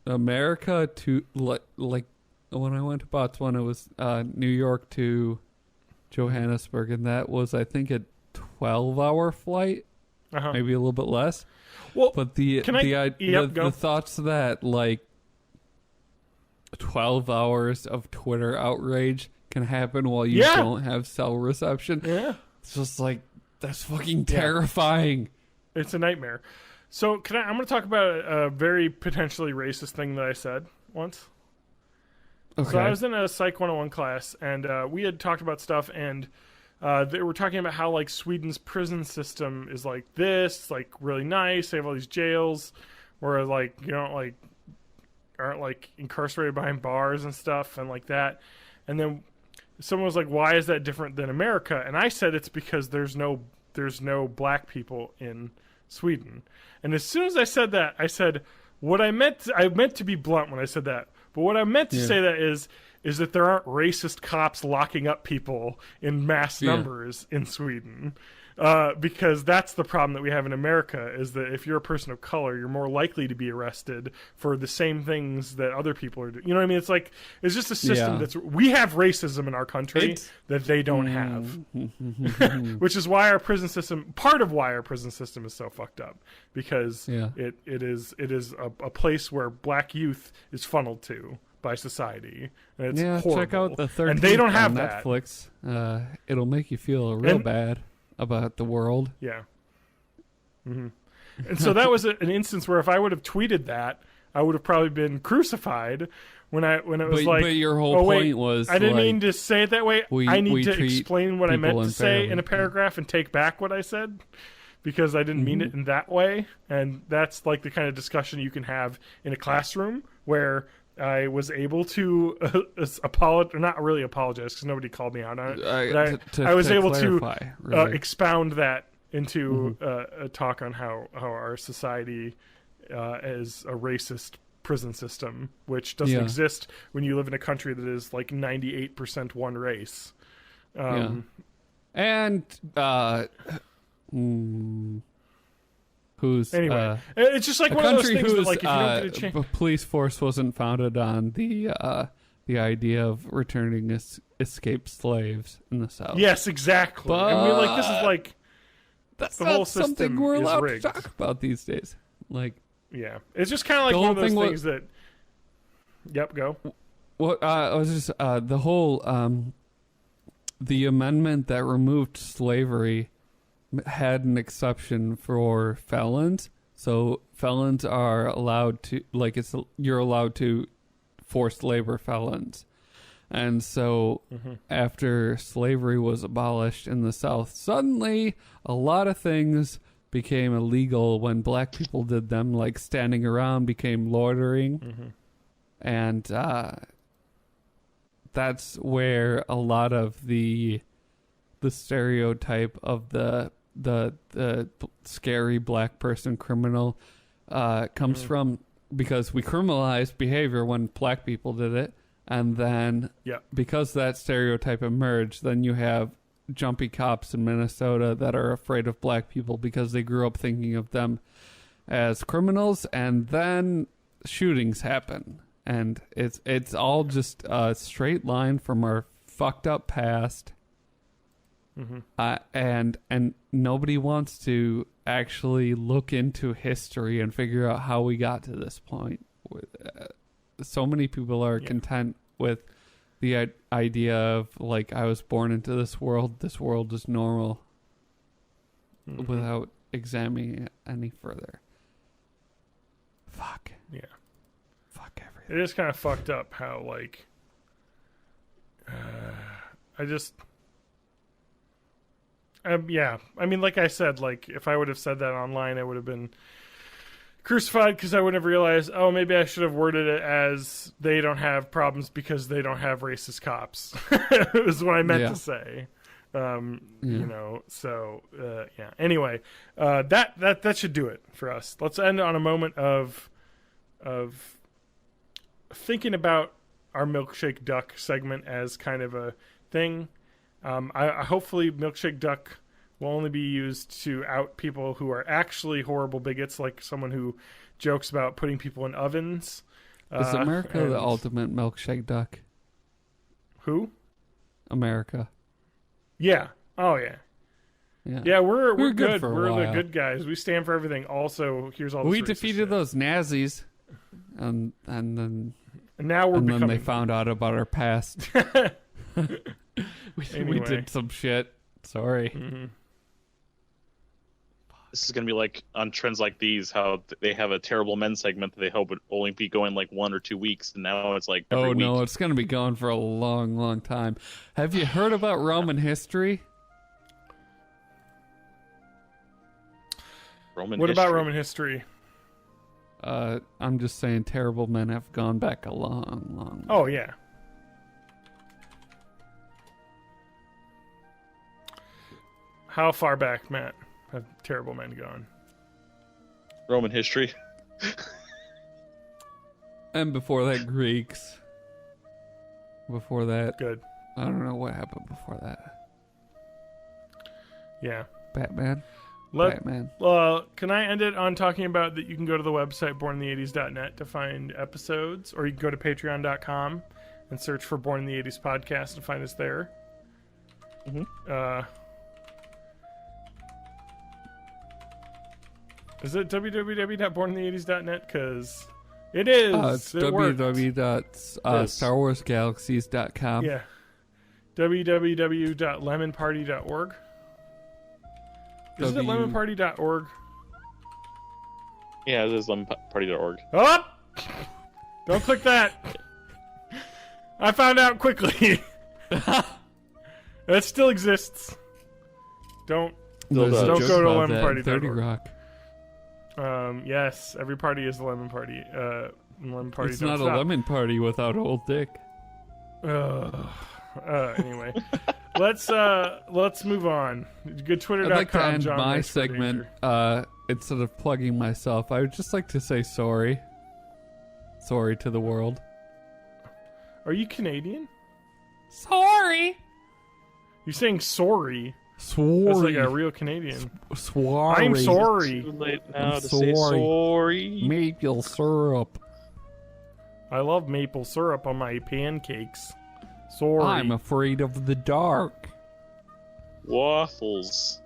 America to like when I went to Botswana, it was New York to Johannesburg, and that was I think a 12-hour flight, maybe a little bit less. Well, but the thoughts that like 12 hours of Twitter outrage can happen while you don't have cell reception. Yeah, it's just like. That's fucking terrifying. It's a nightmare. So I'm going to talk about a very potentially racist thing that I said once. Okay. So I was in a Psych 101 class, and we had talked about stuff, and they were talking about how like Sweden's prison system is like this, like really nice. They have all these jails where like you don't like aren't like incarcerated behind bars and stuff and like that. And then someone was like, why is that different than America? And I said it's because there's no black people in Sweden. And as soon as I said that, I said what I meant to be blunt when I said that. But what I meant to say that is that there aren't racist cops locking up people in mass numbers in Sweden. Because that's the problem that we have in America is that if you're a person of color, you're more likely to be arrested for the same things that other people are doing. You know what I mean? It's like, it's just a system we have racism in our country that they don't have. Which is why part of why our prison system is so fucked up. Because it is a place where black youth is funneled to by society. And it's horrible. Check out the 13th and they don't have on that. Netflix. It'll make you feel real bad about the world. Yeah. Mm-hmm. And so that was an instance where if I would have tweeted that, I would have probably been crucified when it was like... But your whole point was... I didn't mean to say it that way. I need to explain what I meant to say in a paragraph and take back what I said. because I didn't mean it in that way. And that's like the kind of discussion you can have in a classroom where I was able to not really apologize because nobody called me out on it. I was able clarify, to really. expound that into a talk on how our society is a racist prison system, which doesn't exist when you live in a country that is like 98% one race. And who's anyway? It's just like a one of those country things that, whose like, if you don't get a chance, police force wasn't founded on the idea of returning escaped slaves in the South. Yes, exactly. I mean, like, this is like that's the not whole something system we're is allowed rigged. to talk about these days. Like, yeah, it's just kind of like the one whole of those thing things that. Yep, go. What I was just the whole the amendment that removed slavery had an exception for felons. So felons are allowed to, like, you're allowed to forced labor felons. And so after slavery was abolished in the South, suddenly a lot of things became illegal when black people did them, like standing around became loitering. And that's where a lot of the stereotype of the scary black person criminal comes from, because we criminalized behavior when black people did it, and then because that stereotype emerged, then you have jumpy cops in Minnesota that are afraid of black people because they grew up thinking of them as criminals, and then shootings happen, and it's all just a straight line from our fucked up past. And nobody wants to actually look into history and figure out how we got to this point. So many people are content with the idea of, like, I was born into this world is normal, without examining it any further. Fuck. Yeah. Fuck everything. It is kind of fucked up how, like, yeah. I mean, like I said, like, if I would have said that online, I would have been crucified because I would have realized, oh, maybe I should have worded it as they don't have problems because they don't have racist cops. Is what I meant to say. You know, so yeah. Anyway, that should do it for us. Let's end on a moment of thinking about our Milkshake Duck segment as kind of a thing. I hopefully Milkshake Duck will only be used to out people who are actually horrible bigots, like someone who jokes about putting people in ovens. Is America the ultimate milkshake duck? Who? America. Yeah. Oh, yeah. Yeah, we're good. For a we're while. the good guys. We stand for everything. Also, here's all the we racist defeated shit. those Nazis, and then And now we're then they found out about our past. we Anyway. did some shit. Sorry. This is going to be like on trends like these, how they have a terrible men segment that they hope would only be going like 1 or 2 weeks, and now it's like every week. No, it's going to be going for a long, long time. Have you heard about Roman history? What about Roman history? I'm just saying terrible men have gone back a long. Oh, yeah. How far back, Matt, have terrible men gone? Roman history? And before that, Greeks. Before that, Good. I don't know what happened before that. Yeah. Batman. Can I end it on talking about that you can go to the website borninthE80s.net to find episodes, or you can go to patreon.com and search for Born in the 80s podcast and find us there. Is it www.borninthE80s.net? Because it is. It's www.starwarsgalaxies.com. Yeah. www.lemonparty.org. Isn't it lemonparty.org? Yeah, it is lemonparty.org. Oh! Don't click that. I found out quickly. It still exists. Don't There's a Don't joke go to about that in lemonparty.org. 30 Rock. Yes, every party is a lemon party. Lemon party. It's don't not stop. a lemon party without old dick. Anyway, let's move on. Good Twitter.com. I'd like to end John my Makes for segment Danger. instead of plugging myself. I would just like to say sorry. Sorry to the world. Are you Canadian? Sorry. You're saying sorry. Sorry. That's like a real Canadian. Sorry. I'm sorry. Too late now I'm to say sorry. sorry. Maple syrup. I love maple syrup on my pancakes. Sorry. I'm afraid of the dark. Waffles.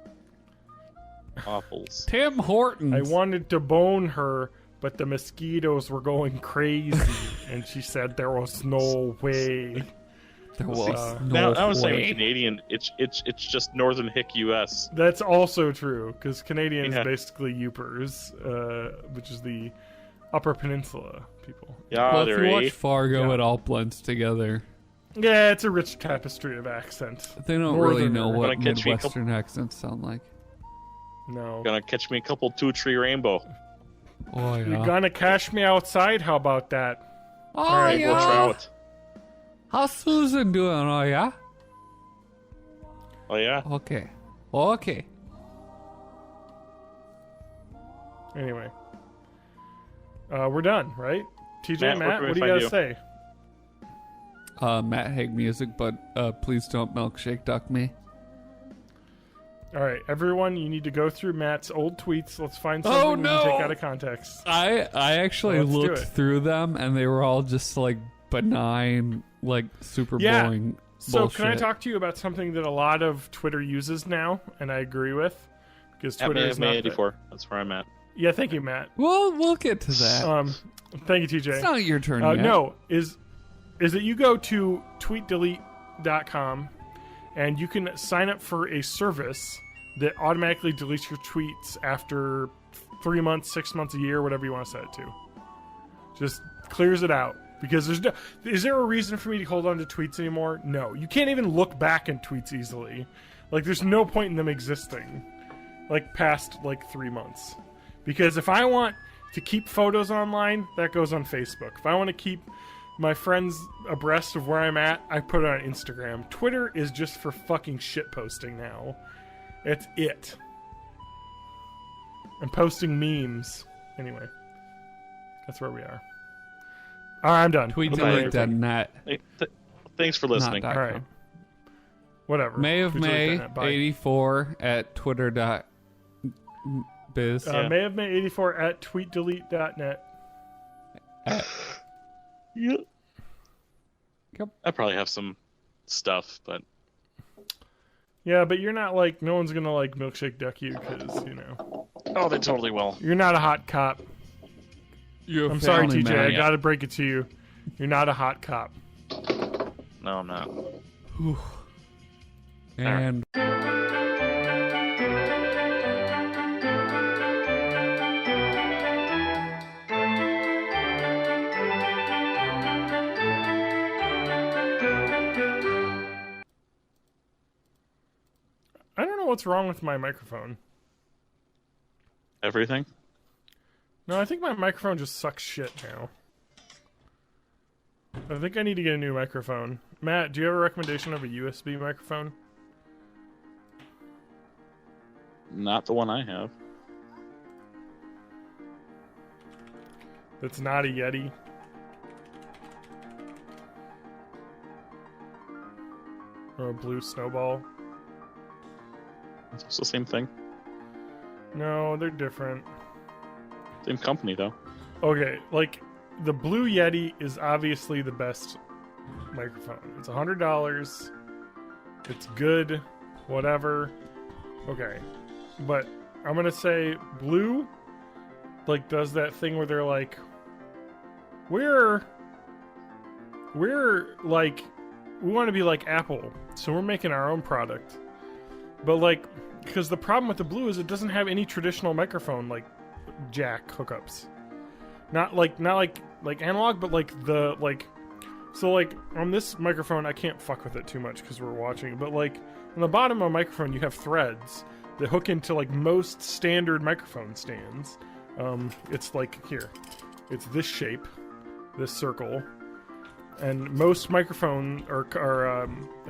Waffles. Tim Hortons. I wanted to bone her, but the mosquitoes were going crazy, and she said there was no way. There was Now, no I was saying way. Canadian. It's just Northern Hick U.S. That's also true, because Canadians Yeah. basically Yoopers, which is the Upper Peninsula people. Yeah, Well, if you they're watch Fargo, Yeah. it all blends together. Yeah, it's a rich tapestry of accent. They don't really Northerner. know what Gonna catch me a Midwestern accents sound like. No. gonna catch me a couple 2-tree rainbow. Oh, yeah. You're gonna cash me outside? How about that? Oh, Alright, yeah. We'll trout. How's Susan doing? Oh, yeah? Oh yeah. Okay. Okay. Anyway. We're done, right? TJ, Matt, where Matt, can we what do you find gotta you? say? Matt Haig music, but please don't milkshake duck me. All right, everyone, you need to go through Matt's old tweets. Let's find Oh, something we can no! take out of context. I actually Let's do looked it. through them, and they were all just like benign, like super Yeah. boring So bullshit. can I talk to you about something that a lot of Twitter uses now, and I agree with? Because At Twitter is not May the- 84. That's where I'm at. Yeah, thank you, Matt. We'll get to that. Thank you, TJ. It's not your turn yet. No, is that you go to tweetdelete.com and you can sign up for a service that automatically deletes your tweets after 3 months, 6 months, a year, whatever you want to set it to. Just clears it out. Because is there a reason for me to hold on to tweets anymore? No. You can't even look back in tweets easily. Like, there's no point in them existing. Like, past, 3 months. Because if I want to keep photos online, that goes on Facebook. If I want to keep my friends abreast of where I'm at, I put it on Instagram. Twitter is just for fucking shit posting now. It's it. And posting memes. Anyway. That's where we are. Alright, I'm done. Tweetdelete.net. Hey, thanks for listening. Not Alright. Whatever. May of May Tweetdelete.net. Bye. 84 at twitter.biz. Yeah. May of May 84 at tweetdelete.net. Yeah. Yep. I probably have some stuff, but Yeah, but you're not like, no one's gonna milkshake duck you because, oh, they totally will. you're not a hot cop. You're I'm sorry, family TJ. man. I gotta break it to you. You're not a hot cop. No, I'm not. And I don't know what's wrong with my microphone. Everything? No, I think my microphone just sucks shit now. I think I need to get a new microphone. Matt, do you have a recommendation of a USB microphone? Not the one I have. That's not a Yeti? Or a blue snowball? It's the same thing. No, they're different. Same company, though. Okay, the Blue Yeti is obviously the best microphone. It's $100. It's good, whatever. Okay, but I'm gonna say Blue, does that thing where they're like, we're we want to be like Apple, so we're making our own product. But because the problem with the Blue is it doesn't have any traditional microphone jack hookups. Not like analog, but so on this microphone I can't fuck with it too much because we're watching. But on the bottom of a microphone you have threads, that hook into like most standard microphone stands. It's like here, it's this shape, this circle, and most microphones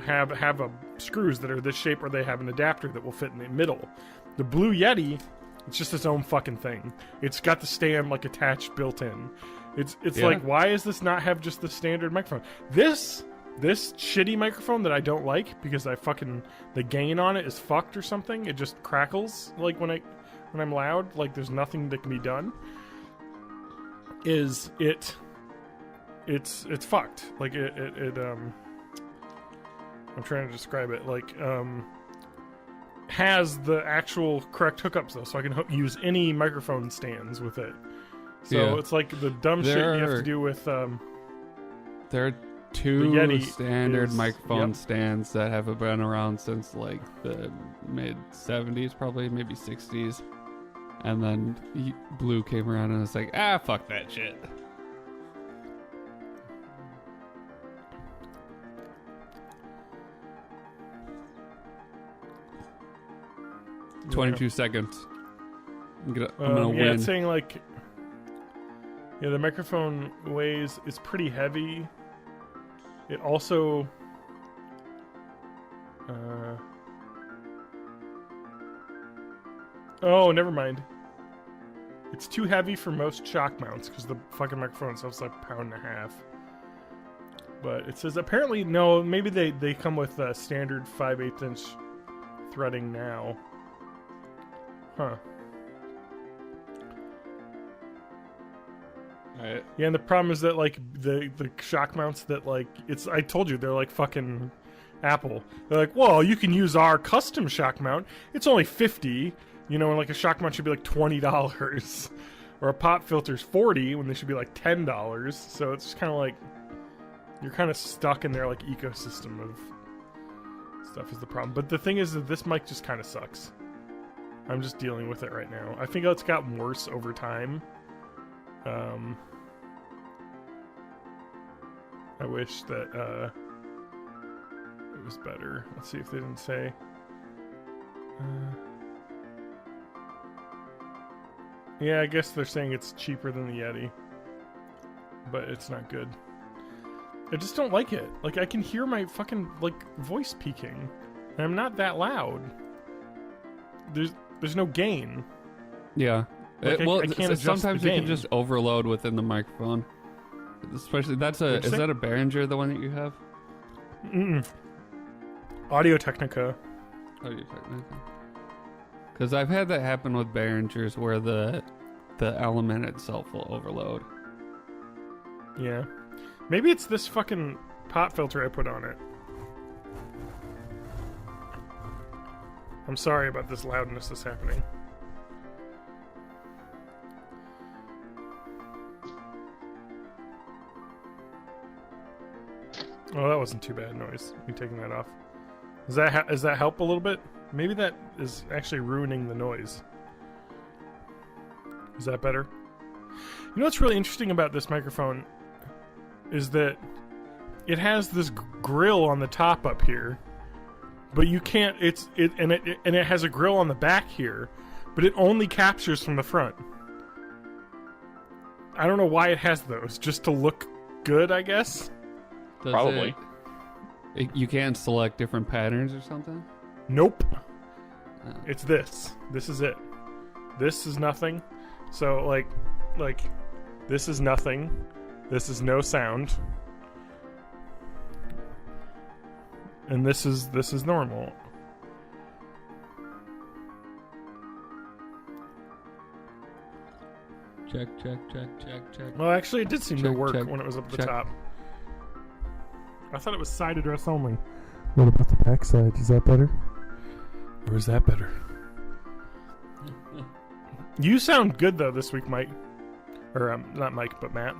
have screws that are this shape, or they have an adapter that will fit in the middle. The Blue Yeti, it's just its own fucking thing. It's got the stand like attached, built in. It's like, why does this not have just the standard microphone? This shitty microphone that I don't like because the gain on it is fucked or something. It just crackles like when I'm loud. Like there's nothing that can be done. It's fucked. Like it I'm trying to describe it. Like has the actual correct hookups though, so I can use any microphone stands with it. So it's like the dumb shit you have to do with. There are two standard microphone stands that have been around since like the mid 70s, probably maybe 60s, and then Blue came around and was like, fuck that shit. Yeah. 22 seconds. I'm gonna win. It's saying like. Yeah, the microphone is pretty heavy. It also... oh, never mind. It's too heavy for most shock mounts, because the fucking microphone itself is like a pound and a half. But it says apparently, no, maybe they come with standard 5/8 inch threading now. Huh. Right. Yeah, and the problem is that like the shock mounts that like I told you they're like fucking Apple. They're like, well, you can use our custom shock mount. It's only $50, and like a shock mount should be like $20, or a pop filter's $40 when they should be like $10. So it's kind of like you're kind of stuck in their like ecosystem of stuff is the problem. But the thing is that this mic just kind of sucks. I'm just dealing with it right now. I think it's gotten worse over time. I wish that it was better. Let's see if they didn't say. Yeah, I guess they're saying it's cheaper than the Yeti, but it's not good. I just don't like it. Like I can hear my fucking like voice peaking, and I'm not that loud. There's no gain. Yeah. Like I can't adjust sometimes the it gain. can just overload within the microphone. Especially is that a Behringer, the one that you have? Audio Technica. Because I've had that happen with Behringers where the element itself will overload. Yeah. Maybe it's this fucking pop filter I put on it. I'm sorry about this loudness that's happening. Oh, that wasn't too bad noise. Me taking that off. Does that help a little bit? Maybe that is actually ruining the noise. Is that better? You know what's really interesting about this microphone is that it has this grill on the top up here, but you can't. It has a grill on the back here, but it only captures from the front. I don't know why it has those. Just to look good, I guess. Probably. You can't select different patterns or something? Nope. Oh. It's this. This is it. This is nothing. So like this is nothing. This is no sound. And this is normal. Check. Well, actually, it did seem to work check, when it was up at the check. top. I thought it was side address only. What about the back side? Is that better? Or is that better? You sound good, though, this week, Mike. Or, not Mike, but Matt.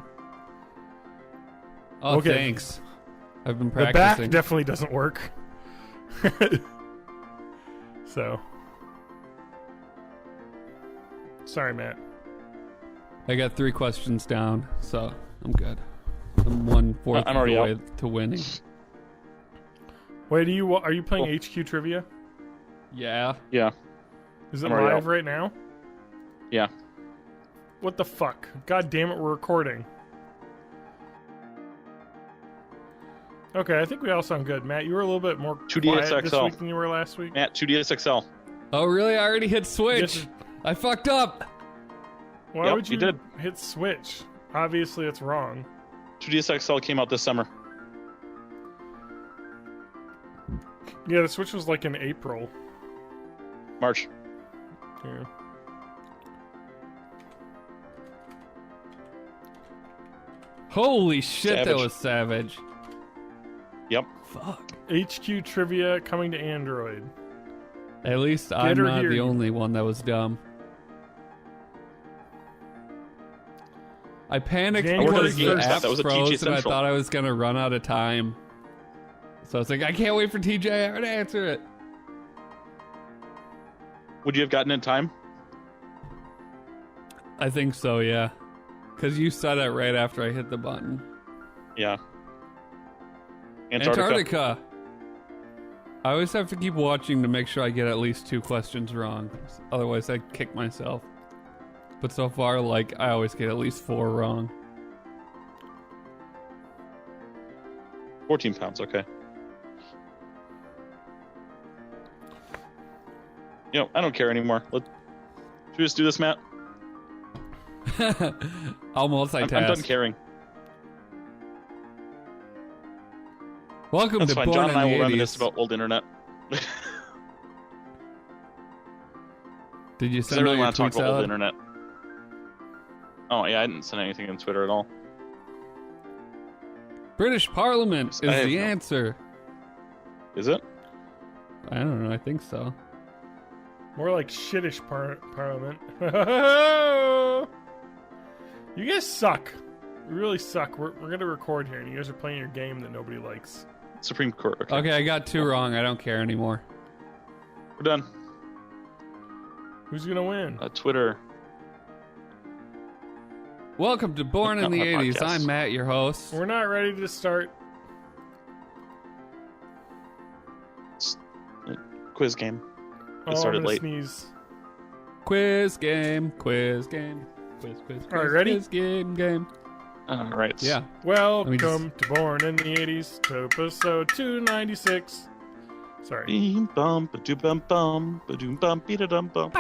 Oh, Okay. thanks. I've been The practicing. back definitely doesn't work. So. Sorry, Matt. I got 3 questions down, so I'm good. I'm 1/4 I'm of already the way up. to winning. Wait, are you playing HQ Trivia? Yeah. Yeah. Is it I'm already live out. right now? Yeah. What the fuck? God damn it, we're recording. Okay, I think we all sound good. Matt, you were a little bit more 2DS quiet this XL. week than you were last week. Matt, 2DS XL. Oh, really? I already hit switch. Yes. I fucked up. Why Yep, would you you did. hit switch? Obviously, it's wrong. 2DS XL came out this summer. Yeah, the switch was like in April. March. Yeah. Holy shit, that Savage. was savage. Yep. Fuck. HQ trivia coming to Android. At least I'm her not here, the you- only one that was dumb. I panicked January because the 1st. app That was a TJ froze and I Central. thought I was going to run out of time. So I was like, I can't wait for TJR to answer it. Would you have gotten in time? I think so, yeah. Because you said it right after I hit the button. Yeah. Antarctica. I always have to keep watching to make sure I get at least 2 questions wrong. Otherwise, I kick myself. But so far, like, I always get at least 4 wrong. 14 pounds, okay. I don't care anymore. Should we just do this, Matt? I'll multitask. I'm done caring. Welcome That's to fine. Born John and I in will the reminisce 80s. about old internet. Did you I send really out your want to talk tweets about old out? internet. Oh, yeah, I didn't send anything on Twitter at all. British Parliament is I have the no- answer. Is it? I don't know. I think so. More like shittish parliament. You guys suck. You really suck. We're gonna record here, and you guys are playing your game that nobody likes. Supreme Court. Okay. Okay, I got 2 wrong. I don't care anymore. We're done. Who's gonna win? Twitter. Welcome to Born in Not the my 80s. podcast. I'm Matt, your host. We're not ready to start. Quiz game. Oh, started I'm gonna late. sneeze. Quiz game, quiz game. Quiz, quiz, quiz. All right, ready? Quiz game. All right. Yeah. Welcome just- to Born in the 80s, to episode 296. Sorry. Beam bum ba doo bum bum ba doom bum beat a dum bum.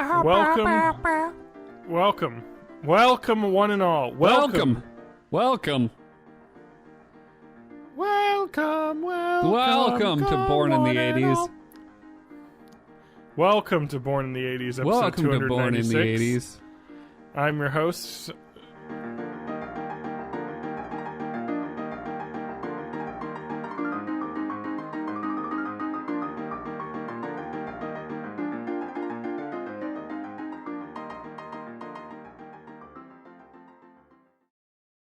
Welcome, one and all. Welcome. Welcome Welcome to Born in the 80s. Welcome to Born in the 80s, episode Welcome to Born in the 296. 80s. I'm your host,